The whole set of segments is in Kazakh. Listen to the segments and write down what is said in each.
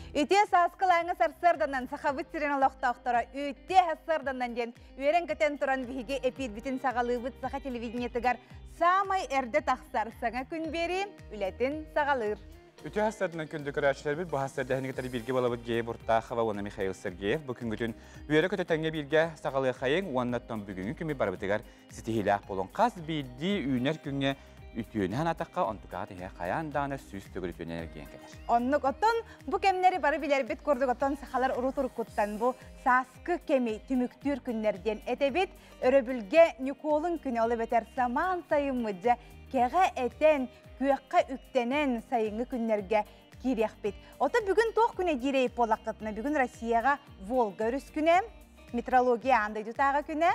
Үте саскалаңы сарсырданан сахабыт сирен олоқтақтара үте хасырданан ден үйерен көтен тұран бігі эпидбитін сағалыбыт саха телевидениетігар самай әрді тақсар саңа күн бері үлетін сағалыр. Үте хастардан күнді көрәшілер бұл хастарды әнігітері бірге балабыт гей Бұртақова, оны Михаил Сергеев. Бұл күнгітін үйері көтетәңге бірге сағалы қайын, оннаттан бүгінгі күмі барбытығар сетихилақ болын. Қаз бейді үйінер күнге ütüğünden ataqqa ontuqağı tehe qayandağına süstü gülütüğünden ergeyen kadar. Onluk oton bu kemleri barı biler bit korduk oton sahalar uruturukuttan bu saskı kemi tümüktür günlerden etebit öröbülge Nikol'un günü olu beter saman sayımıca keğe eten kuyakka üktenen sayıngı günlerge girek bit. Ota bugün toq güne gireyip olaqıtına bugün Rusiyaga Volga örüs güne meteorologiya andaydı tağı güne.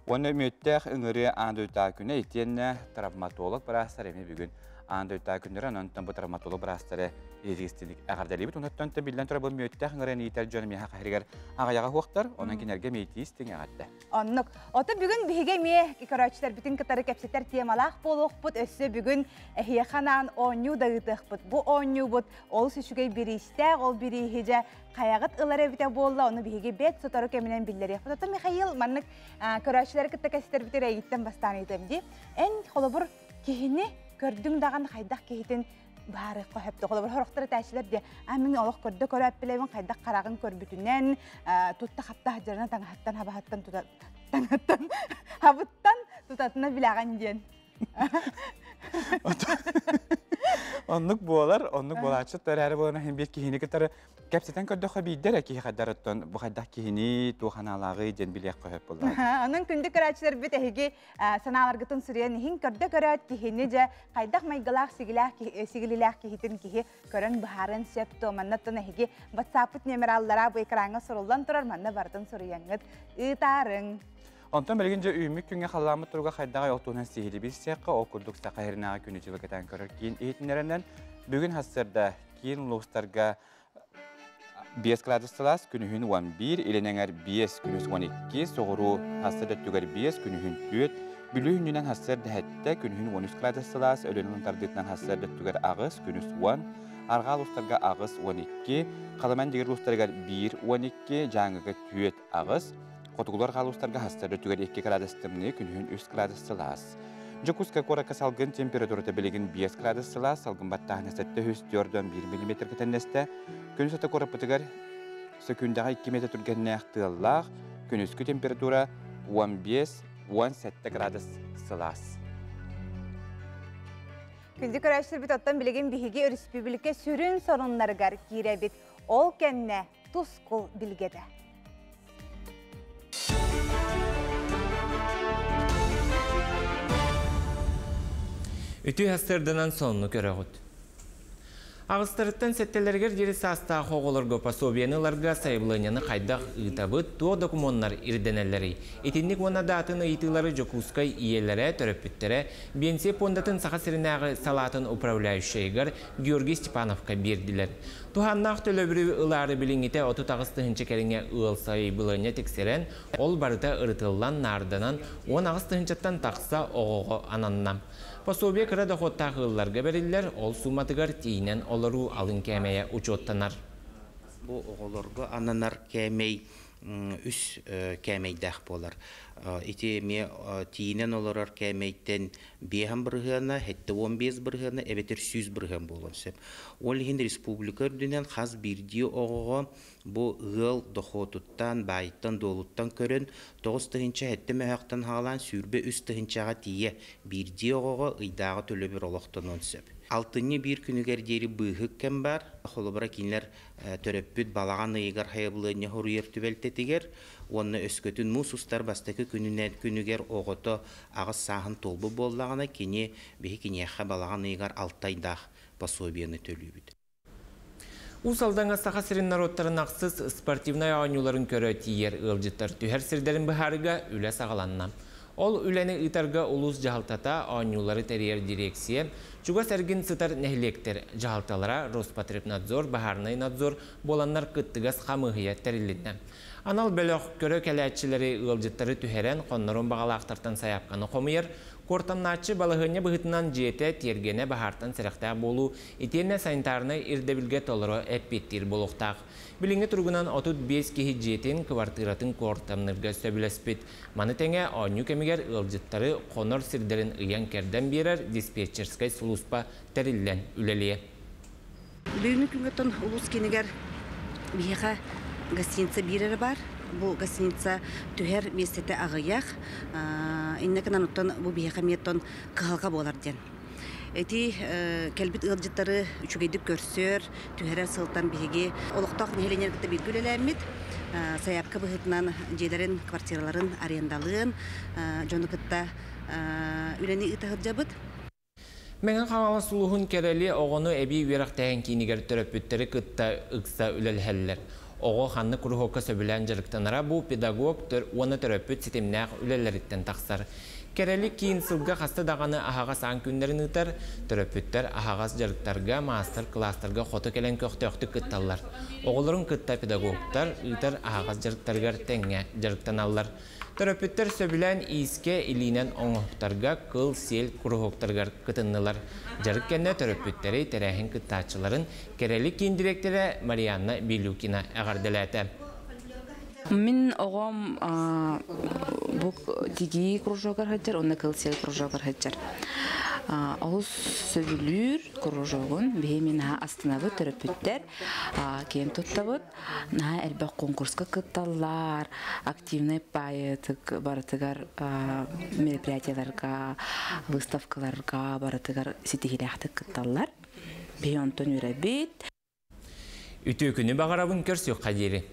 Onu müttəx ıngırı andöytə günə etiyenne travmatolog birastar emi bugün andöytə günləri anondan bu travmatolog birastarı ilgistilik ağardalibit. Onattan da bilən tura bu müttəx ıngırı nitel canım yaha qahrigar ağayağa hoqtar, onun kinerge meytistin ağadda. Onluk. Ota bugün bihige meye kikaraçlar bütün kıtarı kapsitler temalaq boluq bud össü bugün ehiyaxanan onyu dağıtıq bud. Bu onyu bud ol süşügey biri istəq, ol biri hece qayağıt ılar evite bolla, onu bihige bet sotarı keminen billeri. Ota Mikhail manlık karaçları kıtta kasitler bitir eğitten bastan etemdi. En kolobur kihini gördüğün dağın qaydak kihitin bari qohaptı qolabır horaqtara təşilər de amin oloq gördü körəp biləvin qaydak qarağın körbütündən tutta xapta hajarına tanhattan habahattan tanhattan habuttan tutatına bilağan den. Onluk bolar, onluk bolaçıt tararı bolana hem bir kihini kıtarı kapseten kördü xabidder ki xadarattan bu qaydak kihini tuğanalığı den bilək qohap bollar. Onun kündü karaçlar bit ehigi sanalargıtın sürüyen hin kördü körət kihini je qaydak maygalaq sigililaq kihitin kihi körən baharın septo mannattan ehigi WhatsApp numerallara bu ekrana soruldan turar manna bardan soruyanıt ıtarın. Ondan belgince üymük günge xallamı turuga qaydağa yoqtuğunan sihili bir siyaqqa okurduk saqahirinağa günü cılıqatan körür kiyin eğitimlerinden bugün hasırda kiyin loğustarga 5 graduslas günühün 11, ileneğer 5 günüs 12, soğuru hasırda tüger 5 günühün 4, bülühünden hasırda hatta günühün 13 graduslas, ölenin tardıqdan hasırda tüger ağız günüs 10, arga loğustarga ağız 12, qalaman digir loğustarga 1, 12, janıga 4 ağız, Qotuqlar qalustarga hastarda tüger 2 gradus temni günühün 3 gradus Celsius. Jokuska koraka salgın temperaturada biligin 5 gradus Celsius, salgın battağına 704'dan 1 mm ketenneste. Gün sota korapıtıgar sekündağa 2 metre türgenine aqtığallaq, gün üskü temperatura 15-17 gradus Celsius. Küldü körəşdir bit ottan biligin bihigi Respublika sürün sorunları gar girebit. Ol kenne tuskul bilgede. Ütü hastırdanan sonunu görəğüd. Ağıztırıttan settelerger jeri sasta xoğularga pasobiyanılarga sayıbılanyаны qaydaq ıtabıt tuo dokumonlar irdenelleri. Etinlik ona datın ıйtıları jokuskay iyelere töröpüttere bense pondatın sağa sirinağı salatın upravляющийgar Georgiy Stepanovka berdiler. Tuhannaq tölöbürü ılары bilingite 30 kerine ıl sayıbılanya tekseren ol barıta ırıtıllan nardanan 10 ağıztığınçattan taqsa oğuğu anannam. Pasobiya kıra doxotta xıllarga beriller, ol sumatıgar tiyinen olaru alın kemeye uçottanar. Bu oğularga ananar kemey üs kemeydaq bolar. İti me tiyinen olarar kemeyten 5 bırğına, hette 15 bırğına, ebetir 100 bırğın bolonsep. Ol hin respublika dünen xaz birdi oğuğa bu ıl doxotuttan, bayittan, doluttan körün 9 tıhınca hette mehaqtan halan sürbe üst tıhıncağa tiye birdi oğuğa ıydağı tölü bir oloqtan onsep. Altını bir günüger deri bıhıkken bar, xolubara kinler töröppüt balağan ıygar hayabılığını horuyer tübeltetiger, onu öskötün musustar bastaki günüger oğutu ağız sahın tolbu bollağına kini bihi kiniyakha balağan ıygar altaydağ pasobiyanı tölübüd. Usaldan astaqa sirin narodların aqsız sportivnay ağanyuların körö tiyer ılcıttar tüher sirderin biharıga üle sağalannam. Ol üleni itarga ulus jahaltata ağanyuları teriyer direksiye, Çuga sergin sıtar nehlekter jahaltalara Rospotrebnadzor, Baharnay Nadzor bolanlar kıttıgaz xamıhıya terillinden. Anal bölök körö kələtçiləri ılcıtları tühərən qonların bağalaqtartan sayapqanı qomuyar, kortamnaçı balığınya bıhıtından jete tергene bahartan sıraqtaq bolu, iterine sanitarını irdebilge toluru epittir boluqtaq. Bilingi turgunan 35 kehi jetin kvartiratın kortamnırga söbülespit. Manı tenge onyu kemiger ılcıtları qonor sirderin ıyan kerden birer dispetcherskay suluspa terillen üleliye. Бүгінгі күнгеттен улус кенегер бияға гостиница бирері бар. Бұл гостиница түхер местеті ағыяқ. Иннекінен ұттан бұл бияға меттен қығалға болар ден. Эти кәлбит ылжыттары үшігейдік көрсөр, түхерер сылтан бияге олықтақ нәйленергіті белгілеләмет. Саяпқа бұғытынан жейлерін, квартираларын арендалығын, жоны күтті үлені ұтағыт жабыт. Менің қамалы сұлуғын керелі оғыны әбей верақ тәйін кейінігер түрөппіттері күтті ұқса үлелхәлілер. Оғы қанны күріғоққа сөбілән жарықтанара бұл педагог оны түрөппіт сетемнәқ үлелеріттен тақсар. Керелі кейін сылға қасты дағаны ағағас аң күндерін ұтар, түрөппіттер ағағас жарықтарға, мастер кластарға қоты келен көқті күтталар. Оғылырын күтті педагогтар ұтар ағағас жарықтарғар тәңе жарықтан алар. Töröpütter söbülen iske ilinen oңuqtarga kıl sel kuruqtargar kıtınlılar. Jarık kenne töröpütteri terehin kıttaçıların kerelik kin direktörü Marianna Bilukina ağardelete. Min oğam bu digi krujokar hajar, onda kıl sel krujokar hajar. Ağız söbülür krujokun behimin ha astınabı töröpütter kem tuttabıt. Na elbaq konkurska kıttallar, aktivnay payıtık baratıgar meropриятияларга, выставкаларга baratıgar sitihilaqtık kıttallar. Beyonton ürebit. Ütü günü bağarabın körsük qadiri.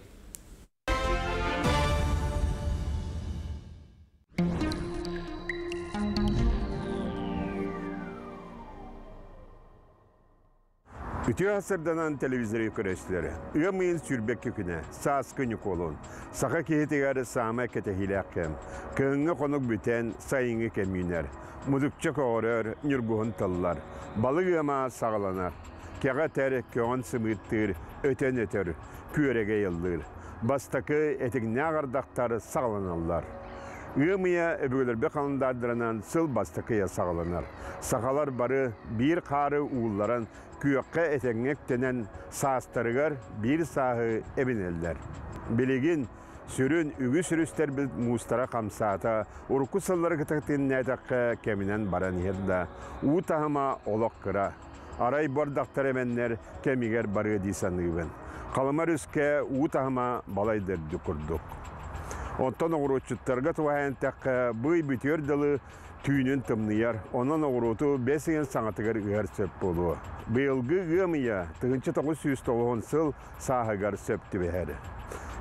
Ütü asırdanan televizörü köreçleri, ığımıyın sürbek yüküne, sağız künü kolun, sağa kehetegari sağma ketehilakkem, kığınğı konuk büten sayını keminer, mudukça koğurur, nürguhun tallar, balık ığıma sağlanar, kağa ter köğün sımıttır, öten öter, kürege yıldır, bastakı etekne ağardaktarı sağlanarlar. Iğımıya öbürler bekanındardıranan sıl bastakıya sağlanar. Sağalar barı bir karı uğulların küyakka eteğnek denen sağıstarıgar bir sahı ebineller. Biligin sürün ügü sürüster bir mustara kamsata, urku salları kıtaktın netakka keminen baran yerda, uğu tahıma olak kıra. Aray bardaktar emenler kemiger barı disanıgın. Kalımar üske uğu tahıma balaydır dükürdük. Ondan oğruçutlarga tuvayan takka bıy bütüyor dalı tüyünün tımnıyar. Onun oğrutu besiyen sanatıgar ığar söp bolu. Bıyılgı ığımıya tığınçı 990 sıl sahıgar söptü beheri.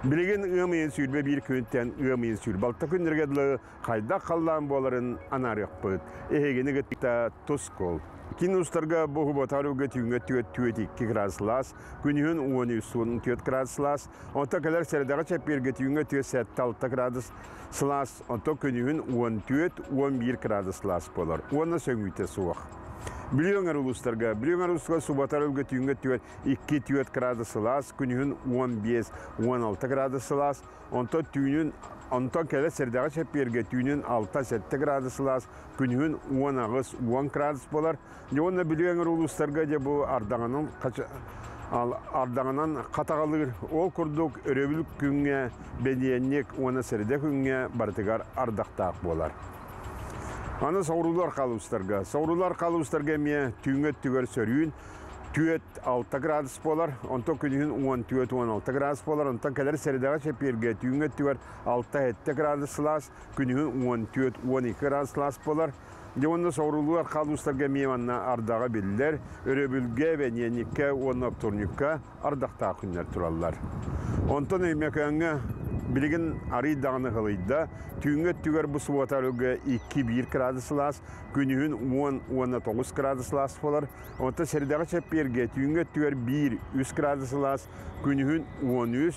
Bilgin ığımıyın sülbe bir küntten ığımıyın sülbe altta kündergedli kayda kallan boların anarık bıt. Ehegini gıtta tuz kol. Kin ustarga bohu botaruga tüyünge tüet 2 graslas, günühün 13 tüet graslas, onta kadar serdaga çepirge tüyünge tüet 7-6 graslas, onta günühün 11 graslas bolar. Ona söngüte soğuk. Biliyonar uluslarga su botaruga tüyünge tüet 2 tüet graslas, günühün 15-16 graslas, onta tüyünün Ondan kere serdaga çepirge tüyünün 6-7 graslas, günühün 10 gradus bolar. Yona biliyonar uluslarga bu ardağanan katağalır. O kurduk örevülük günge, bediyenlik ona serde günge barıtıgar ardaktağ bolar. Ana savrular kaluslarga miye tüyünge tüger sörüyün. Tüet 6 gradus bolar, ondan günühün 10-16 gradus bolar, ondan kadar seridaga çepirge tüyünge tüger 6-7 graduslas, günühün 12 graduslas bolar. Yonda savrulular kaluslarga miyemanna ardağa bildiler, örebülge ve niyenikke, ondan turnikka ardakta günler turallar. Ondan öymekönge bilgin arı dağını hılıydı, tüyünge tüger bu suvatarıge 2-1 graduslas, günühün 10-19 graduslas bolar, ondan seridaga çepirge tüyünge tüger 1-3 graduslas, günühün 13-14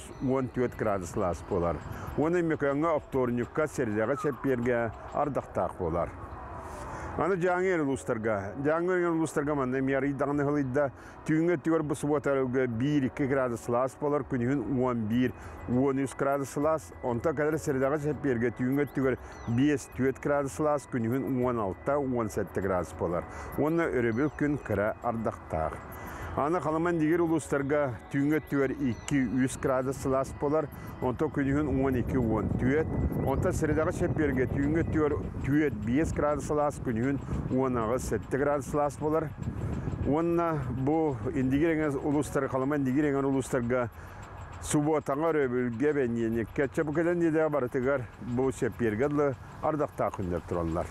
graduslas bolar. Onu öymekönge turnikka seridaga çepirge ardakta bolar. Аны жаңыр улустарга манна мияри дагны хылыйда түйүнгө түйөр бу суботалга 1-2 градус лас болар күнүн 11-13 градус лас онта кадер сердага сепперге түйүнгө түйөр 5-4 градус лас күнүн 16-17 градус болар. Онна өрөбүл күн кыра ардактак. Аны халаман дигер улустарга түйүнгө түйөр 2-3 градус лас болар, онта күнүн 12-14. Онта сердага сепперге түйүнгө түйөр 5 градус лас күнүн 17 градус лас болар. Онна бу индигереңез улустар халаман дигереңер улустарга суботаңа өрөбүлге беньене кетче бу келен диде барытыгар бу сепперге ардактак күндөр тураллар.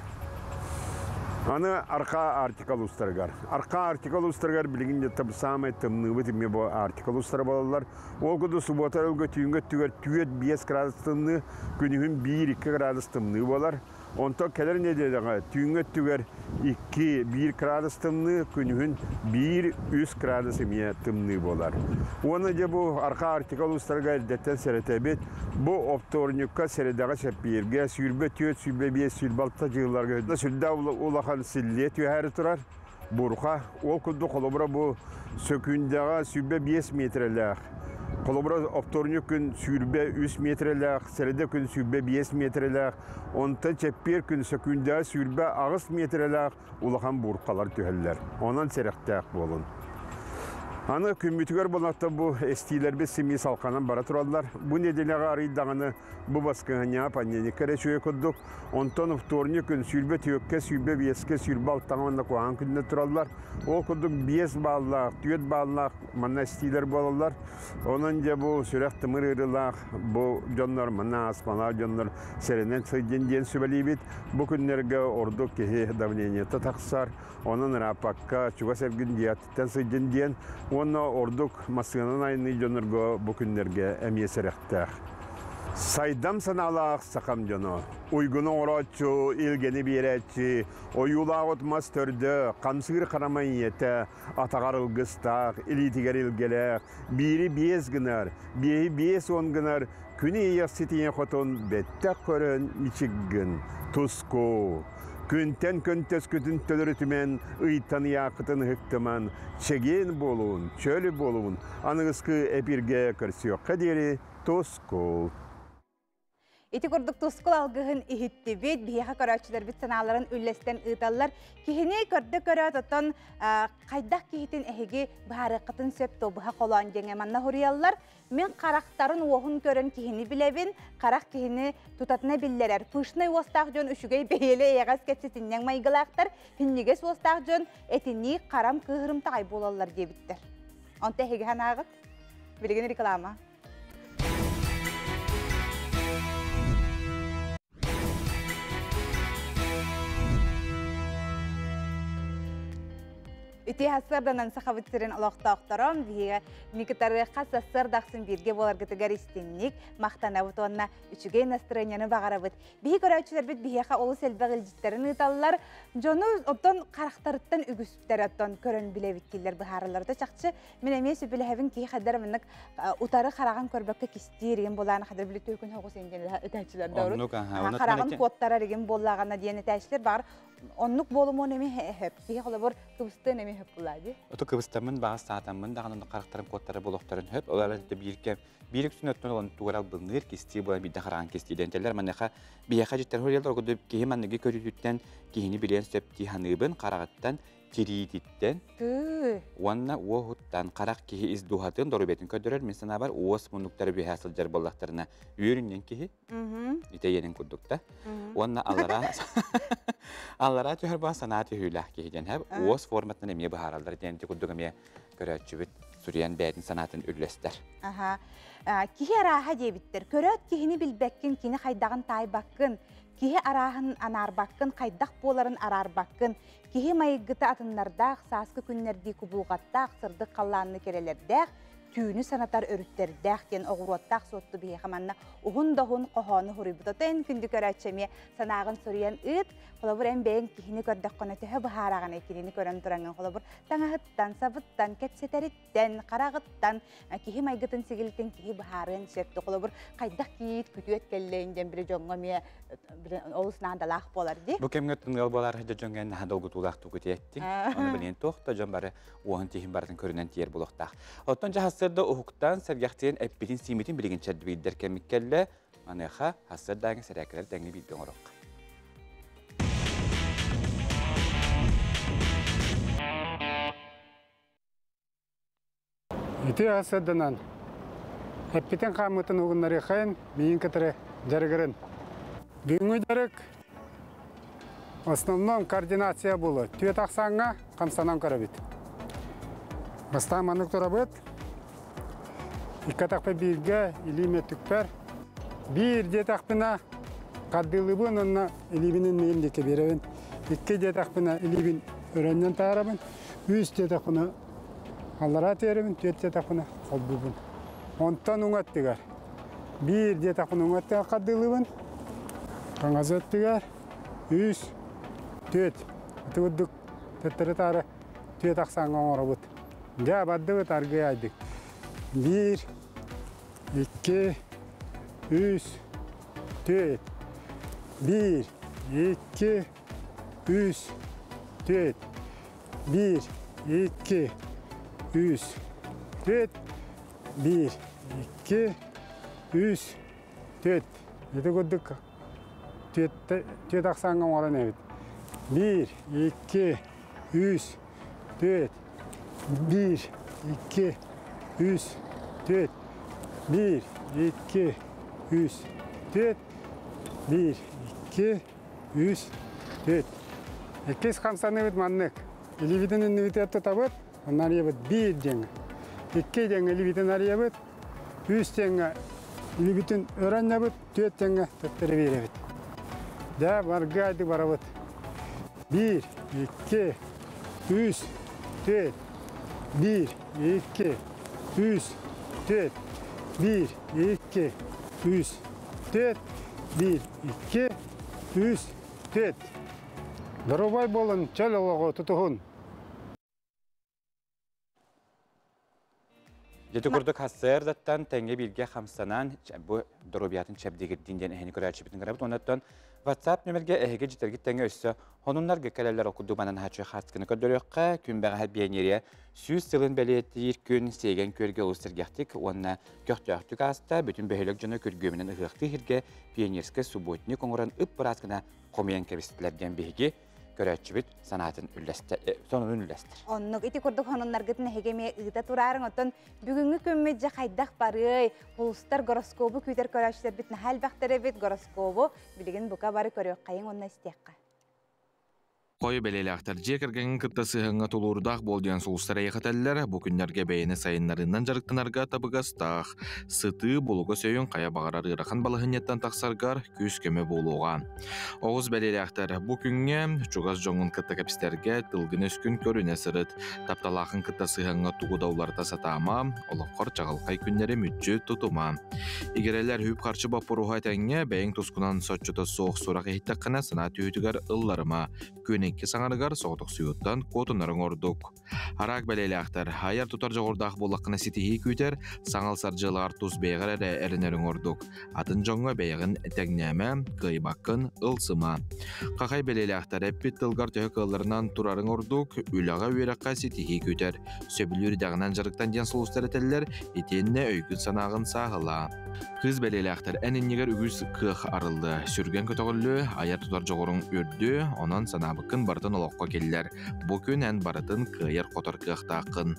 Аны арка артикал устаргар. Арка артикал устаргар билигин жетіп самай тымны бітіме бұл артикал устар балалар. Ол күді суботар өлгі түйінгі түгер 5 градус тымны, күнігін 1-2 градус тымны болар. Онто келер не дедіға түйінгі түгер 2-1 градус тымны, күнігін 1-3 градус еме тымны болар. Оны де бұл арка артикал устаргар деттен сәретебет, бұл опторникка сәредаға шәппейерге сүйірбе түйет, сүйірбе бе сүйірбалта жығыларға. Сүрді улахан силле түйәрі тұрар. Бұрға, ол күнді қолыбыра бұл сөкіндіға сүйірбе 5 метрләқ. Қолыбыра опторник күн сүйірбе 3 метрләқ, сәреде күн сүйірбе 5 метрләқ. Онта чәппер күн сөкіндіға сүйірбе ағыз метрләқ улахан бұрқалар түйәлілер. Онан сәріқтәқ болын. Аны күмбітігер болақта бұл әстейлербе семей салқанан бара тұралар. Бұл неделеға арыйдағаны бұл басқығыня паннені кәрі шөе күрдік. Онтан вторник күн сүйірбе түйекке, сүйірбе беске, сүйірбе алтағанында қоған күнде тұралар. Ол күрдік 5 баллақ, 4 баллақ манна әстейлер болалар. Онын де бұл сүрек тымыр ұрылақ, бұл жонлар, манна аспана жонлар сәрінен сүйден ден сөбәлейбет. Бұл күнлерге ордық кеге давлениеті тақсар. Onun rapakka çuga sevgin diyatitten sıydın onu orduk masının ayını jönürgö bu günlerge emyeserektek. Saydam sanalaq sakam jono. Uygunu oratçu, ilgeni biretçi, oyula otmaz tördü, kamsıgır karamayete, atağar ılgıstak, ilitiger ilgelek, biri 5 gınar, biri 5-10 gınar, küni yaksitiyen xotun bettek körün miçik gün, tusko. Күнтен күнтес күтін төлірітімен ұйттан яқытын хықтыман, чеген болуын, чөлі болуын, анығысқы әпірге көрсіоқ қадері тоскол. Ити көрдік тоскол алғығын ихітті бет, бейеға көрәтшілер бет саналарын үллестен ұйталар. Кихіне көрді көрәт отын қайдақ кихетін әхеге бары қытын сөп тобыға қолуан жеңе манна хұриялар. Мен қарақтарын оғын көрін кихіні білебін, қарақ кихіні тұтатына білдерер. Пұшны остақ жөн үшігей бейелі еғаз кәтсетінен майғылақтар, хіннегес остақ жөн әтіні қарам кығырым тағай болалар дебіттер. Онты әхеге ханағыт, білген реклама. Үтей хасырданан сақабытсырын олақтауқтарым, бейге некітары қас асырдақсын берге болар гітігер істеннік, мақтан ауыт онына үшіге настроенияны бағара бұд. Бейге көрәтшілер бүт бейге олы сәлбәғ үлжіттерін ұталылар, жоны оттон қарақтарыттан үгісіптер оттон көрін біле біткелер бұхарыларды чақчы. Мен әме сөбілі әвін кей қадар мінік ұтары қараған көрбәкті кестереген болағына қадар білі төйкін хоғыс енгені үтәтшілер дауыр. Қараған қуаттара реген болағына дейін үтәтшілер бағар. Оннук болум он эми хеп. Бие холобор кыбыстын эми хеп булади. Ото кыбыстамын багы саатамын даганы карактарым коттары болохтарын хеп. Олар да бирик сүнөттөн олон тугарал быңыр кисти була бидde хараган кистиден телер манеха бияха життер холелдер огуду кеhe манныгы көрүтүттен кихини билен сөптү ханыбын карагаттан киридиттен. Уанна уохуттан карак кихи издухатын дорубетин көдөрөр месена бар уос мунуктары бихасыл жар боллактарына үйрүннен кихи. Итеенин кудукта. Уанна Аллара төхөр ба санаты хүлах кихиден хеп уос форматынан эме бахаралдар денти кудугаме көрөчүбүт Сүриян бәдін санатын үллестер. Кихи араха дебиттер. Көрөт кихини билбеккин, кини хайдағын тайбаккын, кихи арахын анарбаккын, хайдақ боларын арарбаккын, кихи майыгыты атыннардақ, саскы күннерді күбулғаттақ, сырдық қалланны керелердәқ, tüünü sanatar örütтердәхтен оғуруаттақ сотты бие хаманна уһун дохун қохоны хурибутатын күнді көрәтчеме санағын сұриян ыт холобур ән бәйін кихини көрдәк қона төһө бұхараған екенini көрін тұраңын холобур таңағыттан, сабыттан, кәпсетеріттен, қарағыттан, кихи майгытын сигілтен кихи бұхарын шепті холобур қайдақ кейт күту еткеллейінден бірі жоңға ме олысынан далақ болар де. Бұл кемгеттің ғал болар хәді жоңғен долгутулақ тугыт етті. Оны білен тоқта жон бары оғын тейін бардың көрінен тиер болуқтақ. Оттан жахасырда ұхықтан сәргәқтен әппетін симетін білген чәді бейдер кәміккәлі маныға хасырдағын сәрәкілер дәңі бейден ұрық. Ити хасырданан әппетін қамытын ұғынлары қайын бейін кітірі жарғырын. Бүгінгі жарық основном координация болу. Түйет ақсаңға қамсанан көрі Бастан манық тұра бұд. Иккатақпы бірге илиме түкпер. Bir детақпына қаддылыбын, онна илибінің мейімдеке беребін. Икке детақпына илибін өрәннен тағарабын. Үз детақпына аллара теребін, түйет детақпына қолбыбын. Онтан ұңаттығар. Bir детақпына ұңаттыға қаддылыбын. Қаңаз өттігар. Үз, түйет. Өтігіддік төттірі тары түйет ақсаңға оңыры бұд. Ja, baddı ve targıya aydık. 1, 2, 3, 4. 1, 2, 3, 4. 1, 2, 3, 4. 1, 2, 3, 4. Yedi gördük. Tüyet aksangan olan evet. 1, 2, 3, 4. 1, 2, 3, 4. 1, 2, 3, 4. 1, 2, 3, 4. Ekes kamsanıvıt manlık. Elivitinin nüvitiyat tutabıt. Onlar yabıt 1 denge. 2 denge elivitin arayabıt. 3 denge elivitin öğren yabıt. 4 denge tutları verabıt. Da vargaydı barabıt. 1, 2, 3, 4. 1, 2, 3, 4. 1, 2, 3, 4. 1, 2, 3, 4. Дорубай болын, чөл олығы тұтығын. Жеті күрдік хасырдаттан тәңге білге қамсанан бұл дұрубиятын чәбдегірдінден әхені көрәтші бітін қарабыт. Онаттан WhatsApp нөмерге әхеге жетергіт тәңге өссі. Онынлар гекәләлер оқуды банан хачы қартқыны көддөріққа күн бәғі бейнере сүйіз сылын бәлетті еркін сейген көрге ұлыстыргектік. Онына көқтөқтік аста бүтін бәхелік жыны көргөмінен ұғықты хирге пионерскі субботны қоңырын үп бұратқына қомиян кәбістілерден бейге көрәтші біт санатын сонын үлләстір. Оннық ити көрдік онынлар гітін әхегеме ұйда тұрарын оттан бүгінгі көммеджі қайдақ бары ұлыстар гороскобы көйтер көрәтшілер бітін әл бәқтері бит гороскобы білігін бұқа бары көрек қайын онына істеққа. Қой белелектер жекергенін кыттасыхыңа толурдақ болдиян соғыстар аяқатәлілер бұ күндерге бәйіні сайынларынан жарықтынарға табығастақ. Сыты болуға сөйін қая бағарар ырақын балығынеттен тақсарғар көз көмі болуға. Оғыз белелектер бұ күнге чуғаз жоңын кытта кәпістерге тылғын өскін көріне сырыт. Тапталақын кыттасыхыңа туғыдауларда сатама, олыққар чағылқай күндері мүтчі тұтыма. Егерелер хүп қарчы бапыруға тәңе бәйін тұсқынан сотчыта соқ сұрақ ехттіққына сына түйетігер ылларыма. Көнекке саңарығар соғытық сүйуттан котынарын ордық. Арақ бәлелектер, айар тұтар жоғырдақ болаққына сетихи күйтер, саңалсар жылар тұз бейғар әрі әрінерін ордық. Атын жоңға бейғін тәңнәмі, қайбаққын, ылсыма. Қақай бәлелектер әппет тылғар түйі қыларынан тұрарын ордық, үліға өйраққа сетихи күйтер. Сөбілері дағынан жарықтан ден сұлыстар әтелілер, етеніне өйгін санағын сағыла. Кыз бәлелектер әніннегер үгіз қық арылды. Сүрген көтіғілі, айар тұтар жоғырын өрді, онан санабықын бартын олыққа келілер. Бұ күн ән барытын қайыр қотыр қықтақын.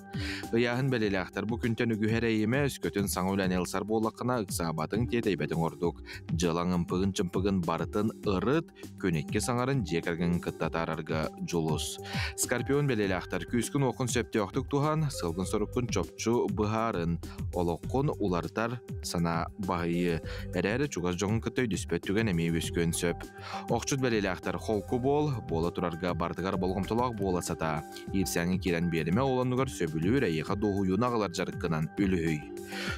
Ұяғын бәлелектер бұ күнтен үгіхер әйіме өскөтін саңыл әнелсар болақына ұқсабатын тет әйбәтін ордық. Жылаңын пығын чымпығын барытын ұрыт, 12 саңарын жекерген кыттатарарга жолус. Скорпион белелақтар күскін оқын сөптеоқтық туған, сылғын сұрыққын чопчу бұхарын, олыққын улартар сана бағайы, әрәрі чуғаз жоғын кыттой дүспөттіген әмей өскөн сөп. Оқчуд белелақтар холку бола турарга бардығар болғымтылақ бола сата. Ирсәңі керен беріме оланығар сөбілі рәйіға доғуын ағылар жарыққынан өлі.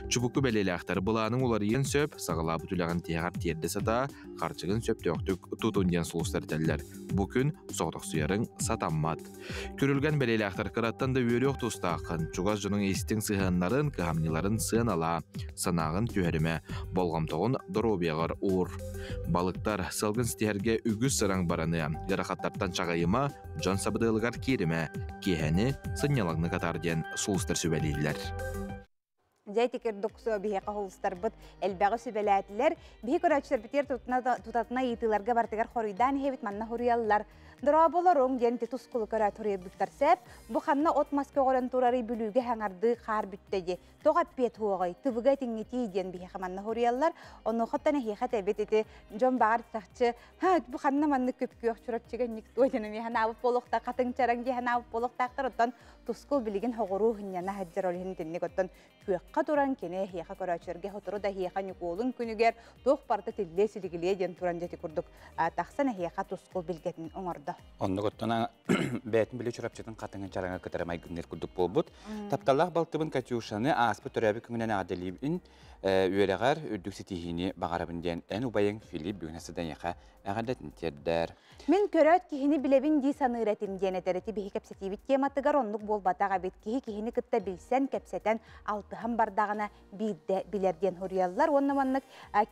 Чубуку белелақтар бұланың олар ең сөп, сағыла бұтылағын тегар терді сата, қарчығын сөпте оқтық тұтын ден сұлыстар тәлілер. Бүкін соғдық сұярың сатаммат. Көрілген белелақтар қыраттан да өрі оқты ұстақын, чуғаз жының естің сығанларын, қағамниларын сығын ала, санағын түйеріме, болғамтоғын дұробияғар ұр. Балықтар сылғын стиерге үгіз сырang бараны, ярақаттардан чағайыма, жан сабыдылығар керіме, кехені сынялағны қатарден сұлыстар сөбәлейлер. Жәйтекер дұқсы бейеқа холыстар бұд әлбәғі сөбәләтілер, бейі көрәтшілер бітер тұтатына етілерге бартығар қорыйдан хевит манна хуриялылар. Дыра болар оң денті тұсқылы көрәт хұрия бұқтар сәп, бұқанна от маска ғоран тұрары бүліге хаңарды қар бүттеді. Тоғап бет хуағай, түбіге теңеті еден бейеқа манна хуриялылар, оны құттаны хейқат әбет еті жон бағар сақчы, бұқанна манны көпкі өқчұрап чеген некті ойдені мейхан ауып болуқта, қатың чаран дейхан ауып болуқтақтыр, оттан тұсқыл білеген хоғыру хүнняна хаджар олығын теннек оттан көққа тұран кене хейқа көрәтшерге хотыру да хейқа нүколын күнігер тоқ барты тілі сілігіле ден тұран жәті күрдік тақсана хейқа тұсқыл білгетін оңырды. Онды көттіна бәйтін білі чұрапчетін қатыңын чараңа көтіремай күннер күрдік болбұд. Тапталақ балтыбын Катюшаны аспы түрәбі күңінен аделейбін үйерағар үрдіксі тихini бағарабын ден ән ұбайың Филипп бүгінесіден еқа әғадетін тердер. Мен көрөт кихини билебин ди саныратын денетерети бихи кепсетибит тематыгар онлук болбатага бит кихини кытта билсен кепсетен алтыхан бардагына билерден хурияллар онна маннык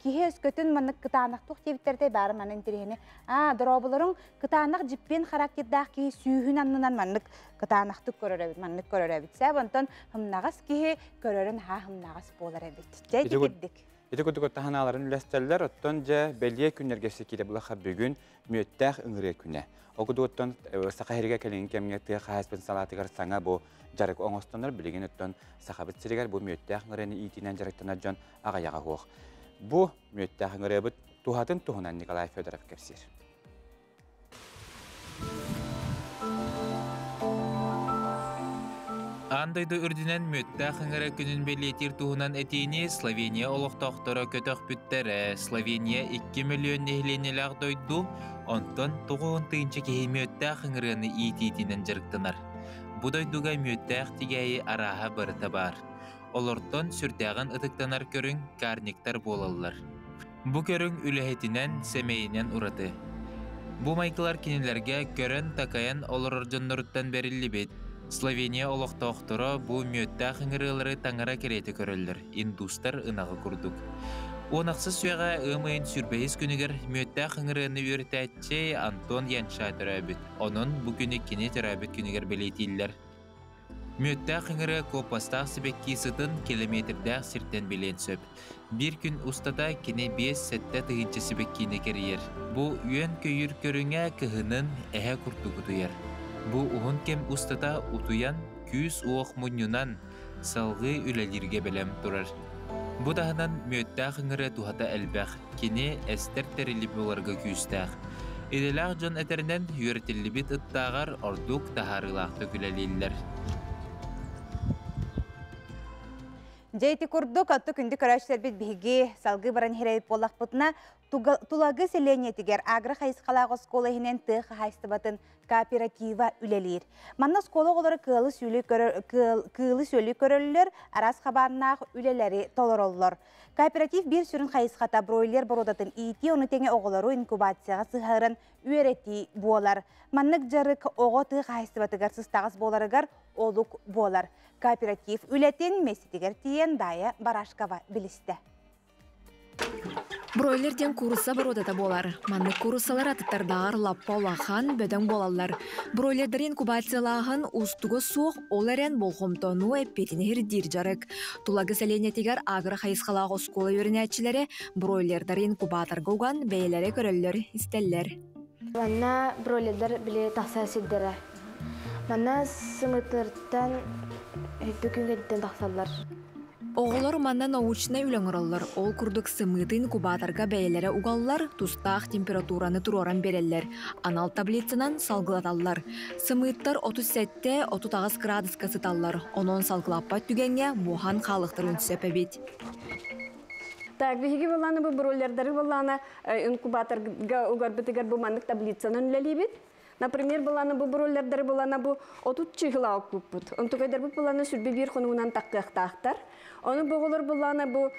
кихи өскөтүн маннык кытаанактук тебиттерде бары манын тирени дроболорун кытаанак жиппен характердах кихи сүүхүн аннынан маннык кытаанактык көрөрөбүт маннык көрөрөбүт сабантон хымнагас кихи көрөрүн хымнагас болар эбит жайдик. Итекөтүк таһаналарын үләстәлләр оттон жа бәлие күннәргә секиле булаха бүгүн мөттәх иңре күнә. Окудуттан сахаһиргә кәлен кемгә тә хәспен салатыгар саңа бу жарык оңостоннар билеген оттон сахабыт сирегәр бу мөттәх иңрене итинән жарыктана жон агаяга хох. Бу мөттәх иңре бит тухатын тухунан Николай Федоров кепсир. Андайды үрдінен мөттәқ ыңыры күнін белетер туғынан әтейіне Словения олықтақтыры көтіқ бүттері. Словения 2 миллион нехленеліғ дойду, онтон туғын тыынчы кей мөттәқ ыңырыны итетінен жырықтынар. Бұ дойдуға мөттәқ тегейі араға барыта бар. Олыртон сүртәғын ытықтанар көрін карниктар болалар. Бұ көрін үліхетінен сәмейінен ұраты. Бұ майқылар кенелерге көрін такаян олыр жоннұрыттан бәрілі бет. Словения олықтақтыры бұ мөттәқ ыңырылары таңыра кереті көрілдір. Индустар ынағы күрдік. Онақсыз сөйға ұмайын сүрбейіз күнігер мөттәқ ыңырыны өртәтче Антон Янша түрәбіт. Оның бұ күні кене түрәбіт күнігер білетейлер. Мөттәқ ыңыры көпастақ сібекки сытын километрдәқ сірттен білен сөп. Bir күн ұстата кене 5 сәтті тұғынчы сібеккені керейер. Бұ үйен көйір көріңе кіғынын әе күрті күтуер. Бу уһун кем устата утуян күз уох муннунан салгы үлелерге белем турар. Бу дахынан мөттәх ыңыры тухата әлбәх, кене әстер тәрелі боларга күстәх. Иделәх жон әтерінен үйертілі бит ыттағар ордук тахарылақты күлелелер. Жайты күрдік, атты күнді көрәшілер бет бігі салғы баран херейіп болақ бұтына тулагы селенетігер агры қайысқалағы сколahinen тұғы хайстыбатын кооператива үлелер. Манна скола олары кылы сөйлі көрілілер, арас қабаннағы үлелері толыр олылар. Кооператив бір сүрін қайысқата бройлер бородатын ити, оны теңе оғылару инкубацияға сығырын үйереті болар. Маннық жарық оғы тұғы хайстыбатығар сыстағыз боларығар олық болар. Кооператив үлетін месетігер тиен дайы барашқава білісті. Бройлерден курса бородата болар. Манны курсалар атыттардағар лаппа олахан бөдің болалар. Бройлердер инкубациялағын устуғы суық оларен болғымтону әппетінер дир жарық. Тулагы сәленетігер агры қайысқалағы скола өрінәтчілері бройлердер инкубаторға оған бәйлері көрілер істеллер. Манна бройлердер біле тақса сілдері. Манна сымытырттан бүкінге деттен тақсалар. Оғылар манна научна үлеңіралар, ол күрдік сымытын инкубаторга бәйелері угаллар, тустақ температураны туроран берелер. Анал таблицынан салгылаталар. Сымыттар 37-39 градуска сыталлар. Онон салгылаппа түгенге бухан қалықтырын сөпебет. Так, биһиги болланы бу бройлердары болланы инкубаторга угарбытыгар бу мандык таблицанын үлелибит. Например, болланы бу бройлердары болланы бу отут чыгыла окуппут. Онтугайдар бу болланы сүрбе бир хонугунан таккыктактар. Оны боголор болланы бу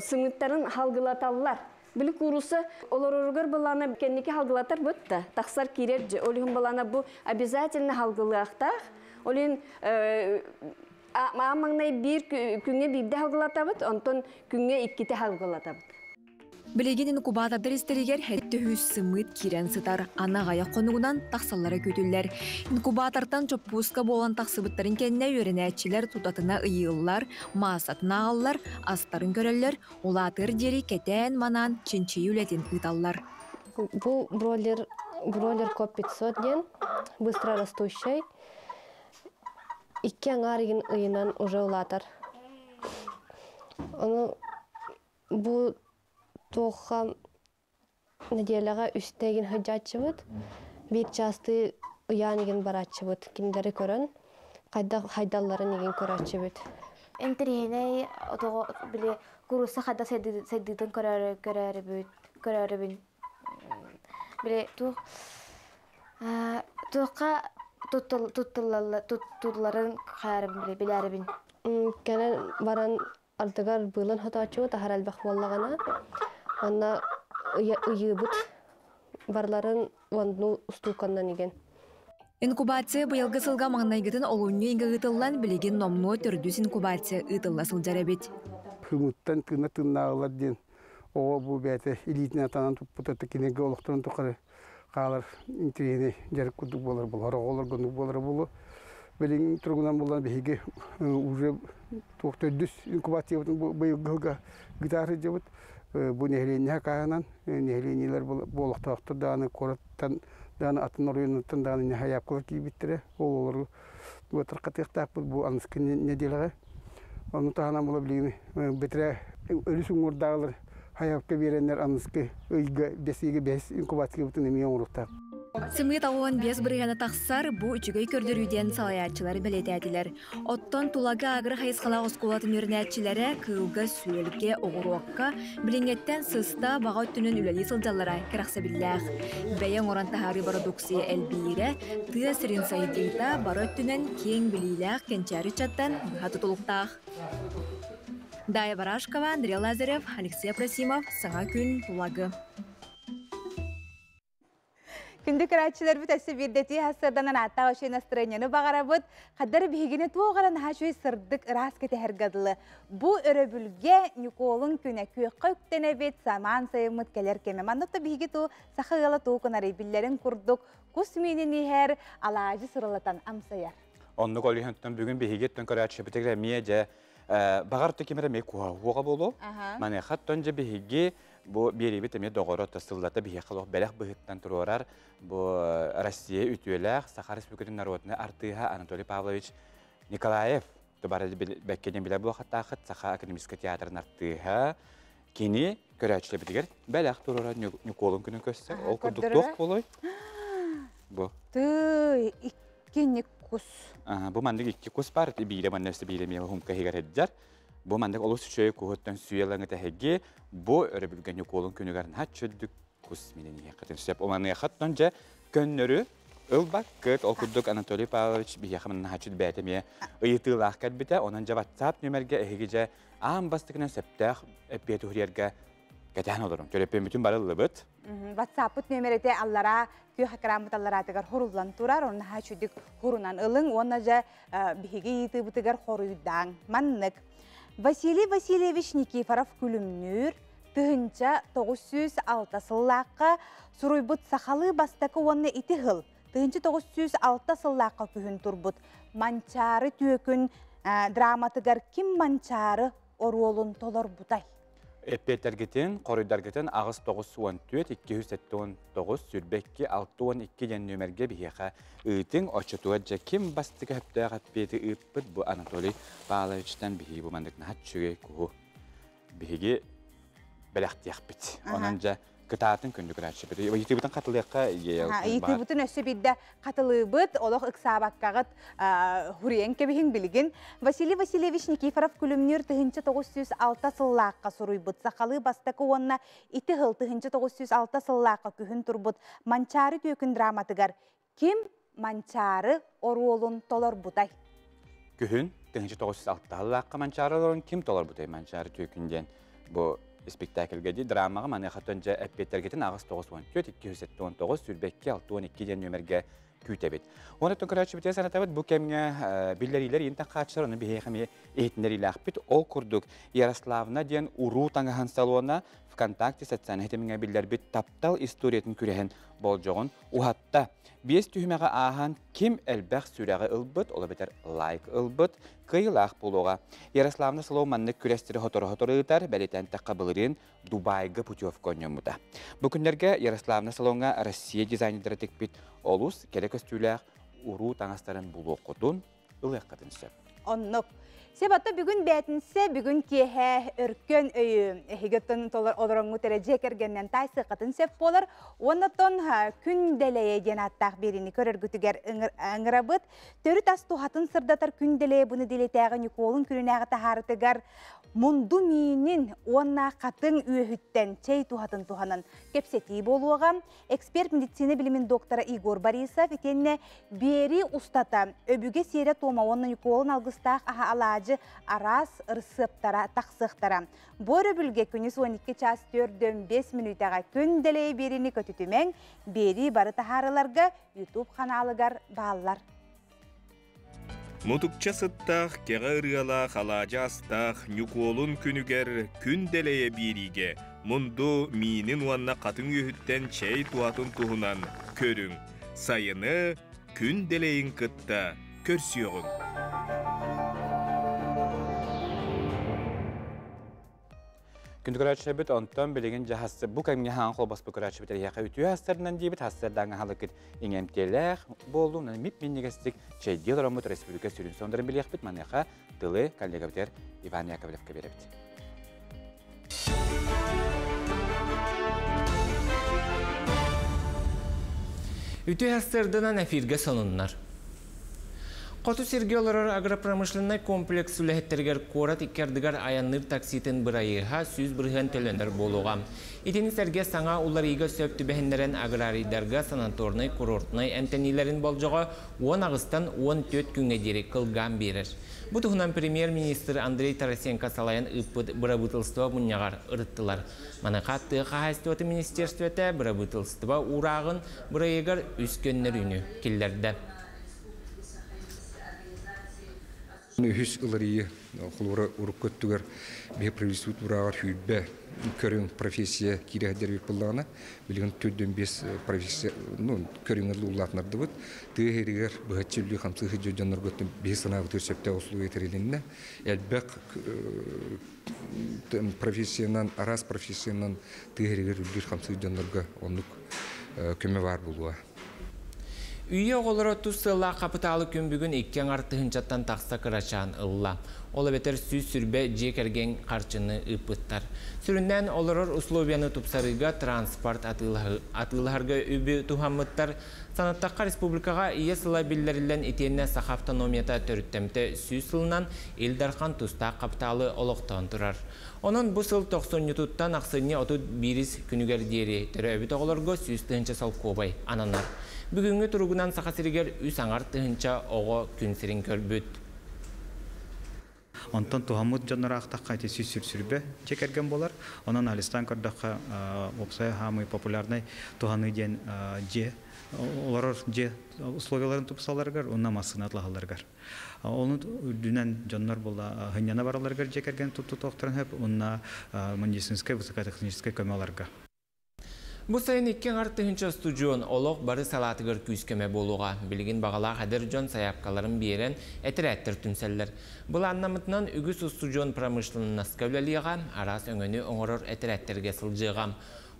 сымыттарын халгылаталлар. Били курусы олороргар болланы кенники халгылатар бутта. Таксар кирер же олихун болланы бу обязательно халгылактак. Олин Маңнай bir күнге бирде халгылатабыт, онтон күнге икките халгылатабыт. Білеген инкубатордар истеригер хәтті хүс сымыт кирен сытар. Ана ғаяқ қонуғынан тақсалары көтілер. Инкубатордан чоппуска болан тақсыбыттарын кенне өренәтчілер тутатына ыйыллар, маасатына аллар, астарын көрелер, олатыр дери кетен манан чинчи үлетін ыталлар. Бұл бройлер коп 500 ден, быстро растущий. Икки аңарыгын ыйынан уже улатар. Оны бұл тоққа неделяға үстеген хыджатчыбыт, бір часты ыянығын баратчыбыт, кимдері көрін, хайдалларын еген көратчыбыт. Энтерхеней біле курусы қайда сайдыдың көрәрібін. Біле тоққа туттуларын қайарыбын біләрібін. Кәнен баран артығар бұлын хатачуы тахар әлбәқ боллағана, онна ұйыбыт барларын ондну ұстуқаннан еген. Инкубация бұйылғы сылға маңнайгытын олуынны енгі ұтылан білеген номну түрдіс инкубация ұтылла сылжарабет. Хымыттан кына тыннағылар ден, оға бұл бәті илитіне атанан тұппытаты кенеге олықтырын тұқары қалар интерені жарық күдік болар бұл, оғылар күндік болар бұл. Белин тұрғынан болған бейге уже тоқтырдүс инкубация бұйылға гитары жабыт. Бұл нәхілене қағанан, нәхіленелер болықтақтыр дағаны қораттан, дағаны атын орыйыныттан дағаны нәхаяпқылар кейбеттірі. Ол олар бұтыр қатықтақ бұл анысқы неделіға. Оны тағынан бола білейіні бітірі өлісің ордағылар хаяпқа беренлер анысқы өйгі бес инкубация бұтын емейін орықтақ. Сымыт ауын бес біргені тақсар, бұ үчігей көрдіруден салаятчылар білетәділер. Оттон тулага агры хайысқала ғосколатын өрнәтчілері кылға сүйелге оғыруаққа, біліңеттен сыста баға өттінін үләлі сылжалара керақса білләқ. Бәйен орантахары продукция әлбейірі, тыя сірін сайдейта бары өттінін кең білейләқ кенчәрі чаттан бұға тұтылықтақ. Дая Барашкова, Андрей Лазарев, Алексей Просимов, Саңа күн, Тулагы. Күндік рәтшілер бүт әсі бердеті хасырданан атта өшей настроенияны бағара бұд, қаддар бігіне туғаран хашуй сырдық ұрас кеті әргадылы. Бұ өрөбілге Николың күні көққа үктене бет саман сайымыт кәлер кеме. Маннықта бігі ту сақығалы туғынары білерін күрдік, құс менен ехер алажы сырылатан амсаяр. Оннық олығынттан бүгін бігі түнкі бітігірі мейде бағарты кемері мей куға оға болу. Мане қаттан же бігі bu biri temi doğru tasıllata bir yakalı belak bıhıttan tururar bu Rusya ütüyeler Sakha Respublikası'nın narodunu artığa Anatoly Pavlovich Nikolayev tubarı beklediğim bile bu hatta Sakha Akademik Tiyatrı'nın artığa kini görevçiyle bitirir belak tururar Nikol'un günü köşesi o kurduk buluy bu. Tı iki Nikos. Bu mandık iki kus var bile manevsi bile mi humka higar edecek. Bu mandak olus şöyle kuhuttan süyelanı tehegi bu örübülgen Nikol'un günügarın hat çöldük kusminin yakıtın süyap. O manı yakıttanca gönlörü ılbak kıt okuduk Anatoly Pavlovich bir yakımının haçıd bəyətemiye ıyıtığı lağkat bite onanca WhatsApp nömerge ehegice ağam bastıkından septəq epiyet uhriyerge gətən olurum. Törepin bütün barıllı bıt. WhatsApp nömerete allara köy hakaramıt allara atıgar horullan turar onun haçıdık horunan ılın onaca bihigi yıtığı bıtıgar horuydan manlık. Vasiliy Vasilyevich Nikiforov külümnür, tığınca 906 sıllaqqa suruybut saxalı bastakı onunla iti hıl. Tığınca 906 sıllaqqa kühün turbut. Mançarı tüökün dramatıgar kim mançarı orolun tolor butay? Eppetergetin, koruydargetin ağız 914, 279, sürbekki 612 den nömerge biheqa ıtın oçutuaca kim bastığı heptağı hepbeti ıppıt bu Anatoli Bağlaviç'ten bihi bu mandık nahat çüge kuhu bihigi belaqtiyaq bit. Onunca Kıtaatın kündük rahatçı biri. Yitibütün katılıyakka Yitibütün össü bidde katılıyıbıt, olaq ıqsabakkağı huriyen kebihin bilgin. Vasili Vasilyevich Nikiforov külümnür tıhınca 906 sıllaqqa suruybıt. Saqalı bastakı onna iti hıl tıhınca 906 sıllaqqa kühün turbut. Mançarı tökün dramatıgar. Kim mançarı oruolun tolor butay? Kühün tıhınca 906 sıllaqqa mançarı olun kim tolor butay mançarı tökünden bu spektakelgedi dramaga mane xatonja eppetergetin ağız 914 279 sürbekki 612 den nömerge kütebet. Onu tokaraçı bite sanatabet bu kemge billeriler yinten qaçlar onu biheyxami eğitimleri laqbit ol kurduk Yaroslavna den uru tangahan salona VKontakte satsan heteminge biller bit taptal istoriyetin kürehen boljoğun uhatta Biz tühümege ahan kim elbaq sürağı ılbıt, ola beter like ılbıt, kıyılaq buluğa. Yaroslavna Slomanlık kürestiri hotor ıtar, beleten taqabılırın Dubayga putyovka önümüda. Bu günlerge Yaroslavna Salonga Rossiya dizaynedere tekbit olus, kelek östüylaq uru tanasların bulu okudun, ılıq qadınsı. Onnuk. Sebatta bugün betinse bugün kihe örkön öyü higetten tolar odorangu terece kergenden taysı qatın sep bolar. Onnaton gün deleye genattaq birini körörgütüger ıngırabıt. Törü tas tuhatın sırdatar gün deleye bunu diletəğin yukolun külünəği taharıtıgar. Mundu minin onna qatın üyehütten çey tuhatın tuhanın kepseti boluğa. Ekspert medisine bilimin doktora Igor Borisov ikenne beri ustata öbüge sere toma onna yukolun algыстaq aha alacı aras ırsıptara taqsıqtara. Bu öbülge künis 12 ças 4-5 minutağa gün deleye birini kötütümen beri barı taharılarga YouTube kanalıgar bağlar. Mutukça sıttaq, keğa ırıala, xalaca astaq, nyukolun künüger, kün deleye birige, mundu minin uanna qatın yühütten çey tuatın tuhunan körün. Sayını kün deleyin kıtta körsüyoğun. Kündük öğretçebet ondan bilgin cahası bu kemge hanqol bas bu öğretçebet yaqa ütüy haslarından diyebit haslardan halıkıt ingemteler bolduğundan mip minnigestik çeydil Romut Respublika sürün sonların bilyaqbit manyaqa dılı kollegabiter Ivan Yakovlevka berebit. Ütüy haslardan efirge sonunlar. Qotu Sergey olarar agropромышленный комплекс үлэхеттерігер қорат иккердігер аянныр такситін бұрайыға сүз бұрыған төлендер болуға. Итini Sergey саңа улар игі сөпті бәхіндерін аграрийдарға санаторный, курортный әмтенилерін болжыға 10 ағыстан 14 күнге дері қылған берір. Бұ тұғынан премьер-министр Андрей Тарасенко салайын үппіт бұрабытылстыва мұнияғар ұрыттылар. Манақатты қағайстуаты министерстветі бұрабытылстыва урағын бұрайығар үскеннер үні келдерді. Үхіс ұларыйы құлуыра ұрық көттігер бе правительству тұрағар хүлбә көрің профессия кирәдер бір бұллағына білген 4-5 профессия көрің ұрлы ұллатынарды бұд. Түйерігер бұғатчылы қамсығы жөденлер көттім бе сынағы түрсепті ұсылу етерелінді. Әлбәқ профессиянан, арас профессиянан түйерігер үлдер қамсығы жөденлерге онлық көмі бар болуға. Үйе оғылыр отыз сылла қапыталы күн бүгін еккен артығынчаттан тақса қырачан ұлла. Олы бетер сүз сүрбе жекерген қарчыны ұпыттар. Сүрінден олырыр условияны тұпсарыға транспорт атылғарға үбі тұхамыттар. Санаттаққа республикаға ие сыла білдерілен етеніне сақ автономията төріттемті сүз сылынан елдархан тұста қапыталы олықтан тұрар. Onun bu sıl 90 tuttan ақсыне отут бирис күнігер дері түрі өбіт оғылырғы сүз тұхынча сал көбай ананар. Бүгінгі тұрғынан сақасырегер үс аңар тұхынча оғы күнсерін көрбіт. Онтан тухамыт жаннара ақтаққа әте сүрбе чекерген болар. Онан Алистан көрдіққа опсай хамы популярный туханы ден же, олар же условияларын тұпсаларғар, онна масыны атлағаларғар. Оны дүнен жаннар болда ғыняна бараларғар жекерген тұтты тоқтырын әп, онна медицинскай, высокотехническай көмаларға. Бу сайын 2 студион олық бары салатыгыр күйіскеме болуға. Білген бағала қадыр жон саяпкаларын берен әтірәттір түнселлер. Бұл аннамытынан үгіс студион промышленін наскәулеліға, арас өңіні оңырыр әтірәттерге сылжыға.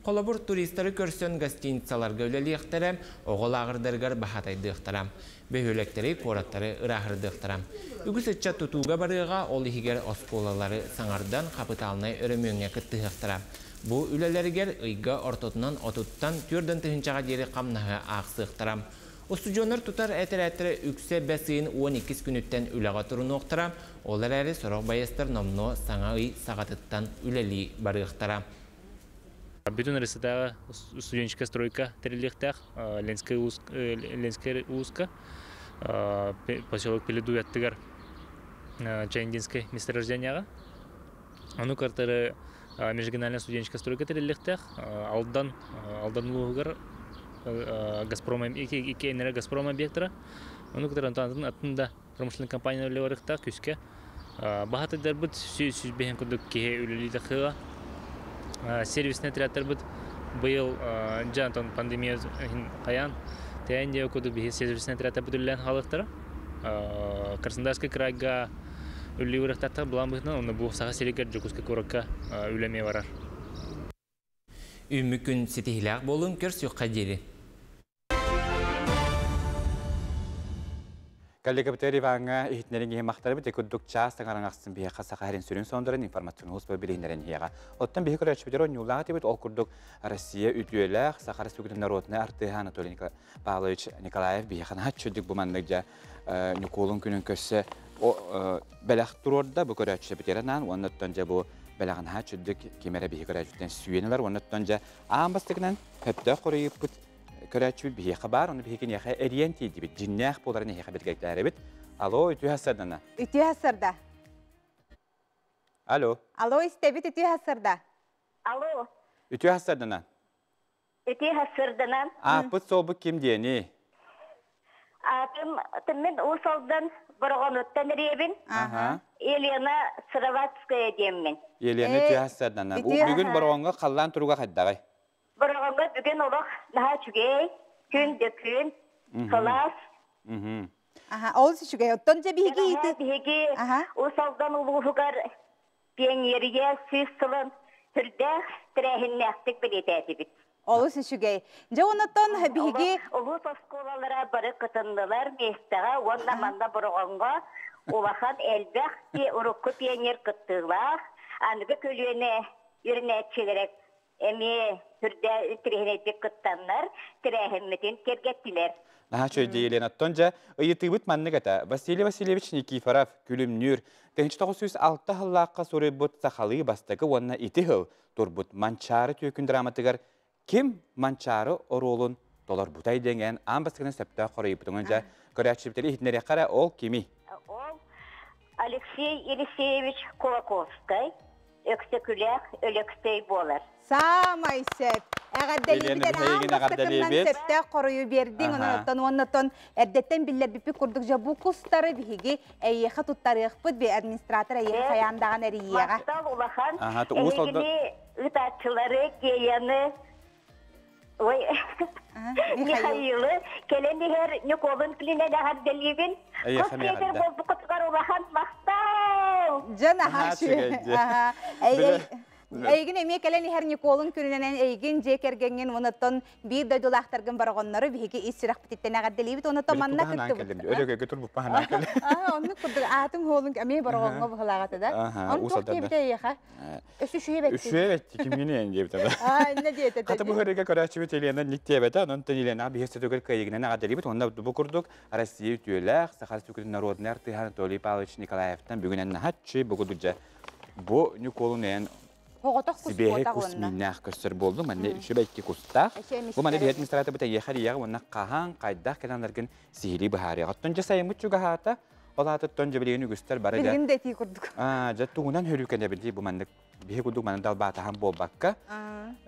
Қолабыр туристері көрсен гостиницалар гәулеліқтірі, оғыл ағырдырғар бахатайдықтырам. Бөхөлектері, қораттары ұрағырдықтырам. Үгіс үтча тұтуға барыға ол егер осколалары саңардан қапыталынай өрімөңе күттіғықтырам. Бу үлелергер ыйга ортотунан отуттан түрден тыһынчаға дери қамнаға ақсықтырам. Студионер тутар әтір-әтірі үксе бәсейін 12 күніттен үліға тұрын оқтырам. Олар әрі сұрық байыстыр номно саңа ый сағатыттан үлелі барықтырам. Бүтін рысыдағы студенческая стройка тіріліктәқ, Ленская узка, поселок Пеледуяттығар Чайндинской месторожденияға. Оны картары межрегиональная студенческая стройка тіріліктәқ, алдан ұлығығар Газпром объектора. Оны картары аттында промышленный компания өлі күске. Бағатыдар бұд сүзбеген күдік кеге өлілі дақыға. Сервисный отрядтар бұд бұйыл жантон пандемия қаян. Тәйінде өкуді бігі сервисный отрядтар бұд үлілен халықтары. Краснодарский крайға үлі ұрықтатта бұлан бұғынан, оны бұл саға серегер жүкізгі көрікке үлеме барар. Үмікін сетихіләқ болын көрс юққа дері. Коллега Бтереваңа ихтнерин геhe мақтары бит экудук час таңаран ақсын бие қасақа харин сүрін сондырын информацион хоспа билейнерен хияға. Оттан бие көрәтші бітер он юлағы бит ол күрдік Россия үтүеләқ Сахара Сүгінің народны Артыға Анатолий Павлович Николаев бие қана чөдік бұмандық Николын күнін көсі бәләқ тұрорда бұл көрәтші бітерінен, оннаттан бұл бәләғын чөдік кемері бие көрәтшіден сүйенілер, оннаттан амбастығынан көпті қорайып бұт көрәтші бие қабар, оны бейкен яқа әриен тейді бит, жиннәқ боларын яқа білгәктәрі бит. Алло, үті хасырдана? Үті хасырда. Алло. Алло, істебіт үті хасырда. Алло. Үті хасырдана? Үті хасырданан. Бұт сол бұ кем дейіні? Мен ұсалдан бұрған өттен ребін. Елена Сыраватская деймін. Елена үті хасырдана. Бүгін бұрғанға қалдан тұруға қайдағай? Бұрғанға бүгін олық наға чүгей, күн де күн, қылас. Ол сүшіге, оттан жа бігі еді? Бігі, ұсалдан ұлығығар пионерия сүз-сылын түрдәқ тірәхіннәқтік білет әді біт. Ол сүшіге. Жа оныттан бігі... Ұлыс осколалара бары қытындылар местіға, онна манда бұрғанға олақан әлбәқ ке ұрыққы пионер қыттығылақ, анығы көлуіне үрінәтшелерек әме түрді тірәхінетбек қыттанлар тірәхінметін кергеттілер. Наха чөйді Елена Тонжа, ұйытығыт манны ғата Василий Васильевич Никифоров күлімнүр 1906 ғыллаққа сөрі бұт сақалы бастығы онына иті ғыл тұр бұт манчары түйкін драматығар кем манчары оролын долар бұтай денген амбастығының сөпті қорайып бұтыңынжа көрәтшіптері итінері қара ол кеми? Ол Алексей Елисеевич Кулаковский өксекіләқ өлексей болар. Самай сөп. Әғаддәлебіден амбастықынан сөпті қорыю бердің. Оннаттан әрдеттен білер біпі күрдік жа бұл құстары бігі әйеқі тұттарық бұд бе администратор әйеқі қаяндаған әріеға. Мақтал олақан әйегіне ұтатшылары кейені Михаилы келендігер Николын күлінен әғаддәлебін. Құс кегер болды құтығар олақан мақтал. Жана хашы. Эйгин эме келен хер Николын күрүнен эйгин жекергенген онотон бир дойдулактаргын баргоннору биги исирак битеттен агадделибит онотон манна кытты. Өрөгө тур бу пахана келе. Онну кудур атым холун эме баргонго бахлагаты да. Он токебите яха. Өшүбет киминен деп тада. Эмне дейт? Ката бу хөрөгө көрөчүбүт Елена ниттебет, онтон Елена бихестөгөр кайыгынан агадделибит, онда бу курдук Россия үтүөлөр, Сахара Сүгүнүн народный Артыга Анатолий Павлович Николаевтан бүгүнен хатчы бугудужа. Бу Николунен Сибеhe кусминнах көстер болды, мәнне үші бәйкі кустақ. Бұл мәнне бейет мистраты бұта ехар еғі, онна қахан қайдақ кәнанларғын сихили бұхары. Оттон жа сайымыт жүгі хата, ол аттон жа білегіні көстер бары жа. Білгін дәті күрдік. Жа туғынан hörü кәне білді, бұл мәнне бейе күрдік мәнне далбатахан бол баққа.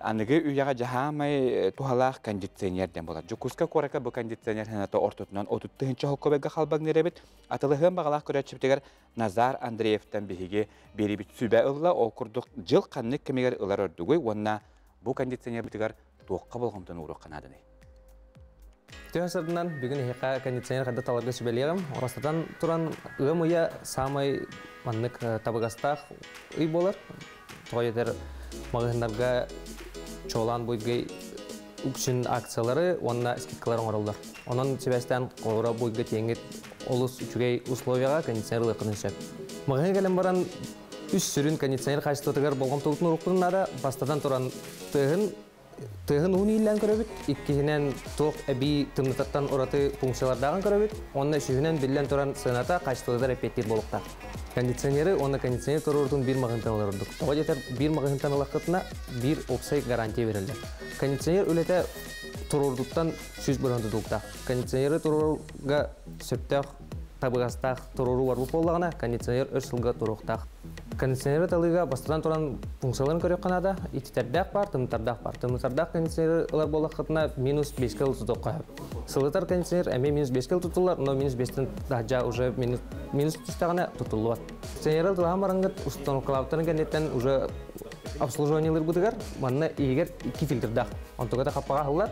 Анығы үйяға жахамай тухалақ кондиционерден болады. Жүкуска қорақа бұл кондиционер хәнаты ортотынан отуттығынша холковеға қалбақ неребет. Атылығын бағалақ көрәтшіптегер Назар Андреевтен бейге беребет сүбә ұлла, ол күрдік жыл қанны кемегер ұлар өрдігой, онна бұл кондиционер бітігер туаққа болғымтан ұрық қанадыны. Төһәсәрдән бүген хика кондиционер хәдә таларга сөбәлегем. Орастан туран ымыя самай маннык табыгастах үй болар. Тоyeder магазиннарга чолан буйгы үкшин акциялары, онна скидкаларын оралдар. Онан себәстән кора буйгы теңит олус үчүгей условияга кондиционерлар кылынчак. Магазинга келем баран үс сүрүн кондиционер качтыгар болгон толкун урукнада бастадан туран тыгын унийлен көрөбүт, иккинен ток эби тымнытаттан ораты функциялардаган көрөбүт, онна үшүнен билен туран сыната качтыгар репетир болукта. Кондиционері, оны кондиционер турурдун бир магазинтан алырдык. Тога жетер бир магазинтан алакытына бир опсай гарантия берилди. Кондиционер үлете турурдуктан сүз бұрындыдылықта. Кондиционері турурга сөптәқ, табығастақ туруру бар болағына, кондиционер үш жылға туруқтақ. Кондиционері талыға бастыдан туран функцияларын көрек қанада, иттердақ бар, тымтардақ бар. Тымтардақ кондиционерлар болақытына минус 5 кл тұтық қойып. Сылытар кондиционер әме минус 5 кл тұтылар, но минус 5-тен дажа уже минус тұстағына тұтылуат. Кондиционерлар тұлған барыңғыт установкалаптарын кәнеттен уже обслуживаниялар бұдығар, манна егер 2 фильтрдақ. Онтығада қаппаға қылар.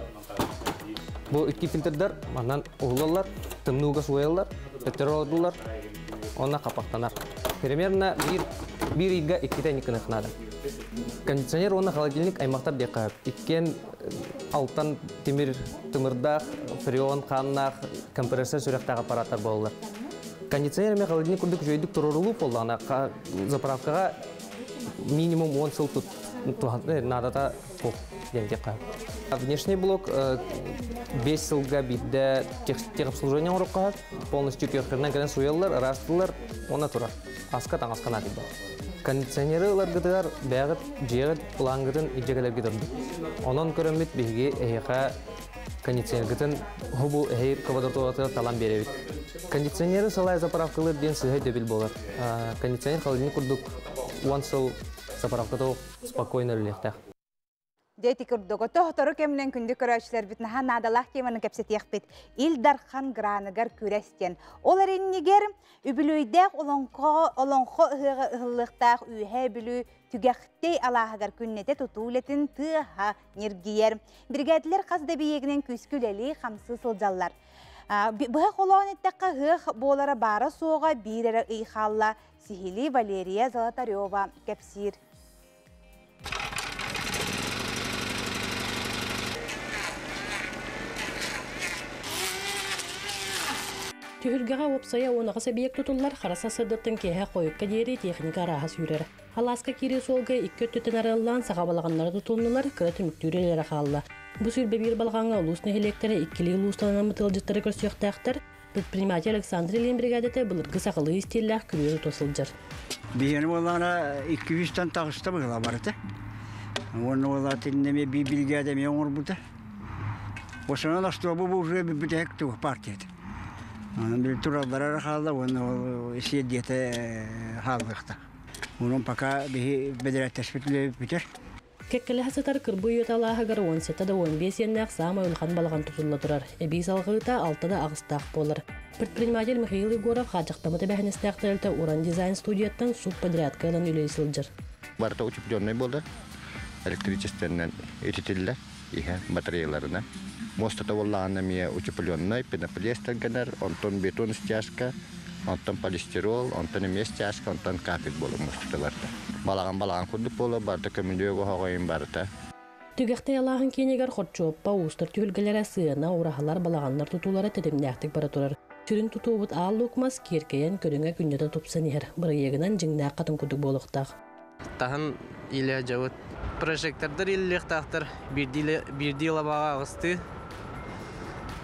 Бұл 2 фильтрдар маннан ұғылалар, тымнуға суайалар, өттер олдылар, онна қапақтанар. Примерно bir ига 2-тен 2 нықнады. Кондиционер оны холодильник аймақтар деқайып. Иккен алтан тымырдақ, фреон, қаннақ, компрессор сүректағы аппараттар болылар. Кондиционер мен холодильник күрдік жөйдік тұрырылу болдағына заправкаға минимум 10 сыл надата бұл денде қайып. Внешний блок 5 сылға бидді техобслуживание ұрып қайып, полностью күйіқтерінен кәден суялылар, растылар, оны тұрар. Асқа таңасқан адылды. Кондиционері ұларғыдығар бәғыт, жеғыт, ұлаңғыдың ижегелерге дұрды. Онын көрімбет бейге әйіға кондиционергітін ғұбу әйір кавадортуатыға талан беревет. Кондиционері салай заправкалар ден сығай дөбіл болар. Кондиционер қалыдың күрдік 10 сыл заправкада спокойно үлектәқ. Дети күрдігі тоқтыры кемнен күнді көрәшілер бітін хан адалақ кемінің кәпсетек бит. Илдархан граныгар күрәстен. Олар еннігер үбілуйдәқ олонқо ұғылықтақ үйе білу түгәқтей алағығар күннете тұтулетін тұға нергейер. Бригадилер қазды бейегінен күскілелі қамсы сылжалар. Бұға қолуан еттіққа ғық болары бары соға бейрері ұйқалла Сихили Валерия Золотарева кәпсир. Түхілгіға опсая оныға сәбиек тұтылар қараса сыдыттың кеге қойыққа дейірі техника арағас үйрер. Аласка кері солғы 2 түттін арылан саға балағанлары тұтылынылар күрәті мүктүрелері қалла. Бұл сүрбе бір балғанға ұлысны электері 2-лі ұлыстанан мұтылжыттары көрсіяқтақтар предприниматель Александр Ильин бригадеті бұлырғы сақылы истелләқ күрері тосылжыр. Бейені олағына 200-тан тағышта бұғыла барыды. Оны олатыннеме бір бригадеме оңыр бұды. Осынан астобы бұл жүрі бүтәк тұғы партияды. Bir turallara kaldı, onu siyadiyete haldıqta. Onun paka bir bederet tespitli biter. Kekkeli hasıtar kırbu yotalağı gar 17'de 15 yennak sama ülkan balğan tutulla durar. Ebi salgıta 6'da ağыстaq bolar. Предприниматель Михаил Егоров хачақтамыды бәхіністәқтілді Уран дизайн студияттан субподрядкадан үлей сылжыр. Барыта учепленный болды. Электричественнен ететілді батареяларына. Мостата воллана мия учепленной, пенополиэстер генер, онтон бетон стяжка, онтон полистирол, онтон эмес стяжка, онтон капит болу мостаталарда. Балаган курдук болу барда көмүндөгө хогойын барда. Түгәкте ялағын кенегер хотчоппа устыр түлгеләре сыйына урахалар балаганнар тутулары тедемнәктик бара турар. Түрін тутубут аллукмас киркейен көрүнгө күннөдө тупсанер. Бир егинен жиңнак катын кудук болуктак. Таһын иле жабыт прожектордор иллектактар бирди лабага агысты.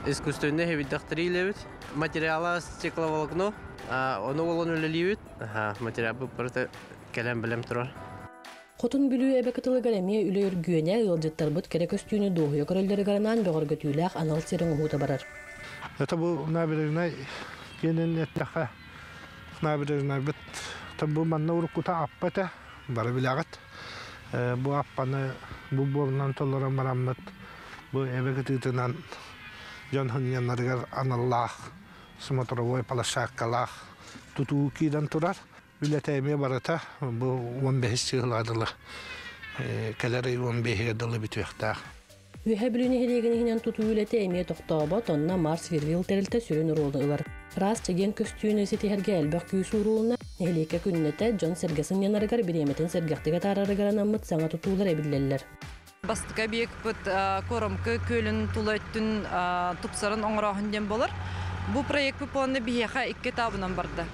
Искусственный хевидактор илебит. Материала стекловолокно, оны олон үлелибит. Материал бу просто келем билем турар. Хотун бүлүү эбекетилгер эме үлөр гүйөнө ылжыттар бут керек өстүүнү доогуя көрөлдөрү гаранан бөгөр көтүлөк анал серин ухута барар. Это был набережная кенен эттаха набережная бит табу манна урукута аппата бары билагат. Бу аппаны бу борнан толора мараммат бу эбекетитинан Жан хыняннарыгар аналлах, смотровой палашаккалах, туту кидан турар. Билетеме барата, бу 15 сыгладылы. Келери 15 дылы битвехтах. Ühe bilüni helegini tutu ülete emeye toqtağıba tonna Mars Virvil terilte sürün uruldular. Ras çegen köstüğünü setiherge elbaq küyüsü uruluna heleke künnete John Sergesin yanarıgar bir yemetin sergaqtiga tararıgaran ammıt sana tutular ebillerler. Bastıka biyek pıt korumkı kölün tulayttın tupsarın oңырahın den bolır. Bu proyekt bu planı biyeka 2 etabından bardı.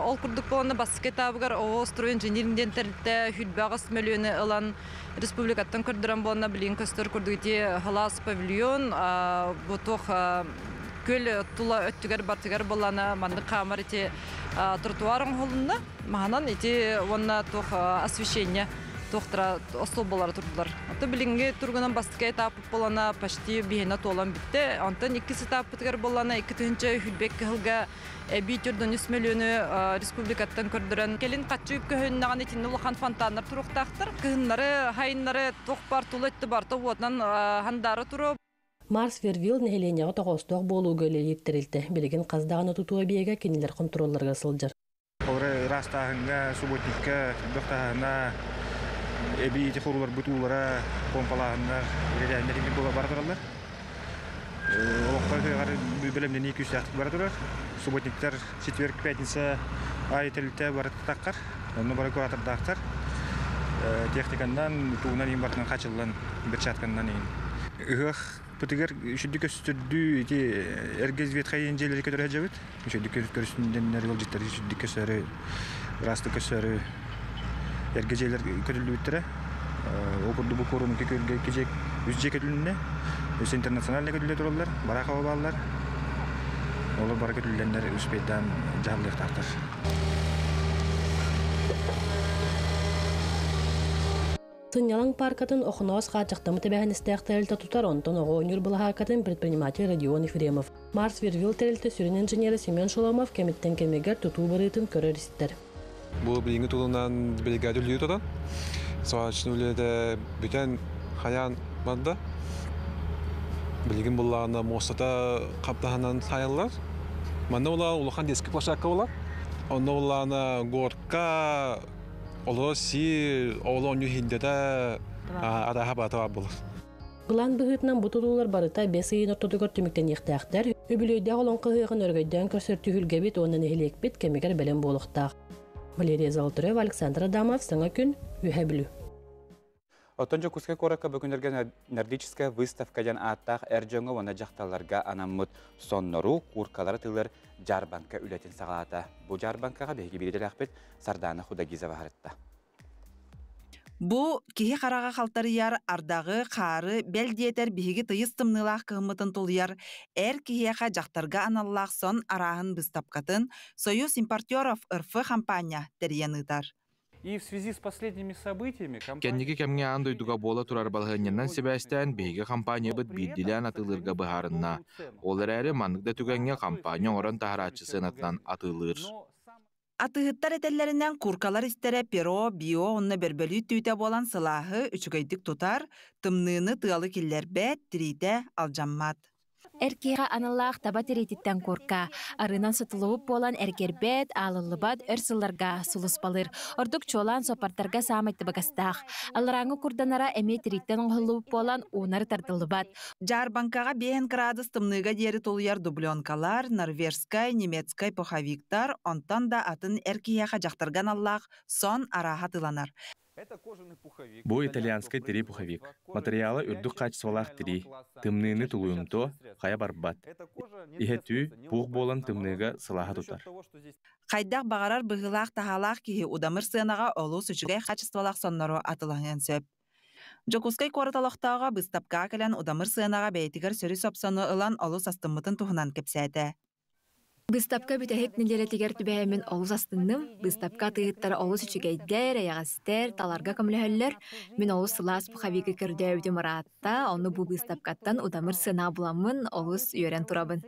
Ol kurduk planı bastık etabıgar Avustro inženerinden terite hülbağız milyonu alan Respublikattan kurduran planı bilin köstür kurduyti halas pavilyon bu toq köl tula öttüger bartıgar bolana mandı kamar iti trotuarın holunda mahanan iti onna toq освещение toqtara ostobalar turdular. Ata bilinge turgunan bastıka etapı bolana paşti bihena tolan bitti. Antan 2 etapı tıgar bolana 2-nче hülbek hılga bitürden 100 milyonu Respublikattan kurduran kelin qaçıp köhünnağın itinni ulaqan fontanlar turuqtaqtır. Kıhınları, hayınları toqpar tulu etti barta uatnan handары turu. Mars Virvil nehelenyağı toqostoq bolu gölü yettirildi. Bilgin qazdağını tutuğa biyega keniler kontrollarga sıljar. Oraya rastahınga, subotnikka, doqtahına ebi kurular butulara, pompalahınlar, ilerleyenler gibi bardırlar. Oqqa bölümden 200 yaxtık bardırlar. Subotnikler четверг, пятница ayetilte bardırtaqar. Onu bara kuratırdaqtar. Texnikandan, tuğunan in bartından qaçıllan bir çatkandan in. Iğıq Pıtıgar şüddük östürdü iti ergez vet inceleri kadar hacabet. Şüddük körüsünden yol cidleri şüddük kösarı, rastı kösarı ergeceler kötülü bittere. Okurdu bu korunun ki gecek yüzce kötülüğüne. Üst internasyonel kötülüğe dururlar, barak hava bağlılar. Olur barak kötülüğenler üspeyden canlılık tartar. Сынялан паркатын охноос қачықтамы тәбәхін істәқтәрілті тұтар онтон оғы өнер бұлағақатын предприниматель Родион Ефремов. Марс Вирвил тәрілті сүрін инженері Семен Шоломов кәметтен кәмегер тұту барытын көрер істер. Бұл біліңгі тұлынан білгәді үлі тұтан. Соғашын үледі бүтән қаян барды. Білген бұлағына мостата қаптағынан сайылар. Манда бұлағына ұлыған дескі плашаққа олар. Онда бұлағына горка Olur si oğlan yühindede araha batı bulur. Gılan bühütünden bu tutular barıta 5 ayın ortadıgör tümükten yıqtağıqtar. Übülüyde olan qığığın örgöydен körsörtü hülgebit onun ehilek bit kemiger belen boluqtağ. Valeriya Zalturev, Aleksandr Adamov, Sana gün Ühebilü. Otonca kuska koraka bugünlerge nerdическая выставкадан аттақ әржөңі оны жақталарға анаммыт соннору куркалары тылыр жарбанка үлетін сағалата. Бұл жарбанкаға бейгі бередел ақпет Сардана Худагизова харытта. Бу кихи қараға қалтарыяр ардағы, қары, бәлдиетер бейгі тыйыстымнылақ кығымытын тұлыяр, әр кихияқа жақтарға аналлақ сон арағын бұстапқатын Союз импортеров РФ компания тәрияныдар. И в связи с последними событиями Кенники кемге андойдуга бола турар балғаннан Себастьян бейге компания бит биддилен атылырга быһарынна. Олар әрі маңгда түгенге компания орын тахарачысын атынан атылыр. Атыгыттар этеллеринен куркалар истере перо, био, онна бербелі түйте болан сылахы үчүгайдык тутар, тымныны тыалы киллер бәт, тирите, алжаммат. Эркеға аналлақ таба теретиттен корка. Арынан сытылуып болан эркербет, алылыбат, өрсылларға сулыс балыр. Ордук чолан сопартарға самайтты багастақ. Алыраңы курданара әме тереттен оңғылуып болан онары тартылыбат. Жарбанкаға 5 градус тымныға дері толуяр дубленкалар, норвежскай, немецкай похавиктар, онтан да атын эркеяға жақтырған аллақ сон араға тыланар. Бу итальянский тери пуховик. Материалы үрдүк качестволах тери. Тымныны тулуюмто кая барбат. Ихетү пух болан тымныга сылаха тутар. Қайдақ бағарар бұғылақ тахалақ кихи удамыр сынаға олу сүчігай качестволах соннару атылағын сөп. Жокускай кораталақтаға бұстапқа кәлін удамыр сынаға бәйтігер сөрі сопсону ылан олу састымытын тухынан кепсәді. Быстапка бүтәһек ниләре тигәр түбәһәмен олус астынным. Быстапка тыйыттар олус үчүгәйдәр, ягастер, таларга көмләһәлләр. Мин олус сылас пухавиге көрдә үдем маратта, оны бу быстапкаттан удамыр сына буламын, олус үйрән турабын.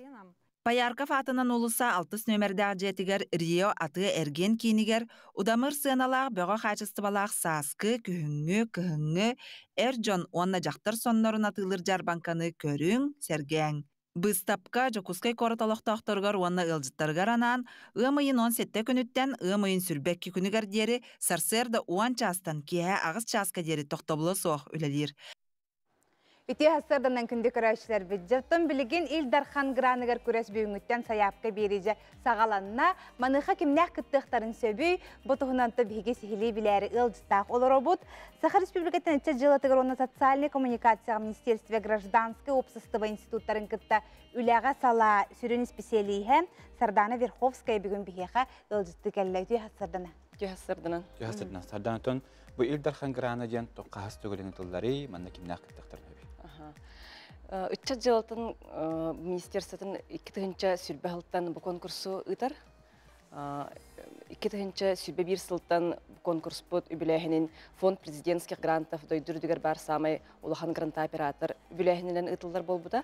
Паярков атынан олуса 6 нөмердә жетигер Рио аты эрген кинигер, удамыр сыналар бөга хачыстыбалар саскы, күһүңгө, Эрджон онна жактар соннорун атылыр жарбанканы көрүң, сергәң. Быстапка жокускай кораталақтақтарғар уанна ылжыттарғар анан, ымайын 17 күніттен ымайын сүрбәкки күнігер дері сарсерді уан частан кеhe ағыз часка дері тоқтабылы соқ өлелер. Үтü хастардан күнді көрәшілер бюджеттен білген Илдархан Граныгар көрәс бүйіңіттен саяпқа береже сағаланына маныға кімнәк күттіқтарын сөбүй бұтығынанты біге сихили біләрі ылдыстақ олар обуд. Саха Республикатын үтчі жылатығыр оны социальный коммуникация Министерстве гражданской общества институттарын күтті үләға сала сүрін специалийі Сардана Верховская бүгін бігеға ылдысты кәлі үті хастардана. Сарданатон bu Ildarhan Grana diyen toqahas tөгөлүн тыллары манна кимнәк кыттыктар. Үтчә жылтын министерствотын 2-нче сүрбә хылтан бу конкурсу ытар. 2-нче сүрбә бир сылтан конкурс бут үбиләһенин фонд президентских грантов дойдур дигәр бар самай улахан грант оператор үбиләһенен ытыллар булбуда.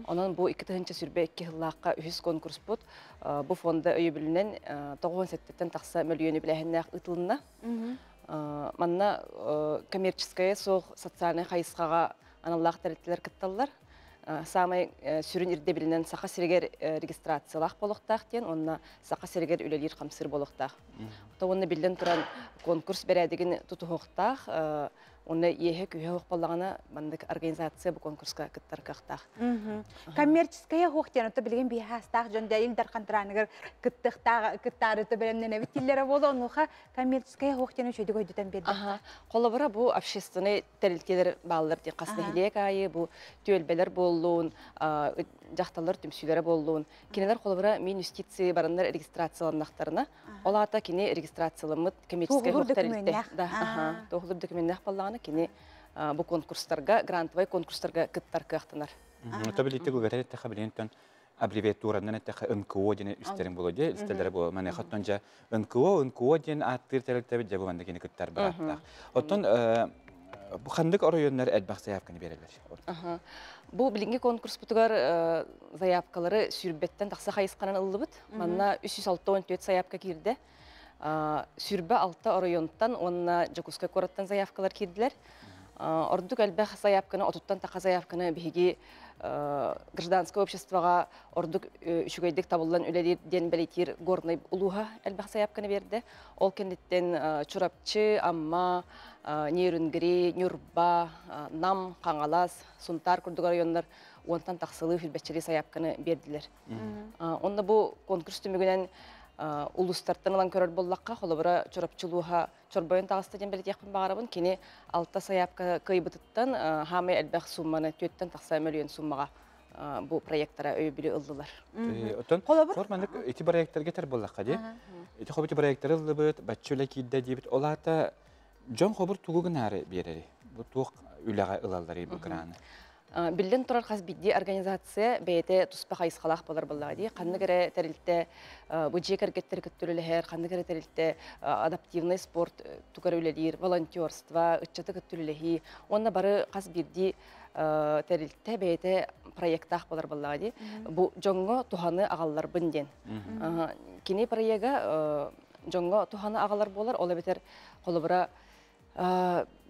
Онан бу 2-нче сүрбә 2 хыллакка үз конкурс бут. Бу фонда өйбүленен 97 такса миллион үбиләһеннәк ытылына. Манна коммерческая социальный хайысқаға аналлақ тәреттелер кітталылар. Самай сүрін ирде білінен сақа сергер регистрациялақ болуқтақ ден, онына сақа сергер үлелер қамсыр болуқтақ. Онны білден тұран конкурс бәрәдеген тұтуғықтақ, онны ехе күйе хоқ болағына бандық организация бұл конкурсқа кіттар қақтақ. Коммерческая хоқтен өті білген бей хастақ жонда Илдархан Гранагар кіттары өті білімнен әвіттелері болды, онуға коммерческая хоқтен өшеді көйдетен берді. Қолы бұл общественный тәрілтелер балылар ден қасына хилек айы, бұл түйелбелер болуын, жақталар түмсүйлері болуын. Кенелер қолы бұра мен юстиция барындар регистрацияланақтарына, ол ата кене регистрациялымыд коммерческая хоқ тоғылыр документнақ балағына кене бұл конкурстарға, грантовай конкурстарға кіттар кықтынар. Табилетті гүгәтер әттіға білентен аббревиатураннан әттіға НКО дені үстерін болу де, үстерлері болу. Мәне қаттан жа НКО дені аттыр тәрілтәбі жабы банда кені кіттар бір аттақ. Оттан бұл қандық орайонлар әлбақ заявканы берелер? Бұл білінге конкурс бұтығар заявкалары сүрбеттен тақса қайысқанан ұлы бұд. Манна 364 заявка кирді. Сүрбе 6 орайонтан, онына Жакускай кораттан заявкалар кирділер. Ордук әлбәқ заявканы, отуттан тақа заявканы бігі гражданское обществоға ордук үшігейдік табылдан үлелерден бәлетер горный ұлуға әлбәқ заявканы берді. Ол кендеттен Чурапчы, Амма, Нейрүнгіри, Нюрба, Нам, Қаңалас, Сунтар күрдік районлар онтан тақсылы филбәтчері заявканы берділер. Онда бұл конкурс түмігінен улустартан алан көрөр боллаққа, қолы бұра Чурапчылуға чорбойын тағысты ден бәлет яқпын бағарабын, кені 6 заявка көйбітіттен хамай әлбәқ сумманы 4-тен тақса миллион суммаға бұл проекттара өйбілі ұлдылар. Оттан, сормандық эти проекттар кетер боллаққа де. Эти хоббити проекттар ұлды бұд, бәтчілі кейді дейбіт. Олата жон хоббір туғығын әрі берері. Бұл туық үліға ұлалары бұл қыраны. Билден турар хас бидди организация бейте туспа хайысқалақ болар боллади. Қанны кере тәрілтті бұл жекергеттер күттілілер, қанны кере тәрілтті адаптивный спорт тұқар өлелер, волонтерство, үтчаты күттілілі. Онна бары қас бидди тәрілтті бейте проекттақ болар боллади. Бұл жоңғы туханы ағалар бүнден. Кені проекта жоңғы туханы ағалар болар, ола бетер қолыбыра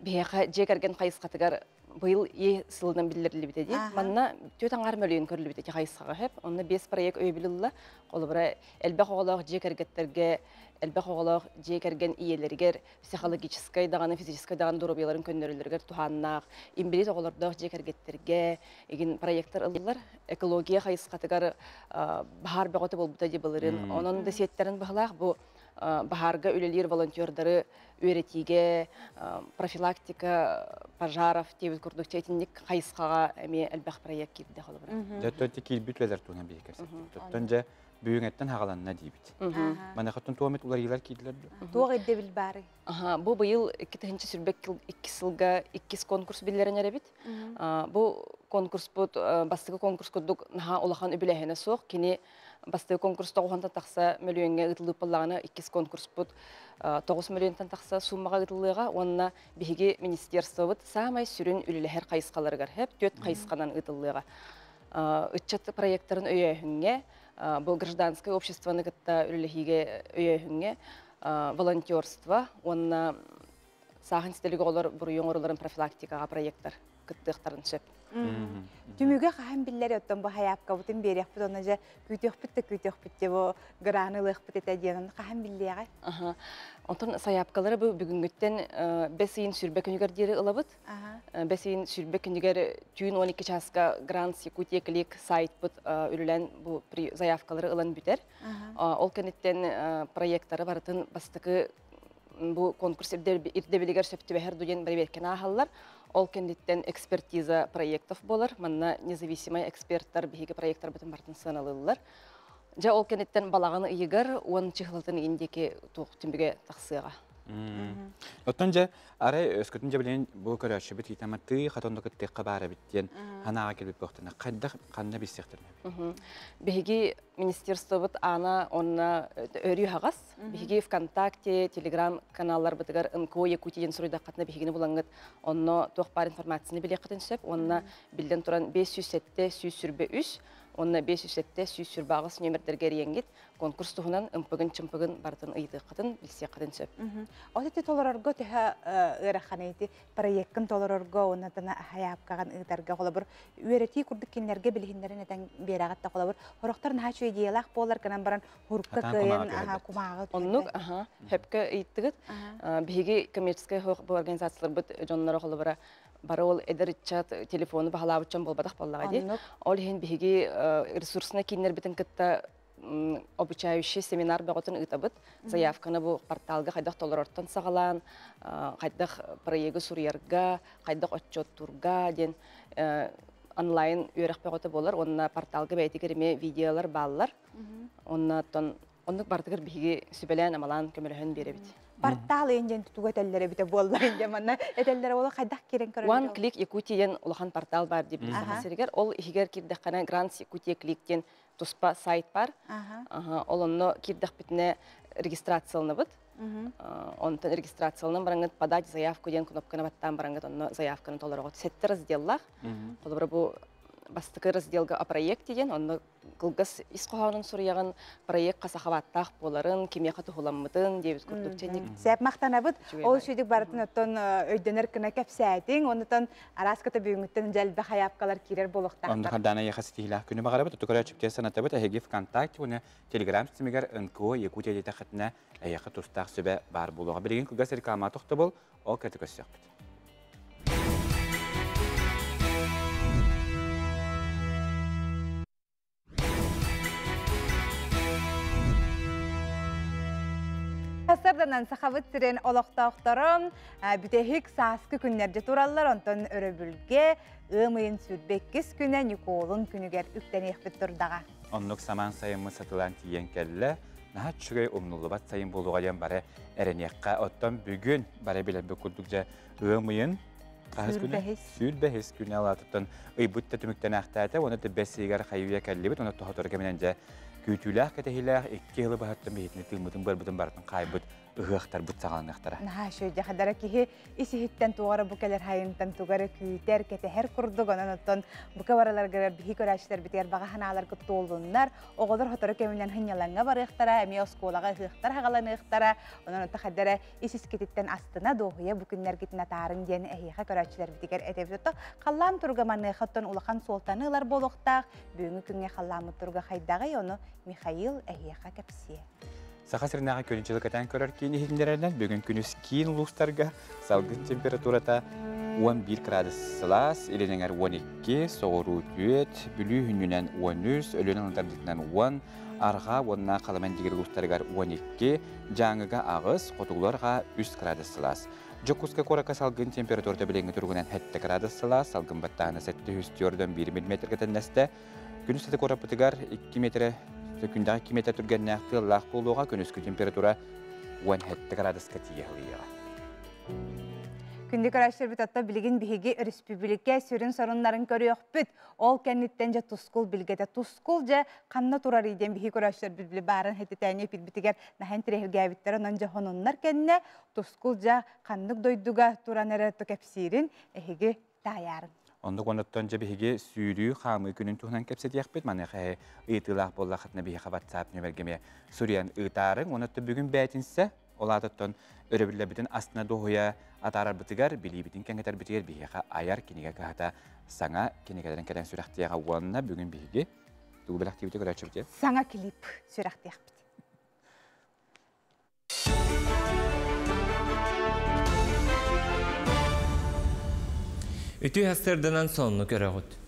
бейқа жекерген хайысқатығар быйыл сылынан билдирили битеди. Манна төтөн армөлүн көрүлүп битеди хайысага хеп. Онда 5 проект өйбүлүлла. Колубра элбек оголок жекергеттерге, элбек оголок жекерген иелергер, психологический даганы, физический даганы дурубаларын көндөрүлөргө туханнак, имбилет оголордох жекергеттерге эгин проекттер ыллар. Экология хайыскатыгар бахар беготы болбута ди былырын. Онун да сеттерин бахлак бу бахарга үлелер волонтердары өретиге профилактика пожаров тебіт күрдік чәйтіндік қайысқаға әме әлбәқ проект кирді қолы бұра. Дәттөтті келбіт вәлер туына бейкерсі. Төттен жа бүйіңеттен хағаланына дейбіт. Мана қаттын туамет улар елер кейділер бі? Туақ едде біл бәрі. Бұл бұйыл 2-ші сүрбек 2 сылға 2 конкурс білдерін әрі біт. Бұл конкурс бұд, бастығы конкурс күрдік наға олақан үбіләхені соқ. Кені бастығы конкурста оғантан тақса мөлуенге ұтылып болағына 2 конкурс бұд 9 миллионтан тақса суммаға ұтылыға. Онына бігі министерство бұд самай сүрін үлілер қайысқаларығар. Хеп 4 қайысқанан ұтылыға. Үтчат проекттарын өйәхінге, бұл гражданское обществоны кітті үліліге өйәхінге, волонтерство, онына сағын стелігі олар бұрыйын орыларын профилактикаға проекттар кіттіқтарын сөп. Tümüge qahan billeri öttön bu hayapka butun berek bu onaja kütüp bu granılıq bu etediyen qahan billeri. Aha. Ondan sayapkaları bu bugüngütten besin sürbe künüger diri ılabıt. Besin sürbe künüger tüyün 12 çaska Grand Sikutiyekilik sayt bud ürülen bu sayapkaları ılan büter. Ol kenitten proyektları varıtın bastıkı bu konkurs irdebiliger söptübe her duyen bir verken ahallar. Ol kenditten ekspertiza proyektov bolar. Manna независимый ekspertler bihigi proyektler bütün bartın sanalılar. Ja ol kenitten balağını ıyıgar, on çıhıltın indeki tuğ tümbüge taqsığa. Otonca aray öskütünce bilen bu köröşü bit hitamatı xatondakı teqqa bara bityen hanağa kelip boqtana qanda bissektirme. Bihigi ministerstvo ana onna örüy hağas. Bihigi ВКонтакте, Telegram kanallar bitigar НКО Якутиян сурuyda qatna bihigini bulangat. Onna toqpar informasyonu bile qatın söp. Onna bilden turan 507 süsürbe 3. Onna 507 süsürbe ağız nömerderger yengit. Konkurs tuğunan ımpıgın çımpıgın bartın ıydı qatın bilse qatın söp. Oteti tolarorgo teha ıraxanayti proyektin tolarorgo onatana hayapkagan ıdarga olabur. Üereti kurduk kinlerge bilhinlerin eden berağatta olabur. Horoktar naha çöy diyalaq bolar kanan baran hurukka kıyın kumağı. Onnuk hepke ıyttıgıt. Bihigi kommersiya bu organizasyyalar bit jonlara olabura. Bara ol ederitchat telefonu bahalabıçan bolbadaq bollağadi. Ol hen bihigi resursuna kinler bitin kıtta обучающий семинар бөгөтөн ытабыт. Заявканы бу порталга кайдак толорорттан сагалан, кайдак проекты сурьярга, кайдак отчеттурга ден онлайн үйрөк бөгөтө болор. Онна порталга бәйтигереме видеолар баллар. Оннан ондук бардыгыр биги сүбелен амалан көмөлөһөн беребит. Портал енжен тутуга теллере бите боллар инде манна этеллере ола кайдак керен көрөм. One Click Якутиян улахан портал бар деп сагасыргер. Ол ихигер кирдеккана Grand Якутия кликтен туспа сайт бар. Олонно кирдек битне регистрацияланыбыт. Онтан регистрацияланын бараңыт подать заявку ден кнопканы баттан бараңыт онно заявканы толорого сеттер разделлах. Колбар бу бастыкы разделга о проекте ден онно кылгас исқоһанын сурыягын проект касахабаттах боларын кимияка тухуламмытын дебиз курдукченик. Сәп мактанабыт ол шүйдик барытын оттон өйдөнөр кына кепсәтин, онтон араската бүгүнгүттен жалбы хаяпкалар кирер болохтак. Онда хадана яхастилах күнү багарабыт тукара чипте санатабыт эги ВКонтакте уна Telegram симигер НКО Якутия дете хатна аяка тустак сөбө бар болуга билген кылгас реклама тохто бол ол категориясык. Hasardanan saxabıt siren olaqtaqtarım, bütehik saskı günlerce turallar, ondan öröbülge, ığmayın sürbekkiz güne Nikol'un günüger ükten ekbit turdağa. Onluk saman sayımı satılan tiyen kelle, naha çügey umnulubat sayım buluğayan bare ereniyakka ottan bugün bare bile büküldükçe ığmayın sürbehiz güne alatıptan ıybutta tümükten ahtayta, onu da besigar xayuya kellibit, onu tohator keminence kütülah ketehilah iki yılı bahattan bihitini tılmıdın barbıdın barıtın kaybıt ığıqtar but sağlanıqtara. Naha şöyle kadar ki isi hitten tuğara bu keler hayıntan tuğara küter kete her kurduk ondan bu kavaralar göre bihi köraşlar biter bağa hanalar kutlu olduğunlar o kadar hotora keminden hınyalanğa barıqtara emi oskolağa ığıqtar hağalanıqtara ondan kadar isi sketitten astına doğuya bu günler gitine tarın diyen ehiqa köraşlar bitiker edebiyatı kallam turgamanı xattan ulaqan soltanılar boluqtaq büyüngü künge kallamı turga haydağı onu Mikhail ehiqa kapsiye. Сахасырнаға көлінчілік көрер кейіне хетіндерінен бүгін күніс кейін ұлыстарға салғын температурата 11 градус Цельсий, еленіңер 12, соғыру түйет, бүлі хүнінен 13, өлінің ұлдардықынан 10, арға онына қаламен дегер ұлыстарғар 12, жаңыға ағыз, қотығыларға 3 градус Цельсий. Жокуска қорақа салғын температурата білеңі тұрғынан 7 градус Цельсий, салғын баттағына 700 1 мм кәтіннәсті, күніс сәті қора бұтығар 2 метр Күндегі кеметі түрген нәқті лақ болуға күніскі температура 17 градусқа тиеліға. Күнді көрәшір бұтатта білген бігі республика сүрін сорынларын көріөк бүт. Ол кәнеттен жа тұскул білгеді. Тұскул жа қанна тұрар еден бігі көрәшір білі барын хеттетәне підбітігер нәхен тірехілге әбіттері нан жа хонунлар кәнне тұскул жа қаннық дойдуға тұран әрі төкәпсирін әхігі тайарын. Ондық оныттан жа бігі сүйрі қамы күнін тұғынан кәпсет яқпет. Маны қай ұйтылақ болла қатына бігі қабатсап нөмергеме сүриян ұйтарын. Онытты бүгін бәйтінсе, олатыттан өребілі бітін астына доғуя атарар бытыгар билибитин кеңетер битер бихеха аяр кинеге кахата саңа кинегелерин кеден сүрәхтияга уанна бүгүн биге тугубел активите көрөчүбүте. Саңа клип сүрәхтияк. Үтü hastırdınan sonunu körəğüd.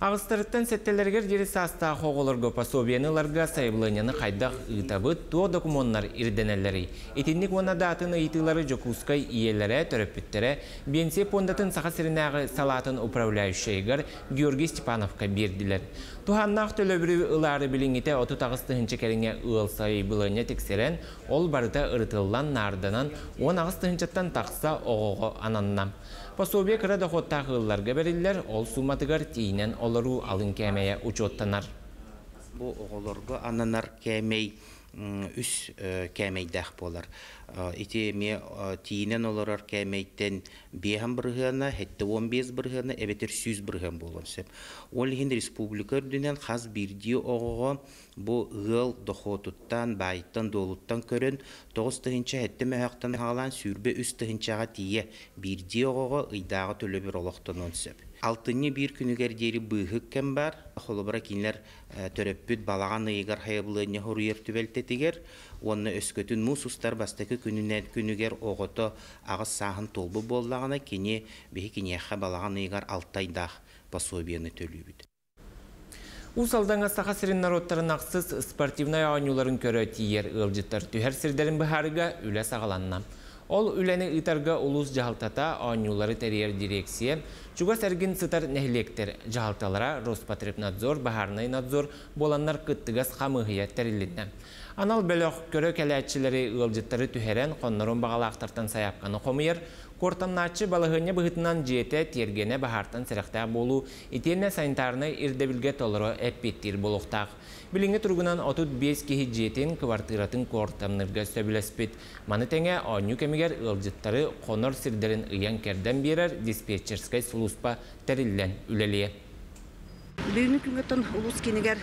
Ağыстырыттан сәттелергер жері састағы хоғылырғы пособияныларға сайбылынияны қайдақ ұйтабы туа докумонлар ирденелері. Етіннік оны датын ұйтылары жокускай иелері төрөппіттері бенсе пондатын сақа сірінағы салатын управляющайгар Георгий Степановқа берділер. Туханнақ төлөбірі ұлары біліңіте 30 кәріңе ұл сайбылыня тексерен, ол барыта ұрытылан нарданан 10 ағыстығынчаттан тақса оғығы ананнам. Пособия кыра доходтағы ылларға берілер, ол суматыгар тейінен олару алын кәмейе учоттанар. Бұл оғыларға ананар кәмей үс кәмейдәқ болар. Итеме тейінен оларар кәмейттен 5 бірғана, хетті 15 бірғана, әбетер 100 бірған болын сөп. Ол еген республика үрдінен қаз бірде оғыға бұл ғыл доходуттан, байттан, долуттан көрін 9-тығынша хетті мәхақтан қалан сүрбе 3-тығыншаға тие бірде оғыға ұйдағы төлі бір олықтан он сөп. Алтыны бір күнігер дері бұғық кәм бар. Қолыбыра кейінлер төрөппүт балаған ұйығар хайыбылыны ғұрыйыр түбелтетігер. Оны өскөтін мұсустар бастықы күнігер оғыты ағыз сағын толбы боллағына кене бейі кенеға балаған ұйығар алтайдақ пособияны төлі бүді. Усалдан астаға сирин народтарын ақсыз спортивнай ауынюларын көрі тиер ұлжыттар түхер сірдерін бұхарыға үлі сағаланна. Ол үләні ұйтарға ұлыс жағалтата ауынюлары тәрер дирекция, чуға сәргін сытар нәхілектер жағалталара Роспотребнадзор, Бахарнай надзор боланлар күттігіз қамығыя тәрілінді. Анал бөліқ көрі кәләтшілері ұлжыттары түхерен қоннырын бағалақтартан саяпқаны қомыйыр, Кортамначы балығыны бұғытынан жете тергене бахартан сіріқтә болу, итене санитарны ирдебілге толыры әппеттер болуқтақ. Біліңі тұрғынан 35 кехі жетін квартиратын кортамнырға сөбілеспет. Маны тәңе ойну кемігер ұлжыттары қоныр сірдерін ұян керден берер диспетчерскай сұлуспа тәрілден үлелие. Бүгінгі күнгіттен ұлыс кенігер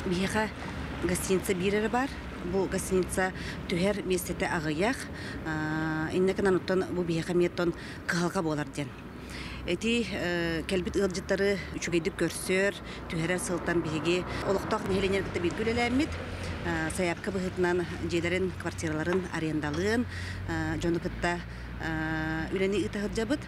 бейіға гостиница берері бар. Бұл гостиница түхер местеті ағыяқ. Иннекінен ұттан бұл бейіға меттен қығалға болар ден. Эти кәлбіт ұлжыттары үшігейдік көрсер, түхерер сылтан бейге олықтақ нәхеленергітті белгілеләмет. Саяпқа бұғытынан жейлерін, квартираларын арендалығын, жоны күтті үләні ұтағыд жабыд.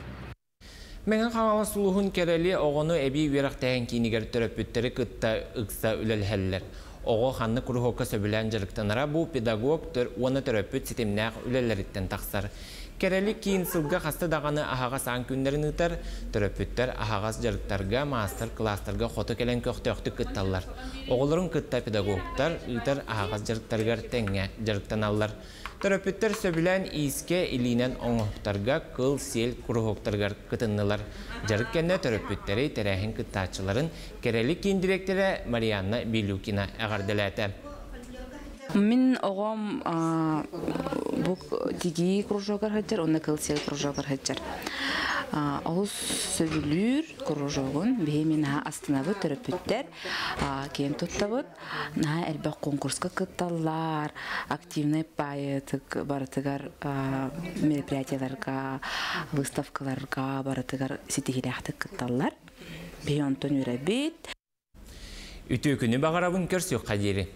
Мәңін қамалы сұлуғын кәрелі оғыны әбей верақтайын кейінігер түріппеттері күтті ұқса үләлхәлілер. Оғы қанны күріғоққа сөбілән жарықтанара бұл педагог оны түріппет сетемнәқ үләлеріттен тақсар. Кәрелі кейін сылға қасты дағаны ағағас аң күндерін ұтар, түріппеттер ағағас жарықтарға, мастер кластарға қоты кәлен көқті күтталар. Оғылырын күтті педагогтар ұтар ағағас жарықтарғар тәңе жарықтаналар. Түріппеттер сөбілән иіске илінен оңықтарға қыл, сел, күріғоқтарғар күтіннылар. Жарық кәнне түріппеттері тәрәхін күттачыларын кәрелі кейін директоры Марианна Билюкина әғарділәті. Мен оғам бұл диги кружогар хәттер, онна қыл, сел кружогар хәттер. Оғыз сөбілір кружогын беймен астынабы түріппеттер кен тұттабыд. Әлбәқ конкурсқа күтталар, активный пайытық барытығар мероприятияларға, выставкаларға барытығар сетігеләқті күтталар. Бейонтон үрәбет. Үті күні бағарабын көрсек қадері.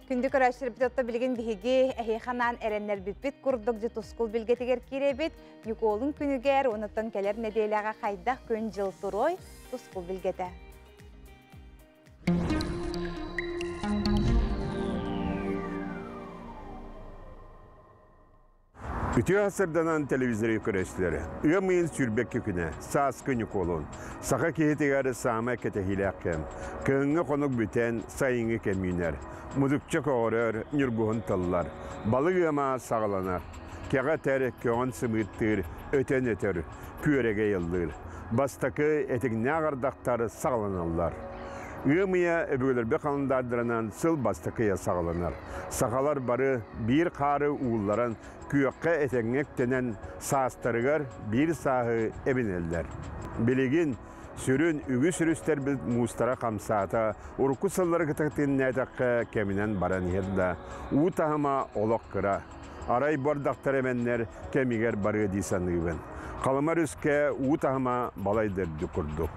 Күнді көрәшір бітотта білген бігі әхейханан әреннер бітбіт күрдік жы тұскул білгетігер керебет, Николын күнігер, оныттан кәлер неделяға қайдақ көн жыл тұрой тұскул білгеті. Үтü asırdanan televizörü körəşləri. Üyəməyin sürbək kökünə, Saskı Nikolun, Sağa kehetigəri Sama Ketehiləkəm, Kığınğı qonuk bütən sayıngı kəmiyinər, Mudukça qoğurur, Nürbuğun tallar, Balı üyəmə sağlanar, Kəğa tər köğün sımıttır, ötən ötər, Pürəgə yıldır, Bastakı etik nəğardaqları sağlanarlar. Üyəməyə öbürlərбе qalındardıranan sıl bastakıya sağlanar. Sağalar barı bir qarı uğulların küyöqqa etengek denen saastarıgar bir sahı ebinellər. Biligin sürün ügü sürüster bir mustara kamsata, urku salları kıtıktın netakka keminen baran yerda, utahama olok kıra. Aray bardaktar emenler kemiger barı disanıgın. Kalımar üske utahama balaydır dükürdük.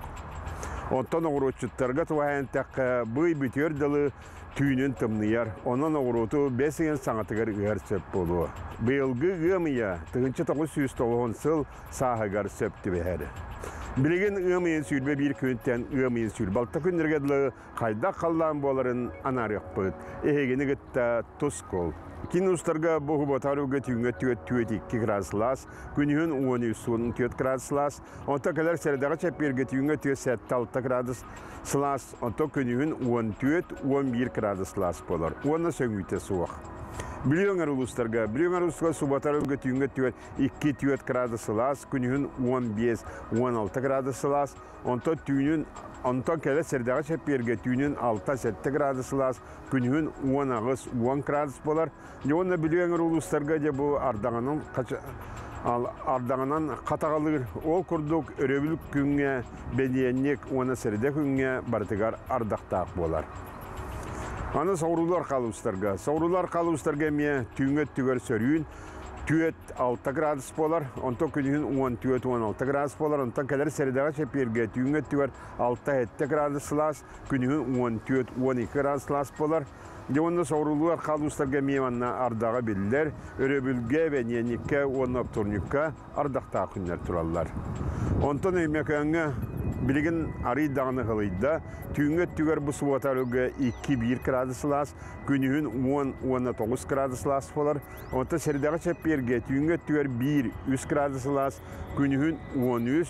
Ondan oğruçutlarga tuvayan takka bıy bütüyor dalı tüyünün tımnıyar. Onun oğrutu besiyen sanatıgar ıgar söp bolu. Bıyılgı ığmıya tığınçı 990 sıl sahıgar söptü beheri. Bilgin ığmıyın sülbe bir küntten ığmıyın sülbe altta kündürgedli kayda kallan boların anarık bıt. Ehegini gıtta tuz kol. Kin ustarga bohu botaruga tüyünge tüet 2 graduslas, günühün 13 graduslas, onta kadar serdaga çepirge tüyünge tüet 6 graduslas, onta günühün 14 graduslas bolar. Ona söngüte soğuk. Biliyonar uluslarga subotaruga tüyünge tüet 2 graduslas, günühün 15-16 graduslas, onta tüyünün Ondan kele serdaga çepirge tüyünün 6-7 graduslas, günühün 10 gradus bolar. Yonna biliyonar uluslarga bu ardağından katağalır. Ol kurduk örevülük günge, bediyenlik, ona serde günge bartıgar ardaqtaq bolar. Ana saurular kaluslarga miye tüyünge tüger sörüyün. Tüet 6 gradus bolar, ondan günühün 14-16 gradus bolar, ondan kadar seridaga çepirge tüyünge tüger 6-7 graduslas, günühün 14-12 graduslas bolar. Yonda savrulular kaluslarga miyemanna ardaga bildiler, öröbülge ve niyenlikke, ondan turnikka ardaqta günler turallar. Ondan öymekönge bilgin arı dağını hılıydı, tüyünge tüger bu suvatarıga 2-1 graduslas, günühün 10-9 graduslas bolar, ondan seridaga çepirge tüyünge tüger 1-3 graduslas, günühün 13-14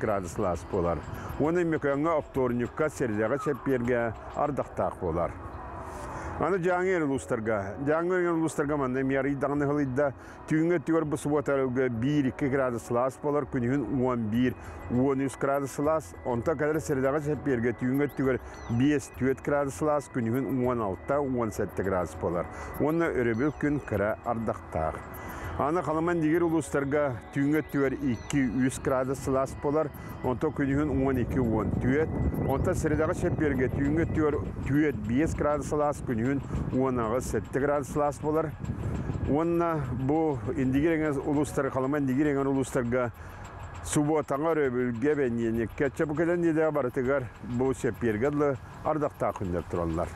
graduslas bolar. Ondan öymekönge oktornikka seridaga çepirge ardaqta bolar. Ana Cangir uluslarga manna miyari dağını hılıydı, tüyünge tüger bu suvatarıga 1-2 graduslas bolar, günühün 11-13 graduslas, ondan kadar seridaga çepirge tüyünge tüger 5-4 graduslas, günühün 16-17 gradus bolar. Ona öröbül gün kıra ardaqtaq. Ana kalaman diğer uluslarga tüyünge tüger 2-3 graduslas bolar, ondan günühün 12-14, ondan seridaga çepirge tüyünge tüger 5 graduslas, günühün 17 graduslas bolar. Ona bu indigiren uluslar kalaman diğer uluslarga subotanga öröbülge ve niyenlikke çabukelen dide barıtıgar bu çepirgedli ardaqta günler turallar.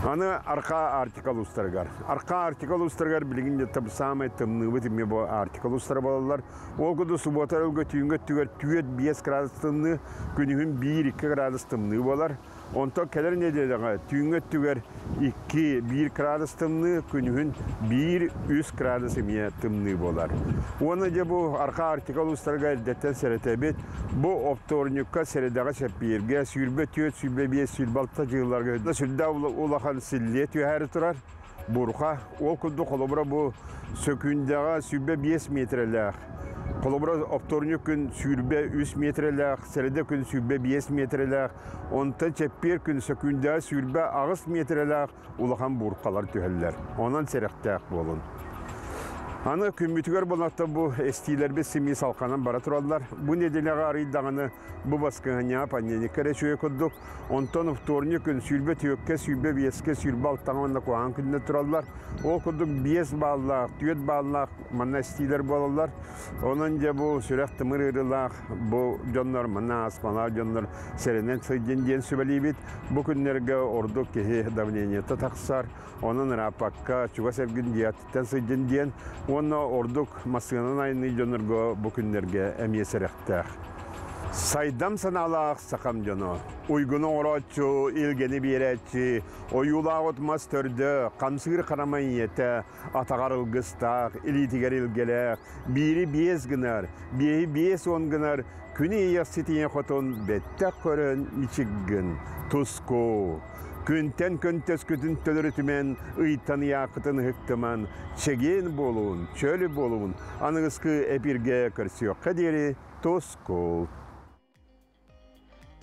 Ana arka artikal ustargar. Arka artikal ustargar bilgin tabi samay tımnıbı timi bu artikal ustar balalar. O kudu subotar ölgü tüyünge tüger tüyet 5 gradus tımnı, günühün 1-2 gradus tımnı balar. Ondan keler ne dedi? Tüyünge tüger 2-1 gradus tımnı, günühün 1-3 gradus tımnı balar. Ona bu arka artikal ustargar detten seretebet, bu optornikka seredaga çepirge, sürbe tüyet, sürbe 5, sürbe 6 yıllarga, sürde ulakan sillet her turar. Burka, o kudu kolobra bu sökündaga sürbe 5 metreler. Kolobra optornikün sürbe 3 metreler, serede kün sürbe 5 metreler, ondan çepir kün sökündaga sürbe 6 metreler ulakan burkalar tüheller. Ondan serektak bolun. Ana kümbütüger bolakta bu estiler simi salkanan bara turallar. Bu nedenle arı dağını bu baskıhanya panyenikere şöyle koyduk. Ondan optornikün sürbe tüyekke, sürbe beske, sürbe altağında koğan künde turallar. O koyduk 5 bağlak, tüyet bağlak, manna estiler bolallar. Onunca bu sürek tımır ırılak, bu canlar manna asmalar, canlar serenen sıydın diyen sübelibit. Bu günlerge orduk kehe davneniyete taksar. Onun rapakka, çuva sergin diyatitten sıydın diyen. Ona orduk masının aynı canırga bu günlerge emiyeserektek. Saydam sanalaq sakam jano. Uygunu oratçu, ilgeni biretçi, oyula otmaz törde, kamsıgır karamayın yete, atağar ılgıstaq, ilitiger ilgelek, biri 5 gınar, biri 5-10 gınar, küni yaksitiyen xoton bettek körün içik gün, tusko. Күнтен көнтес күтін төлірітімен ұйттаны яқытын хықтыман, чеген болуын, чөлі болуын, анығысқы әпірге көрсіоққа дері тосқол.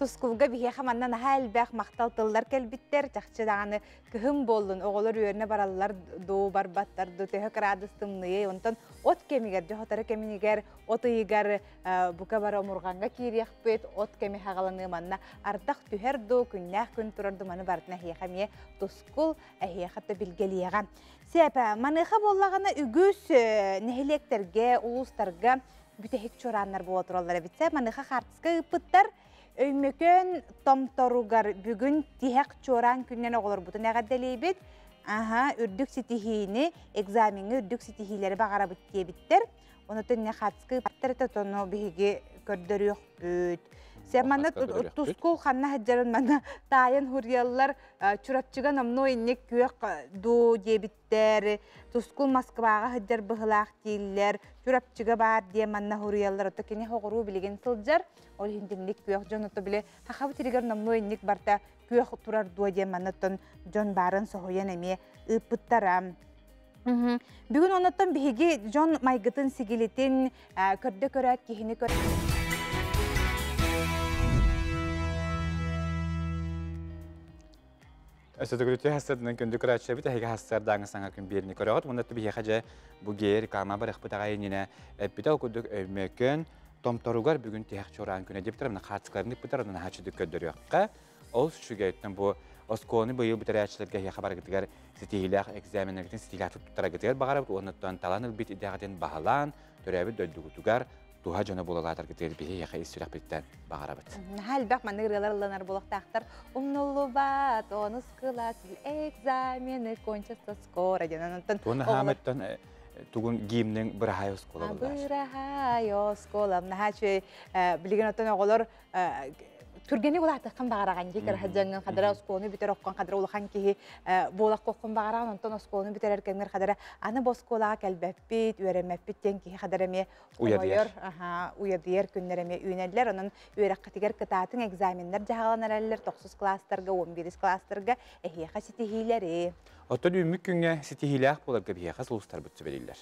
Тускулга бихеха маннан хәлбәк мактал тыллар келбиттер, чакчыдаганы кыһым болдун, оголор үйөрүнө бараллар ду барбаттар ду төһө градустымны, онтон от кемигер, жохотары кеминигер, от ыйгар бука бар омурганга кириякпет, от кеми хагаланы манна ардак түһер ду күннәх күн турарду маны бартына хехамие тускул хехатта билгелияган. Сепа маныха боллагана үгүс нехилектерге, улустарга бүтехик чораннар боло тураллар битсе, маныха хартыска ыппыттар өймөкөн томторугар бүгүн тихек чоран күннен оголор бутун эгадделейбит. Үрдүк ситихини, экзамени үрдүк ситихилери багара бүттебиттер. Онотон не хартыска ыппыттар тону биһиги көрдөрүк бүт. Семанат тускул ханна хаджарын мана тайын хурьяллар чурапчыга намно иннек күйек ду дебиттер, тускул Москвага хаджар быхылак дейілер, чурапчыга бар дие манна хурьяллар, ото кене хоғыру билеген сылджар, ол хиндинлик күйек жон ото биле хахабы тиригер намно иннек барта күйек турар дуа дие маннаттон жон барын соғуян эме ыппыттарам. Бүгін оноттон биһиги жон майгытын сигилетин көрдө көрөт кихини көрөт. Ösödөгүтү хасадын көндүк рачабыт хеге хасардан саңа күн берни көрөгөт. Мунда бие хажа бу гер кама бар хпыта гайнина. Эпита окудук өмөкөн томторугар бүгүн тиях чоран күнө деп тарабына картыкларын битардан хачыдык көдөрөккө. Ол шүгөйттен бу осконы быйыл битарачыларга хе хабар гитгер ситилах экзаменердин ситилах туттара гитгер багара онуттан таланыл бит идагатын баһалан төрөбү дөддүгүтүгар туha jana bolalar gider bir yaha istirah bitten bağarabat. Halbak manırlarlar bolaqtaqtar umnulubat onus kılas egzameni konçasta skora janantan. Tonu hamettan tugun giyimden bir hayos kolalar. Bir hayos kolam nahaçı bilgenatan oğlar Türgeni olaqtaq kan bağaragan gekir hajjangan qadara oskonu biter oqqan qadara ulaqan ki bolaq qoqqan bağaragan ontan oskonu biter erkenler qadara ana boskolağa kelbepit öğrenmepitten ki qadara me uyadır. Uyadır günlerime üyeler onun öğreqtiger qıtatın egzamenler jahalanar 9 klasslarga 11 klasslarga ehiqa sitihileri. Oto ümük günge sitihilah bolaq biha sulustar bütse beliller.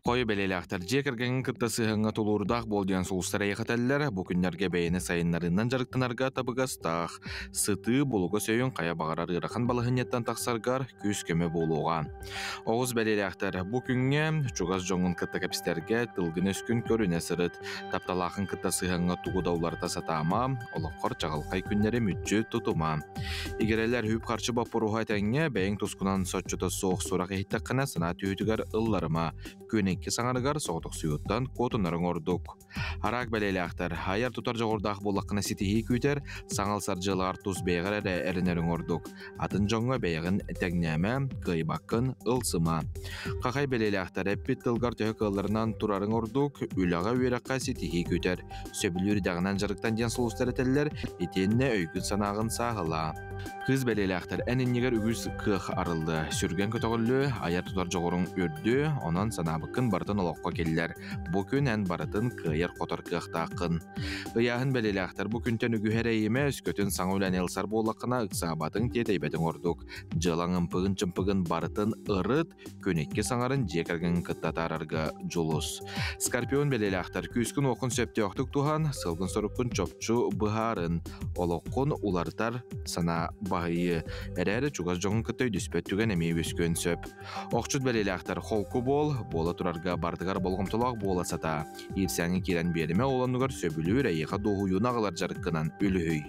Koyu belelaktar jekirgen kıttası hınga tulurdaq boldiyan sulustara yekateller bu günlerge beyini sayınlarından jarıktınarga tabıgastaq. Sıtı buluga söyün kaya bağarar ırakan balıhınyattan taqsargar küs köme boluğa. Oğuz belelaktar bu günge çugaz jongun kıtta kapisterge tılgın öskün körüne sırıt. Taptalaqın kıttası hınga tuğudavlarda satama, oluqor çağılqay günleri mütçü tutuma. İgereler hüp qarşı bapuruha etenge beyin tuskunan soçuta soğuk sorak ehittaqına sına tüyütügar ıllarıma. Könekki sanargar soğutuk suyuttan kotunların orduk. Arak belelaktar hayar tutar jağordaq bolaqına sitihi küter, sanal sarjılar tuz beygar erinerin orduk. Atın jonga beygin tegneme, kıybakın, ılsıma. Qaqay belelaktar eppit tılgar tühük ıllarından turarın orduk, ülağa üyrakka sitihi küter. Söbülür dağınan jarıktan diyen sulustar eteller, etenne öykün sanağın sağıla. Kız belelaktar eninniger ügüz kıh arıldı. Sürgen kötügüllü, ayar tutar jağorun ördü, onan sanabıkın barıtın oloqqa kelliler. Bugün en barıtın kıyar qotar kıhtaqın. Iyahın belelaktar bu günten ügühereyime üskөtün saŋulan elsar bolaqına ıqsabatın teteybetin orduk. Jılangın pığın çımpığın barıtın ırıt, könekki saŋarın jekirgen kıtta tararga julus. Skorpion belelaktar küskün okun söpte oqtuk tuhan, sılgın sorukun çopçu bıharın. Oloqqun ulartar sana bahıyı. Ereri çugaz joğun kıtta üdüspöttügen emeyi üskön söp. Oqçut belelaktar holku bola turarga bardıgar bolğumtulaq bola sata. İrsanı kiren berime olanıgar söbülür ayıqa doğuyun ağlar jarıkkınan ölühüy.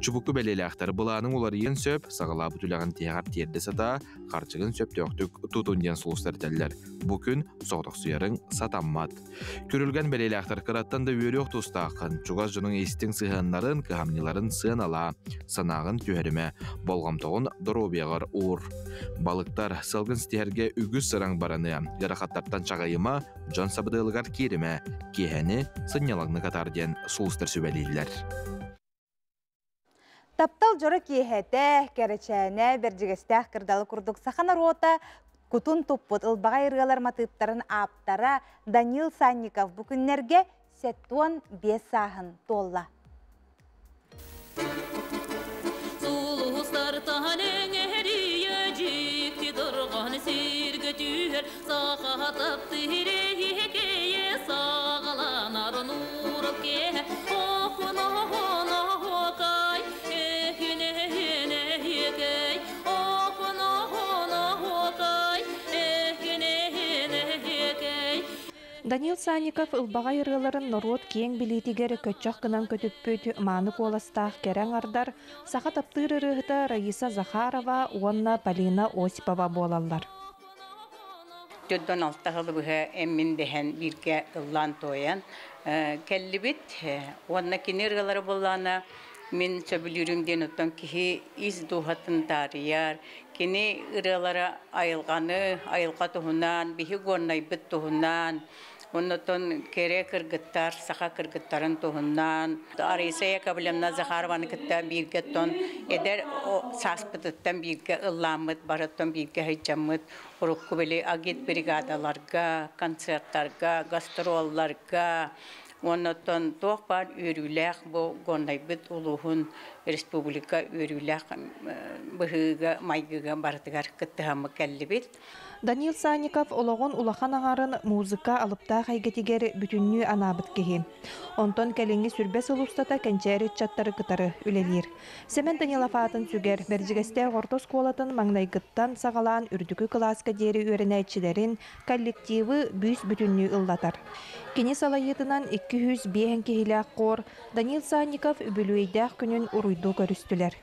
Çubuklu belelaktar bılanın uları yen söp, sağıla bütülağın tiyağar tiyerde sata, qarçıgın söp töktük tutun diyen sulustar eteller. Bugün soğutuk suyarın satanmat. Körülgen belelaktar kırattan da üyeri yok tustaqın. Çugaz jonun estin sığınların, kıhamniların sığın ala. Sanağın tüherime, bolğumtuğun dorobiyagar uğur. Balıktar sılgın stiherge ügüz sırang baranı, yaraqattartan çağayıma, jon sabıdığılgar kerime, keheni sınyaлагны katar diyen sulustar söbeliydiler. Taptal jora kihete, kereçene, berjigestah kırdalı kurduk saxana rota, kutun tupput, ılbağa ırgalar matıptарын aptara Danil Sannikov bu günlerge settuan 5 sahın tolla. Sulustar tahanen ehriye cikti durgan sirgötüher, sağa taptı hireye hekeye sağalanar nurup kehe, ohun ohun Даниил Санников ылбаға ырыларын народ кең билетигер көтчақ кынан көтүппөт маны коластақ керен ардар саха таптыр ырыгыта Раиса Захарова, уонна Полина Осипова болалар. Töddön alttahalı bıha emmin dehen birge ıllan toyan. Kellibit, onna kinir ıları bulana min söbülürüm den ottan kihi iz duhatın tariyar. Kini ıralara ayılqa tohunan, bihi gornaybıt tohunan. Ondan kere kırgıttar, saha kırgıttarın tohundan. Arayısaya kabilemna Zaharvan'ı kıtta birge ton. Eder o saspıtıttan birge ıllamıt, barattan birge hıcamıt. Orukku bile agit brigadalarga, konsertlarga, gastrollarga. Ondan tohbar ürülek bu gornaybıt uluhun Respublika ürülek bıhıga, maygıga barıtıgar kıttahamı kellibit. Даниил Санников ологон улахан аңарын музыка алыпта хайгетигер бүтүннүү анабыт кеhi. Онтон келеңги сүрбес улустата кенчери чаттары кытары үлелир. Семен Данилов атын сүгер бержигесте ортос колатын маңнайгыттан сагалаан үрдүкү класска дери үйренәйтчилерин коллективы бүүс бүтүннүү ыллатар. Кени салайытынан 200 биэхен кехилак кор Даниил Санников үбүлүйдәк күнүн уруйду көрүстүлер.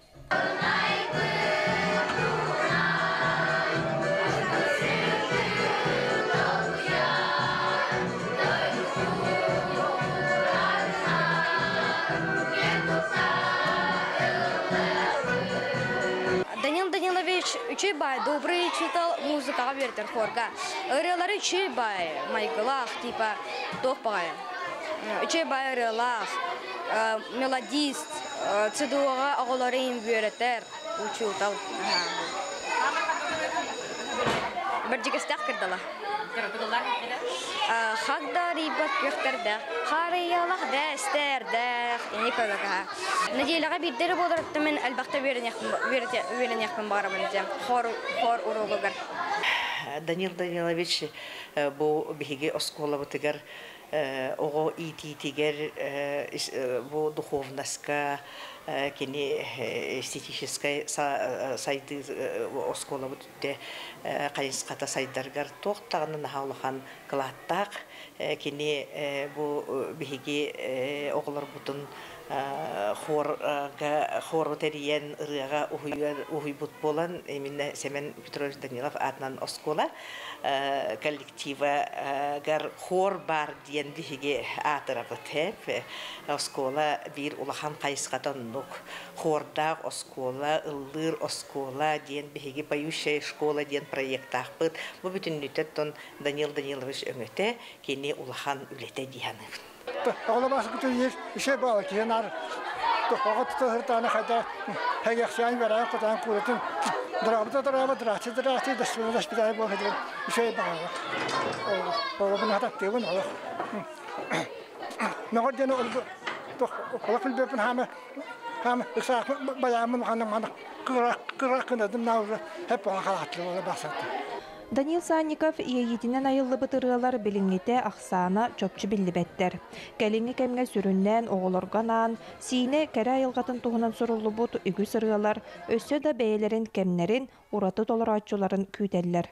Чебай добрый читал музыка вертер хорга. Релары чебай майглах типа топай. Чебай релах мелодист цедуга оголарын вертер учутал. Бержигестак кырдала. Хагда рибат көхтердә, харыялах дәстердә, никадага. Неделяга биддер булдырып мен әлбәттә веренәкмен барабын дигән. Хор урогыгар. Даниил Данилович бу биге оскола бутыгар ого ититигер бу духовнаска кини эстетическая сайды оскола бутте кайыската сайдаргар токтагынын хаулхан кылаттак кини бу биге оголор бутун хор териен рыга ухуйбут болан эмине Семен Петрович Данилов атынан оскола коллектива гар хор бар диен биге атырабыт хеп оскола бир улахан кайыскатан нук хорда оскола ыллыр оскола диен биге поющая школа диен проекттахпыт бу бүтүннүтөттөн Даниил Данилович өңөтө кени улахан үлете дияны. Оғла басы күтін еш үші балы кейін ар тұқпаға тұты ғыртаны қайда әгекшайын бәрәйін құтайын көретін дырабы дұспидай бол қайда үші балы оғы бұны атап дейін олық нұғыр дені олық білбепін хамы ұқсақ баямын ғаным қырақ күнадым науыры әп оға қалаттылы олы басатты. Даниил Санников иетинен айылы бытырылар билиңите ақсана чопчу биллибеттер. Келеңи кемге сүрүннен оголорганан, сине кәрі айылғатын туғынан сұрулы бұт үгі сырғалар, өссө да бәйелерин кемнерин, ураты толар атчуларын күйтеллер.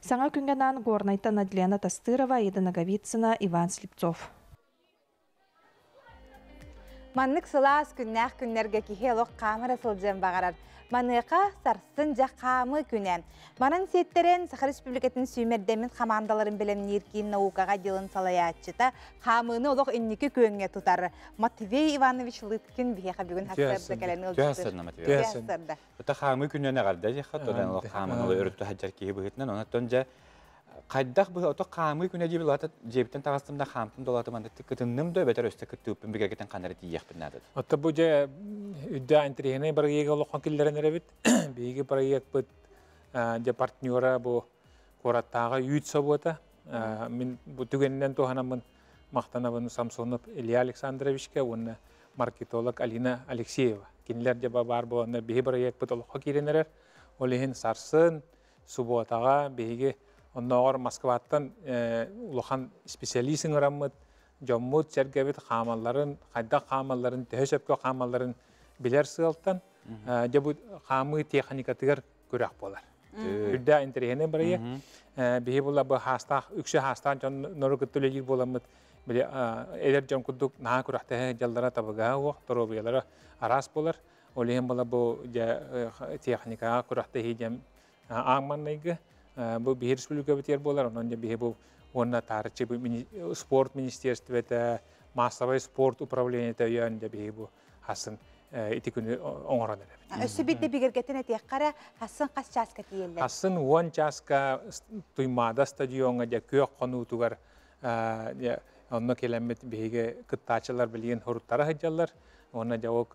Саңа күнгенан горнайта Надлена Тастырова, Едана Гавицына, Иван Слепцов. Маннык сылаас күннәк күннәргә кихелок камера сылжын бағарар. Манықа сарсын жақамы күнен. Манан сеттерен Саха Республикатын сүймердемін командаларын білімнер кейін наукаға делін салаятчыта қамыны олық үннікі көнге тұтары. Матвей Иванович Лыткин бейеқа бүгін хастырды кәләні ұлды. Жасырды Матвей. Жасырды. Бұта қамы күнен ағарды жеқа тодан олық қамыны өрітті хаджар кейі бұғытынан. Онаттан жа қайдақ бұл оты қамы күне дейбіл аты жебіттен тағыстымда қамтын долаты мандатты күтіннім дөй бәтір өсті күтті өппін біге кетін қанары дейекпін әдеді. Оты бұл жа үдді антрегені бір егі олыққан келдерін әребет. Бейгі бір егі бұд жа партнера бұл қораттағы үйітсі бұды. Мен бұл түгенінен туғанамын мақтанабын Самсонов Илья Александровичке, оны маркетолог Алина Алексеева. Кенілер жа бар бұл, оны бейгі бір егі бұд олыққа керенерер. Ол еген сарсын, субботаға бейгі Онногор Москваттан улахан специалистин ыраммыт, жоммут сергебит хамалларын, хайда хамалларын, төһөсөпкө хамалларын билер сыалтан, жабу хамы техникатыгар көрөк болар. Үрдә интерегене барыя. Бихи була бу хастах, үкші хастан жон нору күттілелер боламыд. Біле, әдер жон күддік наға күрақтағы жалдара табыға оқ, торобиялары арас болар. Олеген бола бу техникаға күрақтағы жем аңманнайғы. Бу бихи республика бітер болар. Онан жа бихи бу онна тарычы спорт министерстветі, массовый спорт управлениеті өйен жа бихи бу хасын ити күні оңыраныр. Өсі бидді бігергетін әтек қара, хасын қас часка тиелдер? Хасын 10 часка туймада стадионға жа көк қону туғар онны келемет бейге кыттачылар білген хуруттары хыджалар. Онна жа о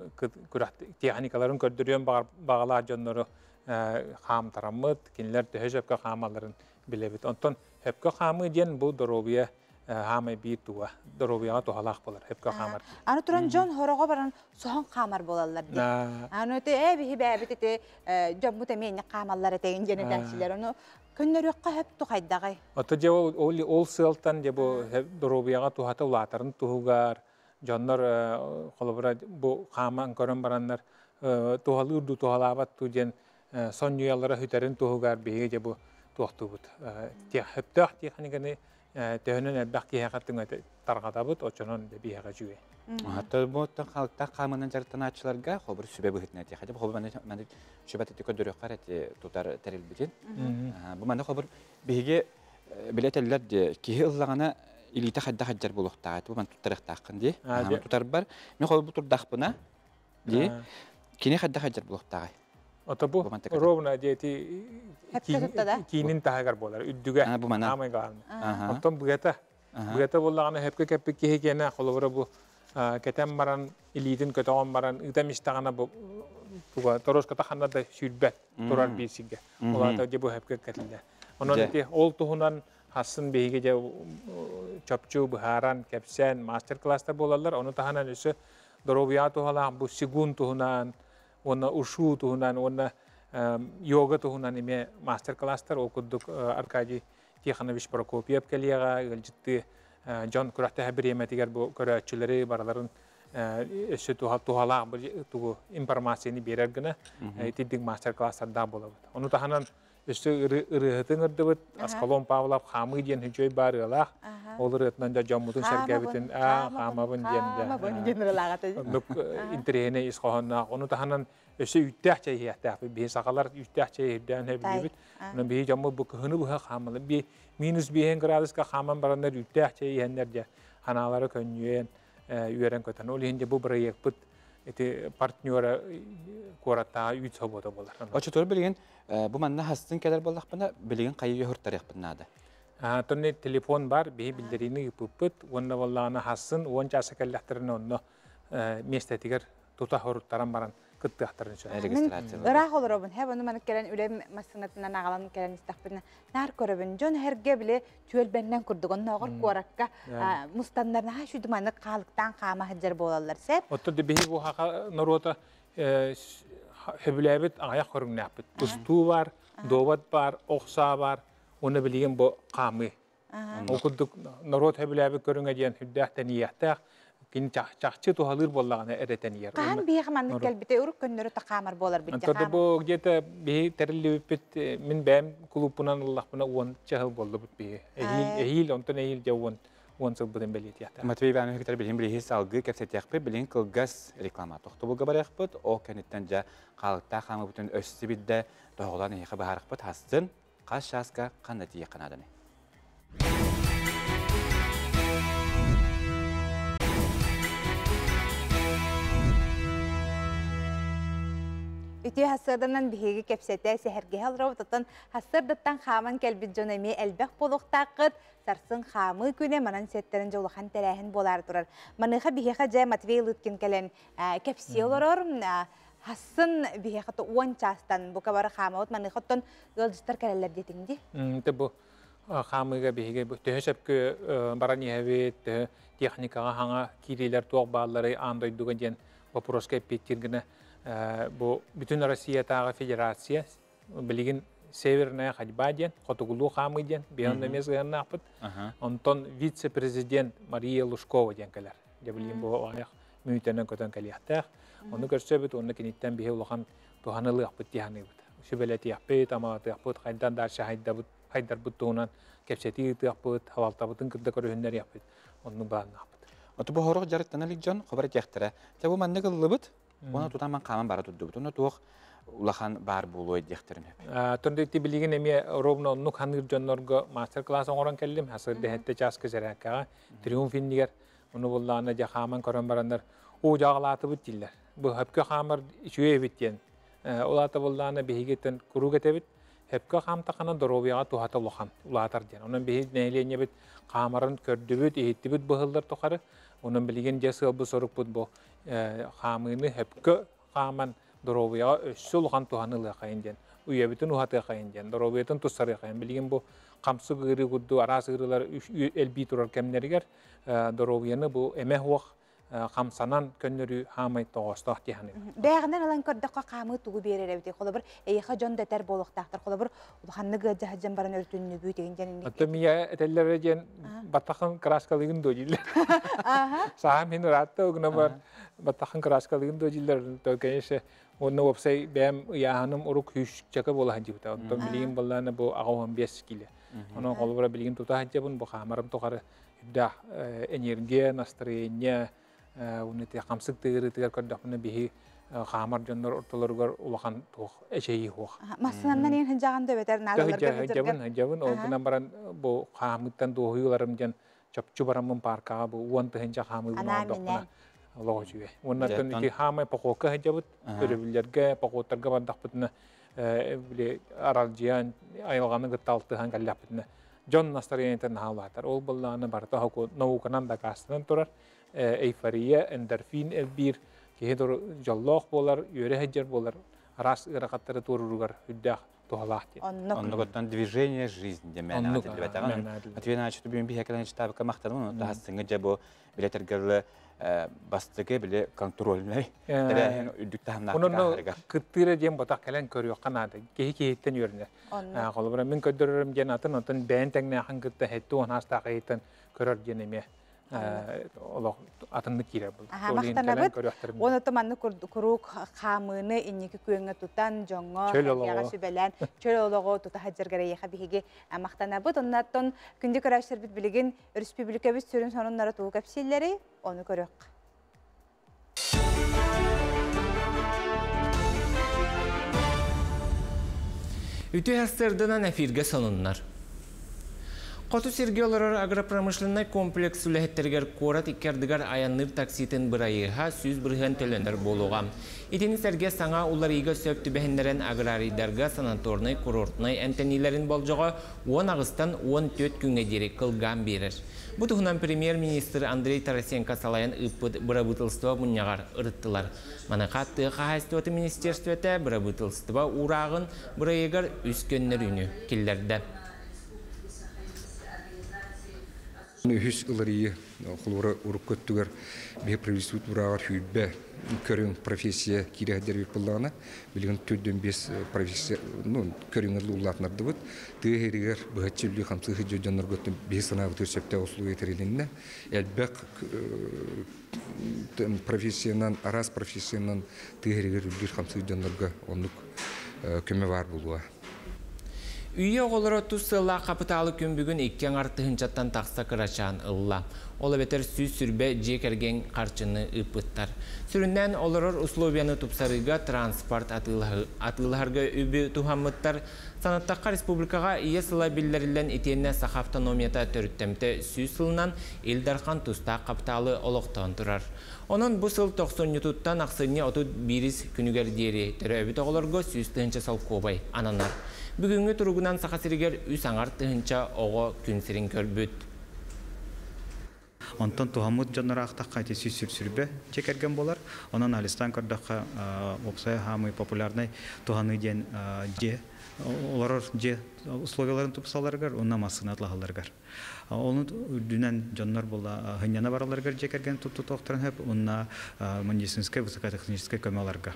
техникаларын көрдірген бағалар жоннары қам тарамыд, кенілер төһөз өпкі қамаларын білебет. Онтон өпкі қамы ден бұл дұробия хамай бир туа доробияга тухалак болар хепка хамар. Аны туран жон хорого баран сохон камар болалар ди. Аны те эби бэбитте жоммуте мен камаллар этеген женеденчилер аны көннөрөккө хеп тухайдагай. Ото же ол сылтан же бу доробияга тухата улатарын тугар жоннор колобра бу каман көрөн барандар тухалыр ду тухалабат туген сонюялара хүтерин тугар беге же бу туктубут. Те хептах техниканы Тәһөнен әббәкки хакатын таргатабыт, очонон бияга жүе. Хатта бу халыкта камынан жартан ачыларга хобыр сүбәбе хитне ти. Хәҗә хобыр мен сүбәт тикә дөрә карәте тутар терил битен. Бу менә хобыр биге билетелләр ди ки иллагана илите хәддә хаҗар булыктагы. Бу мен тутарык такын ди. Тутар бар. Мен хобыр бу турдак бuna ди. Кине хәддә хаҗар булыктагы. Ото бу ровна дети кинин тагар болар. Үддүгә амай галны. Оттон бугата боллаганы хепке кепке кегене холовра бу кетем баран илидин көтөгөн баран үтемиштагана бу тороска таханда да сүрбәт турар бисиге. Оларда же бу хепке кетилде. Онон ди ол тухунан хасын беге же чапчу бухаран кепсен мастер класста болалар. Оны таханан өсө доробия тухала бу сигун тухунан Онна ушу тухунан, онна йога тухунан име мастер класстар окудук Аркадий Тихонович Прокопьев келияга ылжытты Жон Курахта хабиреметигер бу көрөчүлөрү барларын өсө тухала тугу информацияны берер гына тиддик мастер класстарда болот. Ону таханан өсө ырыгытын ырдыбыт Аскалон Павлов хамы диен хүчөй барыла. Олар ытнан да жоммутун сергебитин хамабын диен. Нук интерене исхонна. Ону таханан өсө үттәче яттап би сакалар үттәче һәдән һәбилбит. Аны би жомму бу кыны бу хамалы би минус 1 градуска хаман барандар үттәче йәннәрдә. Ханалары көннән үйрән көтән. Ул инде бу проект бит эти партнёры кората үтсөбөдө болар. Очотор билген бу манна хастын келер боллакпына билген кайы хөртәрек биннады. Тонне телефон бар, би билдирини пуппут, онна валлана хасын, он часа келләхтерне онно местетигер тута хоруттаран баран кыттыхтарын сөйләп регистрация. Ырах олоробун, һәм аны мен келен үлем масынатынан агалан келен истакпына. Нар көрөбүн, жон һәрге биле чөлбәннән курдук, онна огыр коракка мустаннарна ха шуды маны калыктан кама хаҗар болалар сеп. Отто де би бу хака норота хөбүләбит аяк көрүнәп. Тусту бар, доват бар, окса бар. Оны билген бу камы. Окудук народ хөбүләбит көрүнгә дигән хүддәхтә ниятә. Кин чакчы тухалыр боллаганы эретенер. Кан бияхман келбите урук көннөрү такамар болар бит. Антарды бу где-то би терилип бит мин бәм клубунан Аллахына 10 чагыл болду бит би. Эһил онтон эһил жавон 10 сыл бuden белет ята. Матвей бән хектар билен билес алгы кепсет яқпы билен кылгас реклама тохты булга бар яқпыт. О кенеттен жа калыкта хамы бүтүн өссү бидде тоголан яқы барыкпыт хастын каш шаска кандати якынадыны. Үтү хасырдан биһиги кепсете сехерге халробутан хасырдаттан хаман келбит жонеми элбек болуктакыт сарсын хамы күнө манан сеттерин жолухан терехин болар турар. Маныха биһига же Матвей Лыткин келен кепселорор хасын биһига 10 частан бу кабар хамат маныхаттан ылжыстар келелер детинди. Тебу хамыга биһиге төһөсөпкө барани хәбет техникага хаңа кирилер туак баалары андойдуга ден вопроска петтиргене бу бүтүн Россиятагы федерация билигин Северная ходьба ден, Хотугулу хамы ден, бионда мезгана апыт. Онтон вице-президент Мария Лужкова ден келер. Дебилин бу аяк мүйтенен көтөн келияктак. Оны көрсөбүт, оны кенеттен бихе улахан туханылы апыт диханы бит. sübeleti yapıt, amatı yapıt, haydan darşı haydar buttuğunan kepseti yapıt, havaltabıtın kırda körühünler yapıt. Onun bağını yapıt. Otu bu horuk jarıttana ligjon xabar tektere. Tabu manne gıllıbıt. Ona tutan kaman bara tutdu. Ona tuğ ulahan bar buluy dekterin hep. Tondekti bilgin emi robna onu kanır jonnorga master class oran kellim hasır dehette çaskı seraka. Triumfin diger onu bullana jahaman koran baranlar o jağlatı bitiller. Bu hepke hamar şüye bityen. Olata bullana bihigetten kuru getebit. Hepke ham takana dorobiya tuhata lohan ulatar diyen. Onun bihi neylenya bit kamarın kördübüt ehittibit bıhıllar tokarı. Onun bilgin jasıl bu soruk bud bu hamını hepke kaman dorobiya össü lohan tuhanılı kayıncan. Uya bütün uhata kayıncan. Dorobiyatın tussarı kayın. Bilgin bu kamsı gırı guddu aras gırılar elbi turar kemneriger. Dorobiyanı bu emeh vaq kamsanan könürü hamay toğustaq diyanı. Bäğinden alan kördäqqa qamy tuğu berer ebdi. Kolabır eyha jon deter boluqtaqtır. Kolabır ulhanны gıjahjan baran örtününü büyütegen janin. Hatta miya eteller jen batakın kraskaligin dojiller. Saham hin ratta ogna bar batakın kraskaligin dojiller tokense onu website bem yahanım uruk hüş çaka bolahajı buta. Ondan bilgin ballana bu ağam 5 kilo. Onun kolabır bilgin tutahajabın bu xamarım toqarı da enerjiya настроение unite kamsık tığırı tığır kördäqmene bihi xamar jonlar ortalargar ulakan tuq eşeyi huq. Maslandan en hıjağın döbeter nalarga hajabın olgunan baran bu xamıktan doğuyularım jan çapçu baramın parka bu uantı hınca xamı buna doqna Allahu juwe. Ondan ki xamay paqoka hajabıt görebillerge paqotarga bandaqpıtna bile araljiyan ayılğanı gıtaltıhan gallapıtna. Jon настроениятен халатар. Ол булланы барта хаку науканан да кастан турар. Эйфория, эндорфин элбир, кедор жоллох болар, йөре хәҗәр болар. Рас иракаттары туруругар хүддәх тухалахти. Онноготтан движение жизнь демәне атылбатаган. Атвена чөтү бин бихәкәлән читабы камактан, таһассыңга җабо билетергәле бастыгы биле контрольный. Дәрәһен үдүктәһәм Onu kıttıra jem batak kelen körüyor kanadı. Kehi yörüne. Kolabra min ködürürüm jenatın ondan ben tekne hangıtta hettu on hasta kayıtın körür jeneme. Allah atındı kire bul. Onu tamanlı kuruk xamını inniki kuyunga tutan jongo yaga sübelen çöl ologo tuta hajjargara yaha bihige maqtanabıt ondan kündü körәşler bit bilgin respublikabız sürün sonunlara tuğu kapsilleri onu körük. Ütü hastırdınan efirge sonunlar. Qotu Sergey olarar agropромышленный комплекс үләһеттергер корат иккердигер аянныр такситен бырайыха сүз бырыган төлөндөр болуга. Итини Сергей саңа улар иге сөптү бәһеннәрен аграрийдарга санаторный курортный энтенилерин болжого 10 агыстан 14 күнгө дери кылган берер. Бу туһунан премьер-министр Андрей Тарасенко салаян ыппыт бырабытылства муньягар ырыттылар. Манакатты хастыты министерствете бырабытылства урагын бырайыгар үскөннөр үнү киллерде. Hüs ılırıyı, kulura uruk köttüger, bir previsut urağar hübbe, körün profesiya kirehder bir pıllağına, bilgin tüddün biz profesiya, körün ırlı ullatnardı bud, tığheriger, bıhatçıbli hamsı hıcı canlar göttüm, bir sanağı törsepte osulu yeterilinne, elbek profesiyanan, aras profesiyanan tığheriger ülgür hamsı canlarga onluk köme var buluğa. Üye oğulları 30 sığla kapitalı kümbügün ikken artıhınçattan taqsa kıraçan ılla. Ola beter süz sürbe jekergen qarçını ıpıttar. Süründen olurur Usloviyanı tupsarıga transport atılharga übü tuhammıttar. Sanattaqqa Respublikaga iye sıla billerilen etiyenine saxaftanomiyata törüttemte süz sılınan Ildarxan tusta kapitalı oloqtan turar. Onun bu sıl 90 yututtan aqsınya 31 günüger diyeri törü öbü toğularga süz tığınça sal kobay ananar. Bugünkü turugunan saxasiriger üs angar tığınça oğu günsirin körbüt. Ondan tuhamut canlara aqtaq qayti sürbe çekergen bolar. Onun alistan kardaqqa opsaya hamı popularnay tuhanı den je olar je условияларын тупсаларгар, онна масына атлахаларгар. Onu dünen canlar bolla hanyana baralargar çekergen tutoqtaran hep onna медицинская высокотехническая көмеларга.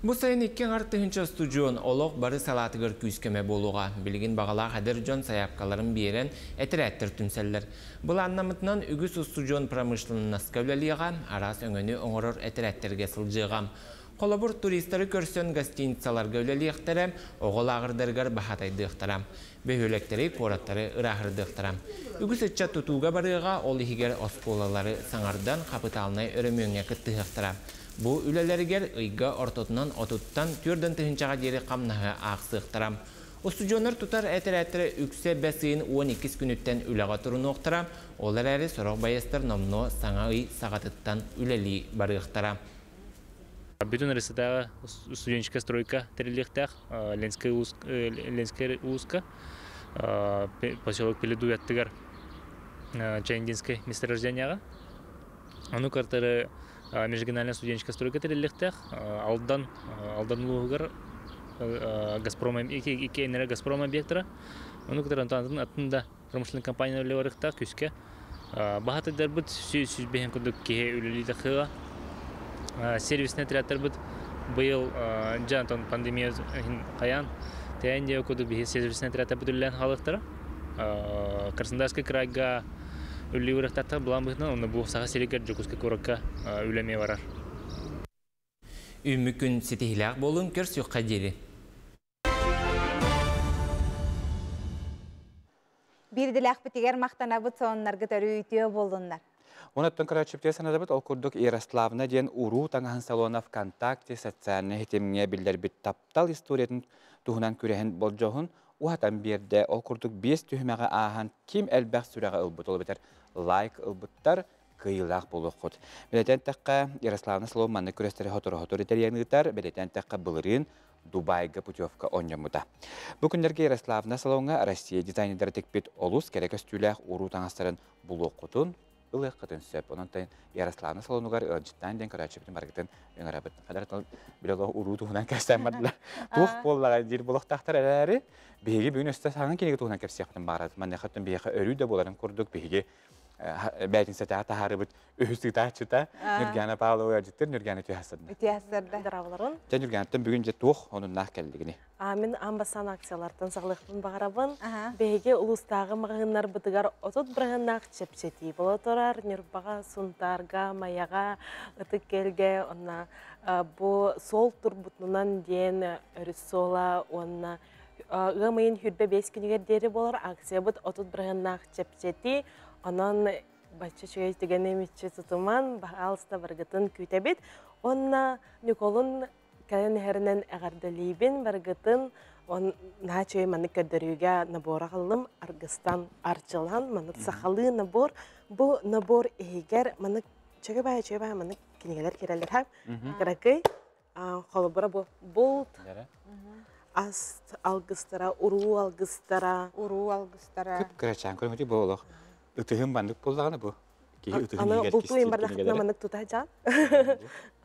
Bu sayın ikken artıhınca stüdyon oluq barı salatıgır küskeme boluğa. Bilgin bağala qadir jon sayapkaların beren etir tümseller. Bu anlamıtından ügüs stüdyon pramышленность kövleliğe aras öngönü oңoror etir-etterge sılcığa. Қолабыр туристері көрсен гостиницаларға өлеліқтірем, оғыл ағырдырғар бахатайдықтырам. Бөхөлектері, кораттары ұрағырдықтырам. Үгіс үтчат тұтуға барыға ол егер осколалары саңардан қапыталынай өрімөңе күттіғықтырам. Бұ үлелергер ұйға ортотынан отуттан түрден түхінчаға дері қамнағы ақсықтырам. Остужонар тутар әтір-әтірі үксе бәсейін 12 күніттен үліға тұрын оқтырам. Олар әрі сұрық байыстыр номно саңа үй сағатыттан үлелі барықтырам. Бүтін рысыдағы студенческая стройка тіріліктәқ, Ленская узка, поселок Пеледу яттығар Чайндинскай месторожденияға. Оны картары межрегиональная студенческая стройка тіріліктәқ, алдан ұлығығар Газпром икенері Газпром объектора. Оны картары аттында промышленный компания өлеуарықтақ күске. Бағатыдар бұд сүзбеген күндік кеге өлелейді қыға. Сервисный отрядтар бұд бұйыл жантон пандемия қаян. Тәйін де өкуді бігі сервисный отрядтар бұд үлілен халықтары. Краснодарский крайға үлі ұрықтарта бұлан бұғынан, оны бұл саға селекер жүкізгі көрікке үлеме барар. Үмікін сетихіләқ болын көрс юққа дері. Бірділәқ бітігер мақтанабыт соңынларға төрі үйтеу болынлар. Онаттан Карачевте санадабыт ол күрдік Ярославна ден уру таңахан салона ВКонтакте социальный хетеміне білдер біт таптал историятын туғынан көреген бол жоғын, уатан берді ол күрдік 5 түйімеға ағын кем әлбәқ сүрәға ұлбыт ол бітер лайк ұлбыттар кыйлақ болу құд. Білетен таққа Ярославна салон манны көрестері хотыр-хотыр етерегінігітар, білетен таққа бұлырын Дубайга путевка оньямуда. Бүкіндерге Ярославна салонға Россия дизайнерлері текпет олус керек өстүләқ уру таңастарын бұлу құтын ылық қытын сөп. Онан тайын Ярославна салонуғар життан ден Карачевтен барғытын өңірабыт. Қадар білеғі уру туғынан кәстәмәділі. Туқ боллаға дер болықтақтар әрі бейге бүгін өсті саңын кенеге туғынан кәпсияқтын барады. Мәнне қыттын бейге өрі де боларын көрдік бейге бәйтін сәті ағары бұд өйістік тағчыта Нүргәні Павлова әжіттер Нүргәні түйәсірді. Түйәсірді. Дыравларын. Жән Нүргәніттен бүгін же туқ оның нақ кәлдігіне. Мен амбасан акциялардан сағылықтың бағарабын. Бәйге ұлыстағы мағынар бұдығар отыт бірғынақ чепсети. Бұл тұрар Нүрбаға, Сунтарға, Маяға, ұтық келге, бұл сол тұр бұтынан ден үрісола, ғымайын хүрбе 5 күнігер дері болар, акция бұд отыт бірғынақ чепсети. Онан бачы чөйіз деген емітші тұтыман, бағалыста біргітін күйтебет. Онна Николын кәлін әрінен әғардалейбен біргітін, на чөй маны көдіріге набора қалым, арғыстан арчылан, маны сақалы набор. Бұл набор егер маны чөй бай, маны кенегелер керелер хап. Қырақы, қолыбыра бұл бұлт, аст алғыстара, уру алғыстара. Күп кірачан көріңді болық. Үтігін бандық болдағаны бұл? Аны бұлту ең бардақытына мандық тұта жан.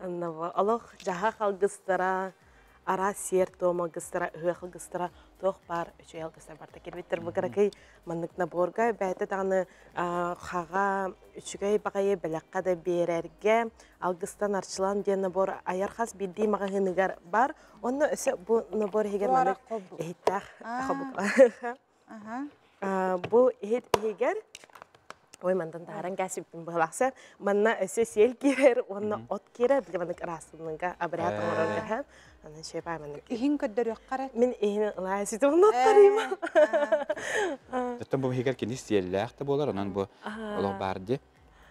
Алық жағақ алғыстара, ара сер тома алғыстара, ұғық алғыстара, тоқ бар, үші алғыстар барда кербеттер. Бұл қарақай мандық наборға бәйті тағаны қаға үшігай бағайы бәліққа да берерге алғыстан арчылан ден набор аяр қас білдей мағағынығар бар. Оны өсі бұл набор егер мандық ехеттәқ бұл егер ой, мандан тағаран кәсіптің бұғылақса, манна өсі сел керер, онына от керер, біле мандық расылыныңға абыратың орын кәрхәм, анан шөй бай мандық. Ихин көддір өққарат? Мен ихин ұлай сөйті оны оттарыйма. Дәттен бұл егер кені селләқті болар, онан бұл олық барды,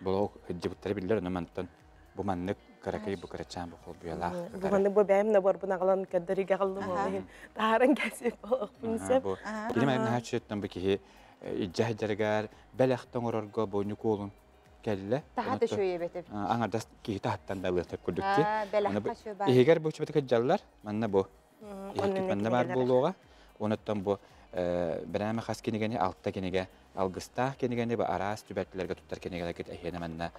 бұл жібіттері білдер, онан мандықтан бұл мандық қарақай бұл қарачан бұл қол бұялақ. Бұл мандық бұл бәйім набор бұна қалан көддіріге қалдым олығын. Тағаран кәсіп бұлық İcahidlergar belaktan orarga boynu kolun kelle. Tahtı şöyle betip. Anardas ki tahttan da lütfen kurdukti. Belakta şöyle. Eğer bu çabuk jallar, manna bu. Manna var buluğa. Onattan bu berame xas kenegene altta kenege algısta kenegene bu aras tübetlerge tutar kenege git ehene manna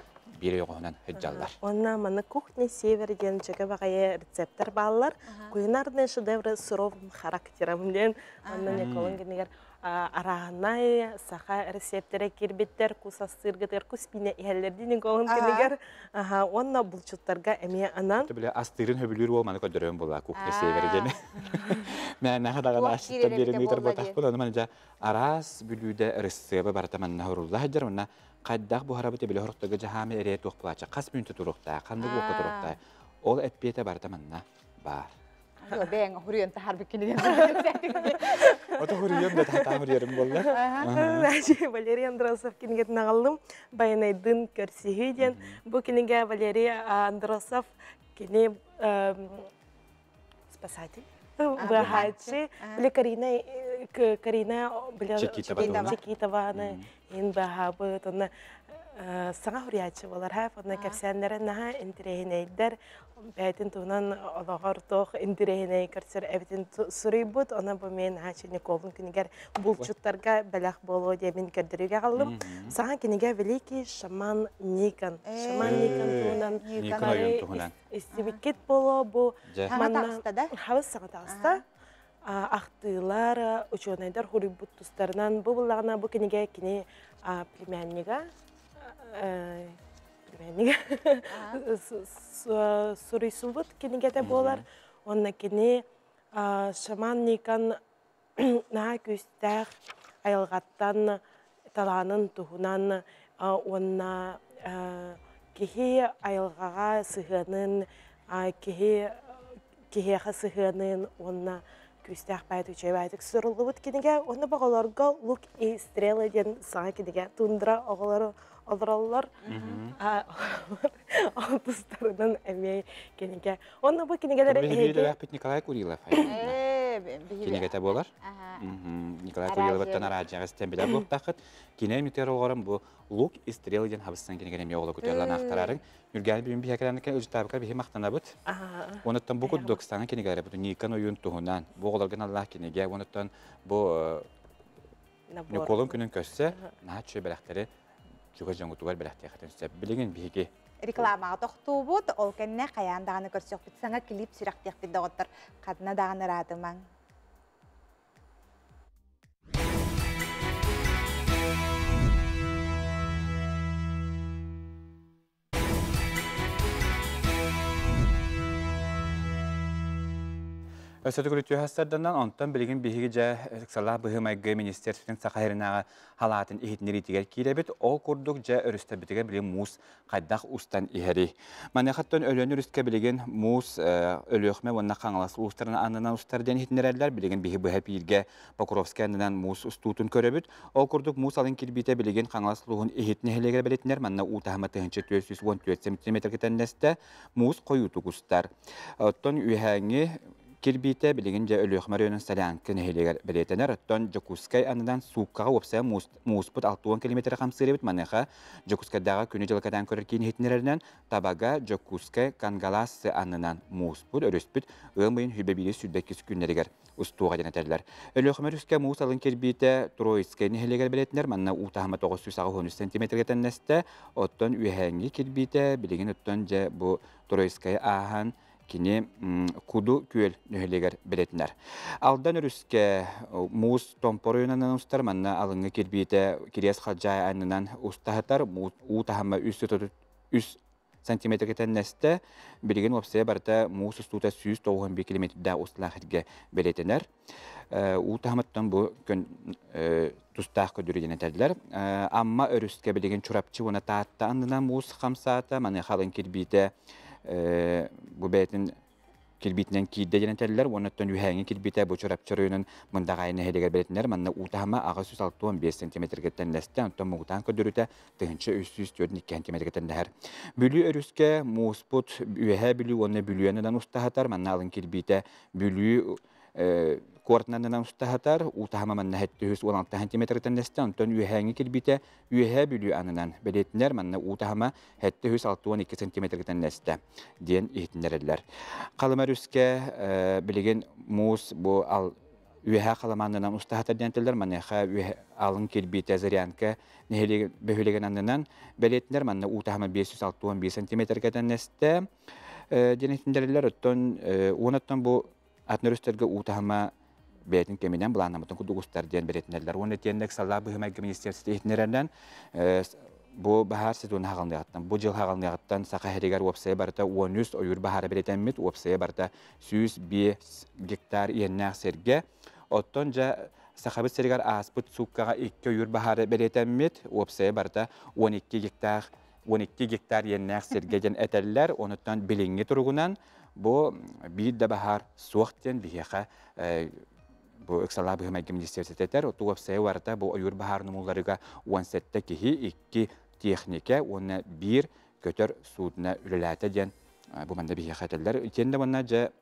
bir yoğunan hecjallar. Ona manna kuchni sever diyen çeke bagaya reseptler ballar. Kuyunardan şedevre surov karakterimden anna ne kolun keneger arağınay, sağa reseptlere kirbitter, kusastırgıtır, kuspine ihallerdiğini kolun keneger. Onna bulçutlarga emeye anan. Tabii astırın höbülür olmanı kadar bolla kuchni sever gene. Ben ne kadar aşıkta birini tarbatak bulan manca aras bülüde resebe barataman nahurullah jar manna qaddaq bu harabate bile horqtaga jahame ere toq plaça qas münte turuqta qandı bu turuqta Ол etbiyete barda manna bar. Ben huriyem tahar bikini. Oto huriyem de tahta huriyem bolla. Валерий Андросов кинигет нагалым баянайдын көрсихиден. Бу киниге Валерий Андросов кини спасатель. Бахачи. Били Карина били Чекитова. Ин бахабы тонна саңа хуриячы болар ха. Фонна кепсенлері наха интерехинейдер. Бәйтін туынан олағар тоқ интерехиней көрсер әбітін сұрый бұд. Она бұл мен хачыны колын кінігер бұлчуттарға бәләқ болу демін көрдіруге қалым. Саңа кінігер великий шаман Никон. Шаман Никон туынан истебекет болу бұл. Хавыз саңа тағыста. Ақтылар, ученайдар хурый бұд тұстарынан бұл бұлағына бұл кінігер кіні племяннига. Сурисулбут кинигете болар. Онна кини шаман Никон на күстәр айылгаттан таланын тухунан онна кихи айылгага сыгынын кихиха сыгынын онна күстәр байтык чебайтык сырылбут киниге онна багаларга лук и стрелы ден саңа киниге тундра оголары Алдраллар алтыстарынан әмей кенеге. Онна бұл кенегелері әйді? Бәхбет Николай Курилов. Кенегеті болар? Николай Курилов өттен арадияға стембелер бұл тақыт. Кенеге метеорологарым бұл лук и стрелы ден хабыстан кенегені оғылы көтерлерін ақтарарын. Үргәлі білім бейекелерінекен өз табықар бейхе мақтана бұд. Оныттан бұл күддокстанға кенегелері бұд. Никон ойын тұғынан. Бұл оғыларған Аллах кенеге. Оныттан бұл Николын күнін көссе, наат шөй бәләқтері Жүгі жаңғытуғар бәләқті яқытын сөп білеген бейге. Рекламаға тоқту бұд, ол кәнне қаяндағаны көрсек біт, саңа клип сүрәқтек біт доғыттыр, қадына дағаны радымаң. Өсөтү күрүтүү хастарданан онтан билигин биһиги жа сала быһы майгы министерствотун сакайрынага халатын ихитнери тигер киребит ол курдук жа өрүстөбүтүгө билим муус кайдах устан ихери. Манехаттан өлөнү үрүскө билигин муус өлөкмө вонна каңалас устарын анынан устарден ихитнерелер билигин биһи быһа пирге Покровский анынан муус устутун көрөбүт. Ол курдук муус алын кирбите билигин каңалас лугун ихитнехелеге белетнер манна утахма тыгынчы 414 см кетеннесте муус коютук устар. Оттон үйһәңи Кирбите билигин же өлөкмө районун Солянка нехелегер белетенер оттон Жокускай анынан сууккага опсая мууспут 60 км камсырыбыт манеха Жокускайдага күнү жылкадан көрөр кийин хитнереринен табага Жокускай Кангаласы анынан мууспут өрөспүт ымыйын хүбебири сүрбеккис күннеригер устууга денетерлер. Өлөкмө рүскө муус алын Кирбите Троицкай нехелегер белетенер манна утахма 913 см кетеннесте оттон үйһәңги Кирбите билигин оттон же бу Троицкай ахан кини куду күөл нөхелегер белетинер. Алдан өрүскө муус томпоруйунан устар манна алыңы кирбите кирес хаджай анынан устахатар утахама 3 см кетеннесте билигин опсая барта муус устута 191 км да усталахытга белетинер. Утахаматтан бу көн тустах көдүрүден этерлер. Амма өрүскө билигин чурапчы буна таатта анынан муус хамсаата мана халын кирбите bu beytin kilbitinden kiyde denetler, ondan yühängi kilbite bu çorapçarıyının mındağayını heleger belirtinler, manna utahama ağız 65 cm geten leste, ondan muğtan ködürüte tıhınça 342 cm geten her. Bülü örüske musput ühe bülü onu bülüyeneden ustahatar, manna alın kilbite bülü koordinatından ustahatar, utahama manna 716 cm geten leste, ondan yühängi kilbite ühe bülü anından belirtinler, manna utahama 762 cm geten leste diyen ihtinlerler. Kalmarüske bilgin mus bu al ühe kalamanından ustahatar diyenteler, manna alın kilbite ziryanka neheli behülegen anından belirtinler, manna utahama 561 cm geten leste diyen ihtinlerler, ondan bu atnörüsterge utahama Beytin keminden bulanamıtın kudugustar diyen belirtinler. Onu etiyendek salla bu hümek ministersiyeti ihtinlerden bu bahar sezonu hağılnıyattan, bu jıl hağılnıyattan saqa heriger websaya barta 13 oyur bahara belirtenmit, websaya barta 101 gektar yennak serge. Ottonca saqabit seriger asput sukkaga 2 oyur bahara belirtenmit, websaya barta 12 gektar 12 гектар еннәк сергеден әтәлләр, онуттан билинги тургунан бу бир да бахар суохтен бихеха бу эксала бихемәге министрликтер отуып сайварта бу ойур бахар нумулларыга 17 кихи 2 техника оны бир көтөр судна үлеләтә ден бу мында бихеха әтәлләр итендә монна же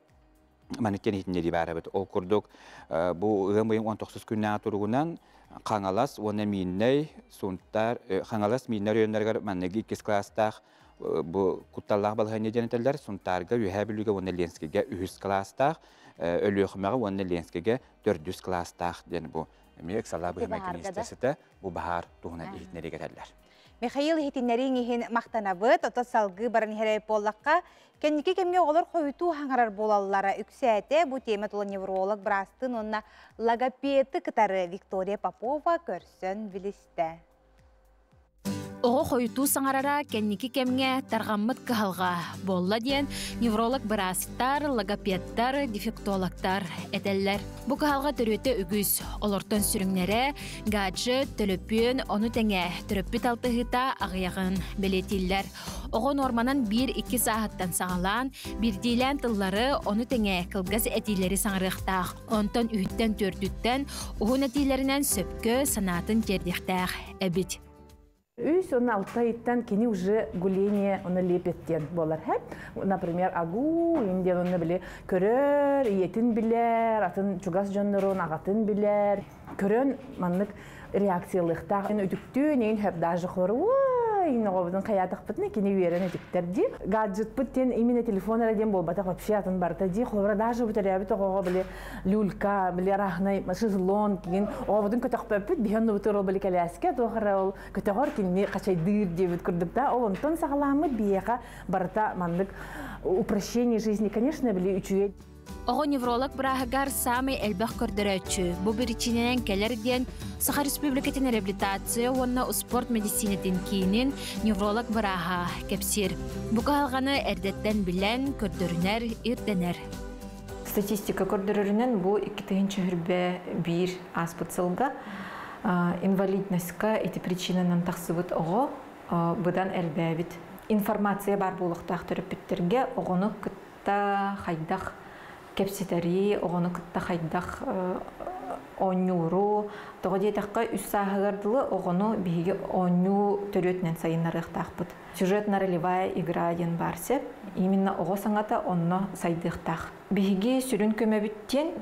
манекен хитне ди барабыт ол курдук бу ымыйын 19 күннән тургунан Қаңалас, оны минней, сонтар, қаңалас миннер өйіндергер мәннеге 2 класстақ бұл құтталлақ балғайны денетелер, сонтарға үйәбіліге оны ленскеге 3 класстақ, өлі өқімеға оны ленскеге 400 класстақ дені бұл. Мек сала бұл мәкіністесіті бұл бағар туғынан ехетнері кетелер. Михаил хитиннерин ихин мақтанабыт, ото салгы барын хереп боллаққа, кенники кемге олар қойту хаңарар болаллара үксәте, бұ теме толы невролог брастын, онна логопеды кытары Виктория Попова көрсін білісті. Оғы қойту саңарара кенники кемге тарғаммыт кығалға болла ден невролог брастар, логопедтар, дефектологтар әтәлләр. Бұ кығалға түрөті үгіз, олортон сүріңнері, гаджы, төлөппен, оны тәңе, түрөппі талтығыта ағияғын білетілдер. Оғы норманан 1-2 сағаттан сағалан, бірдейлән тыллары оны тәңе кылгаз әтейлері саңырықтақ. Онтон үйттен төрдіттен, оғын әтейлерінен сөпкі санатын жердіқтақ әбіт. Үс он алтайттан кини уже гуление он лепеттен болар хәп. Например, агу инде он биле көрөр, иетин билер, атын чугас жоннорун агатын билер. Көрөн маннык реакциялыкта өтүктү нен хәп даже хору. Иногобдун каядык битне кини верен өтүктөрди. Гаджет биттен именно телефонlara ден болбата вообще атын барта ди хора даже бутеребит ого биле люлька, биле рахнай, шезлон кин, обдун көтөкпөп биханны бутур биле каляска тохарал көтөгөр кини качай дыр дебит курдукта. Олонтон сагаламы бияка барта мандык упрощение жизни, конечно, биле үчүе. Оғы невролог бірағығар самый әлбәқ көрдірәтші. Бұл бірічінен кәлерден Саха Республикатын реабилитация, онна спорт медицинетін кейінен невролог бірағы кәпсер. Бұға алғаны әрдеттен білән көрдірінер, ирденер. Статистика көрдірінен бұл 2-тігінші хүрбе бір аспыцылға инвалидностька эти причинынан тақсыбыт оғы бұдан әлбәбіт. Информация бар болықтақ түріпіттерге оғыны күтті қайдақ кепсетери, оғыны күтті қайдақ оңюру, тоғы дейтаққа үс сағығардылы оғыны бігі оңю төрөтінен сайынарықтақ бұд. Сюжетна ролевая игра ден барсе, именно оғы саңата онны сайдықтақ. Бігі сүрін көмебіттен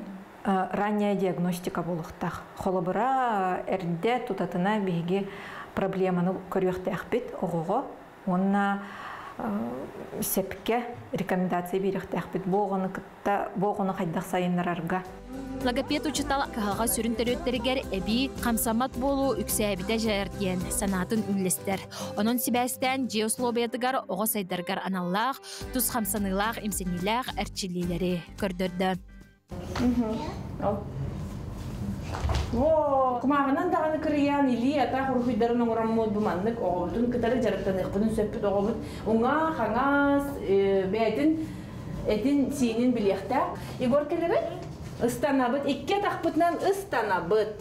ранняя диагностика болықтақ. Холыбыра әрде тұтатына бігі проблеманы көріқтәқ бет оғығы, онна сепке рекомендация беріқтәқ бет боғыны қайдақ сайынарарға. Логопед учитал кахалга сүрін төрөттергер әбі қамсамат болу үксәбіде жәрден санатын үнлестер. Onun сибәстен же условиятыгар оға сайдаргар аналлақ, тұз қамсанылақ, имсенилақ әрчілелері көрдірді. Құмағынан дағаны кіриян илі ата құрғыдарын оңырам мод бұмандық оғылдың кітары жарықтан еқпінің сөппіт оғылыт. Оңа, қаңас, бәйтін, әтін сейінін білеқті. Егор келері? Ыстанабыт, икке тақпытынан ыстанабыт.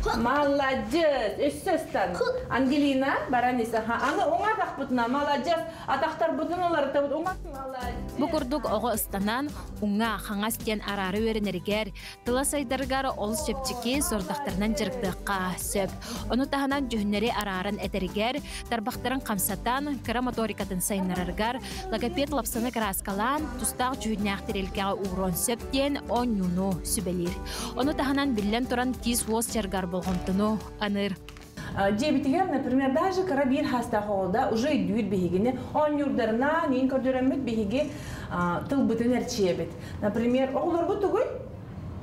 Молодец, өссі ыстан. Ангелина, бараниса, аны оңа тақпытына, молодец. Атақтар бұтын олары табыт, оңа молодец. Бұ күрдік оғы ыстанан, оңа қаңастен арары өрінергер, тыла сайдарғары олыс сөпчіке зордақтарынан жырықтыққа сөп. Оны тағынан жүхінері арарын әтергер, тарбақтарын қамсатан, кіраматорикатын сайынарарғар, логопед лапсаны краскалан, тұстақ жүхінәқ терелкеға уғырон сөптен он юну сүбелер. Оны тағынан білен тұран тиз уос жергар болғымтыну аныр. Дебитигер, например, даже карабир хаста холда уже идут бегине, он юрдарна, нин кордурамет беги тылбытын әрчебет. Например, олар бутугой?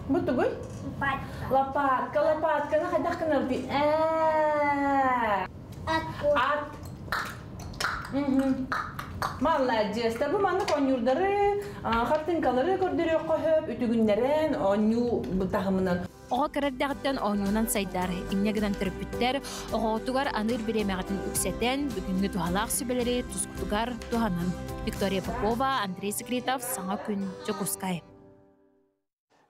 Бутугой? Лопатка, лопатка, на ходах каналти. Ат. Молодец. Табу маны он юрдары, хартинкалары кордурек қойып, үтігіндерін, он ю бұтағымынан. Оға кәрәрдәғіттен оңуынан сайдар, имнегінен түріпіттер, оға отуғар аныр біремеғатын үксетен, бүгінгі туғалақ сөбелері тұскутуғар туғанын. Виктория Попова, Андрей Секретов, Саңа күн, Чокускай.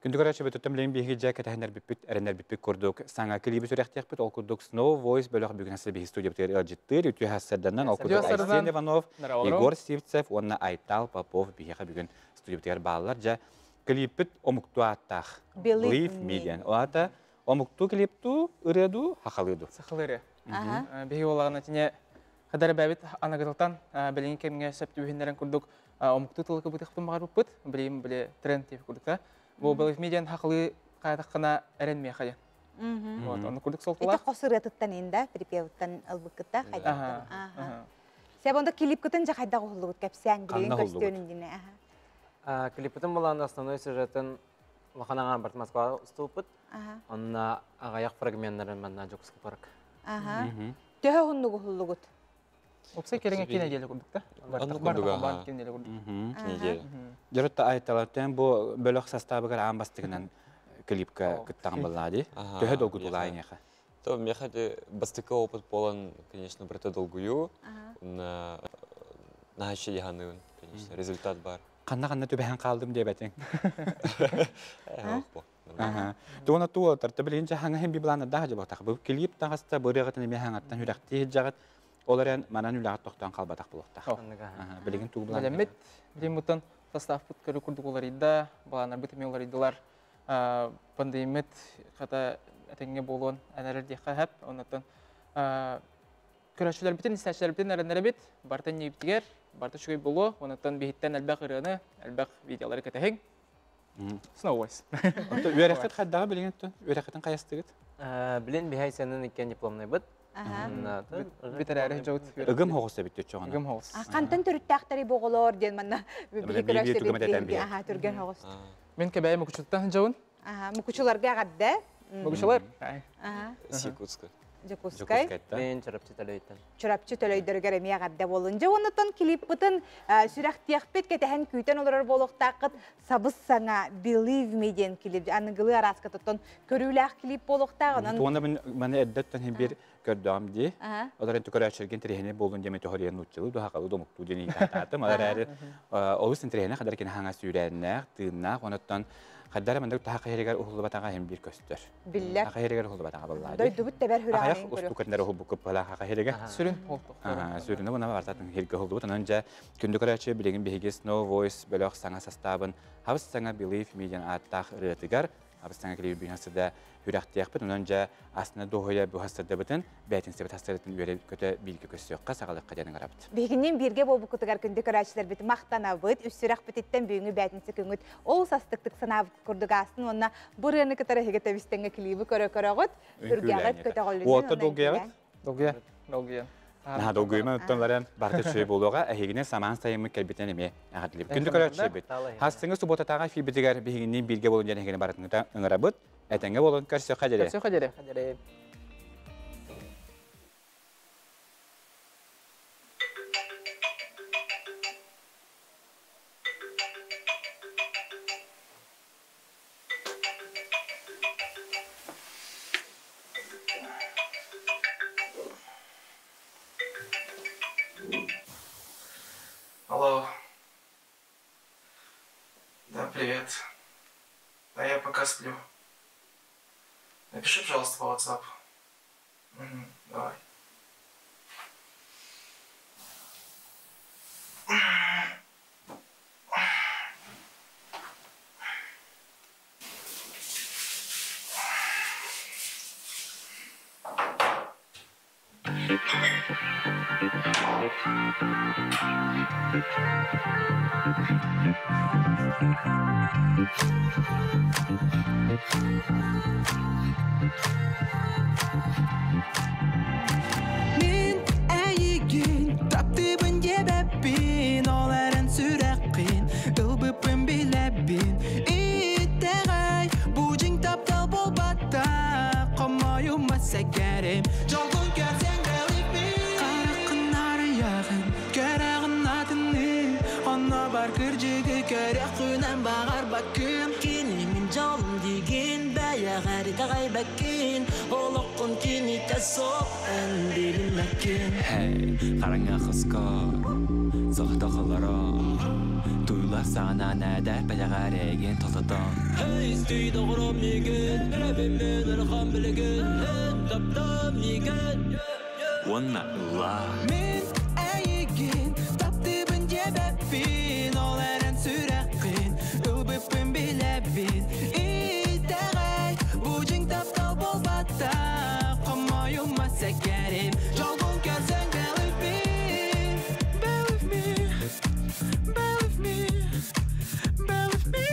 Күндү көрәче бөтөтөм билен биһиги жака тахнар биппит эренер биппит курдук саңа клиби сүрәхтәк ол курдук Snow Voice бөлөк бүгүн хасыл би студия битер элҗиттер үтү хасарданнан ол курдук Айсен Иванов, Егор Сивцев, онна Айтал Попов биһига бүгүн студия битер баллар жа клиппит омукту аттах. Believe Me дигән. Ата омукту клипту ыреду хакалыду. Сахалыре. Биһи олагына тине хадар бәбит анагытылтан билен кемгә сәптү һиннәрен курдук омукту тылгы бутыктын багар буппыт биле тренд дип курдук. Бу Believe Me дигән хакылы кайдакына эренмәй хәя. Вот, аны курдук солтула. Это косырыттан инде, припевтан албыкта хайда. Себонда клип көтен жа хайда голлыгыт кепсәң билен көстөнүн дине. Клиппытын болан основной сюжетін лоханаңан барт Москва ступыт. Онна агаяк фрагменттарын манна Жокский парк. Төһө хуннугу хуллугут. Опса кереңе кине келе курдук да. Бар кине келе курдук. Жаратта айталаттан бу бөлөк составыгар амбастыгынан клипка кыттаган баллади. Төһө долгутулайнеха. То мехаде бастыка опыт болан, конечно, брата долгую. На нахачи яганын, конечно, результат бар. Канна төбәһен калдым дип әйтәң. Туна туа тарта билен җаһанга һәм библаны да җабак та. Бу клип тагыста бөрегәтен механгаттан хүрәкти җагат. Оларен манан үләгәт токтан калбатак булыкта. Билеген тугылар. Белемет, билемутан состав путкары курдук олар иде, баланар битми олар иделар. Пандемит ката әтеңгә булган әнәләр дихә һәп, оннан көрәшүләр битен, истәчләр битен әрәнәләр бит, бартан ниптигәр, барта шугай булу, оннан биһиттән әлбәк ирәне, әлбәк видеолары кәтәһең. Snow Voice. Үрәхәт хәддәгә билеген тон, үрәхәтен каястыгыт. Билен биһайсәнен икән дипломный бит. Битерәре җавыт. Игым хогысы бит чоңна. Игым хогысы. Кантын төрүттәктәре боголор дигән манна били көрәште. Төргән хогысы. Мен кебәй мукучуттан җавын. Мукучуларга гадда. Мукучулар. Якутска. Jakutskay. Мен чырапчы төлөйтен. Чырапчы төлөйдөргөр эмия гадда болунжа оннотон клип бутын сүрәхтиякпет кетәһен күйтен олар болохтакыт сабыс саңа Believe Me дигән клип аныгылы араска тоттон көрүләк клип болохтагынан. Туна мен әддәттән бер көрдәм ди. Олар инде көрәчергән тирәһенә булган димә тохориян утчылы да хакылы домукту дигән итәтәтем. Алар әре олыс тирәһенә кадәр кен хаңа сүрәннәк, тыннак, оннотон Хаддара мендә тахайригар ухлы батага һәм бир көстер. Билләр. Тахайригар ухлы батага баллар. Дойду бит тәбәр хүрәгән. Аяк усту көннәр ухлы бу күп бала тахайригар. Сүрен болдык. Сүрен бу нама бартатын һәргә ухлы бу тананҗа күндә көрәче билеген биһиге Snow Voice бөлөк саңа составын хабыс саңа Believe Me дигән аттах рәтигар хабыс саңа клип бинасында хүрәхтиях бит тананҗа асны дохоя бу хастырда битен бәйтин себет хастырдын үре көтә билге көсөккә сагалык кадән гарапт. Бигеннән биргә бу күтәгәр күндә көрәчләр бит мактана бит үсәрәк битеттән бүгенге бәйтинсе күңет ол састыктык санап курдыгасын онна бурыны кытары һәгә тәбистәнгә клибы көрәгәт үргәгәт көтәгәлләр. Вот долгая. Долгая. На долгойма тонлардан барты чөй булуга әһигенә саман сайымы кәлбитән эме әгәтлеп. Күндә көрәче бит. Хастыңы субботатага фибидигәр бигеннән биргә булган җәнәгәне баратында ыңырабыт. Әтәнгә булган көрсө хәҗәре. Көрсө хәҗәре. Алло. Да, привет. Да, я пока сплю. Напиши, пожалуйста, по WhatsApp. Давай. Min әйеген таптыбын ебәппин оларын сүрәккин ылбыппын биләббин иттәгәй буҗың таптал болбатта қомайыма сәкәрем жолгын көрсәң Believe Me Қарақынар яғын көрәғын атыны Онна бар кіржігі көрәқ күнән бағар бакын Кенемін жолым деген бәяғәрі тағай бәкін Олыққын кені тәсоқ әндерін мәкін Hey, қараңа қысқа Зақтақылара Туйлы Ular sana näder belagar egen tolatan. Hey stüy doğrum nigen, Rabbimden ırgam bilgen, taptam nigen. Wanna Allah. Min eygin, taptibin jebepin, olaren sürekin, ılbıpın bilebin. İtegay, bucing taptal bolbata, kamayuma sekerim, jolgun kersen bear with me, bear with me, bear with me, bear with me,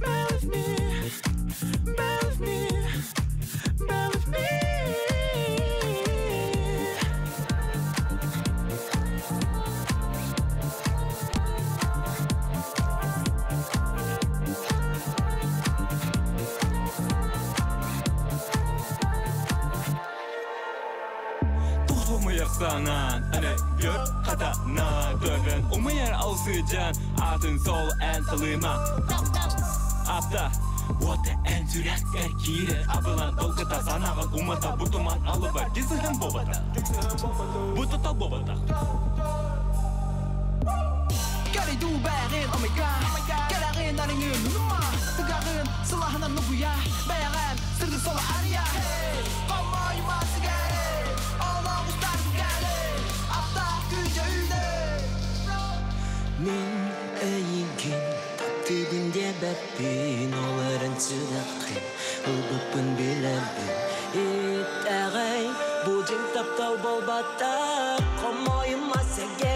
bear with me, bear with me, bear with me. Umayar sana, ana gör hatana döven. Umayar alsıcan, atın sol en salıma. Apta, what en sürek erkire. Abılan dolgıta sanağın umata butuman alıbar. Gizli hem bobata, bututa bobata. Gari du bärin, oh my god. Galarin narin yun, numa. Tagarin, salahanan nuguya. Bayaran, sırdı sola arya. Kamay masigare. Allah'u stargale. Apta güce üde. Min eygin, taptibin jebepin, olaren sürekin, ılbıpın bilebin. İtegay, bucing taptal bolbata, kamayuma segerim.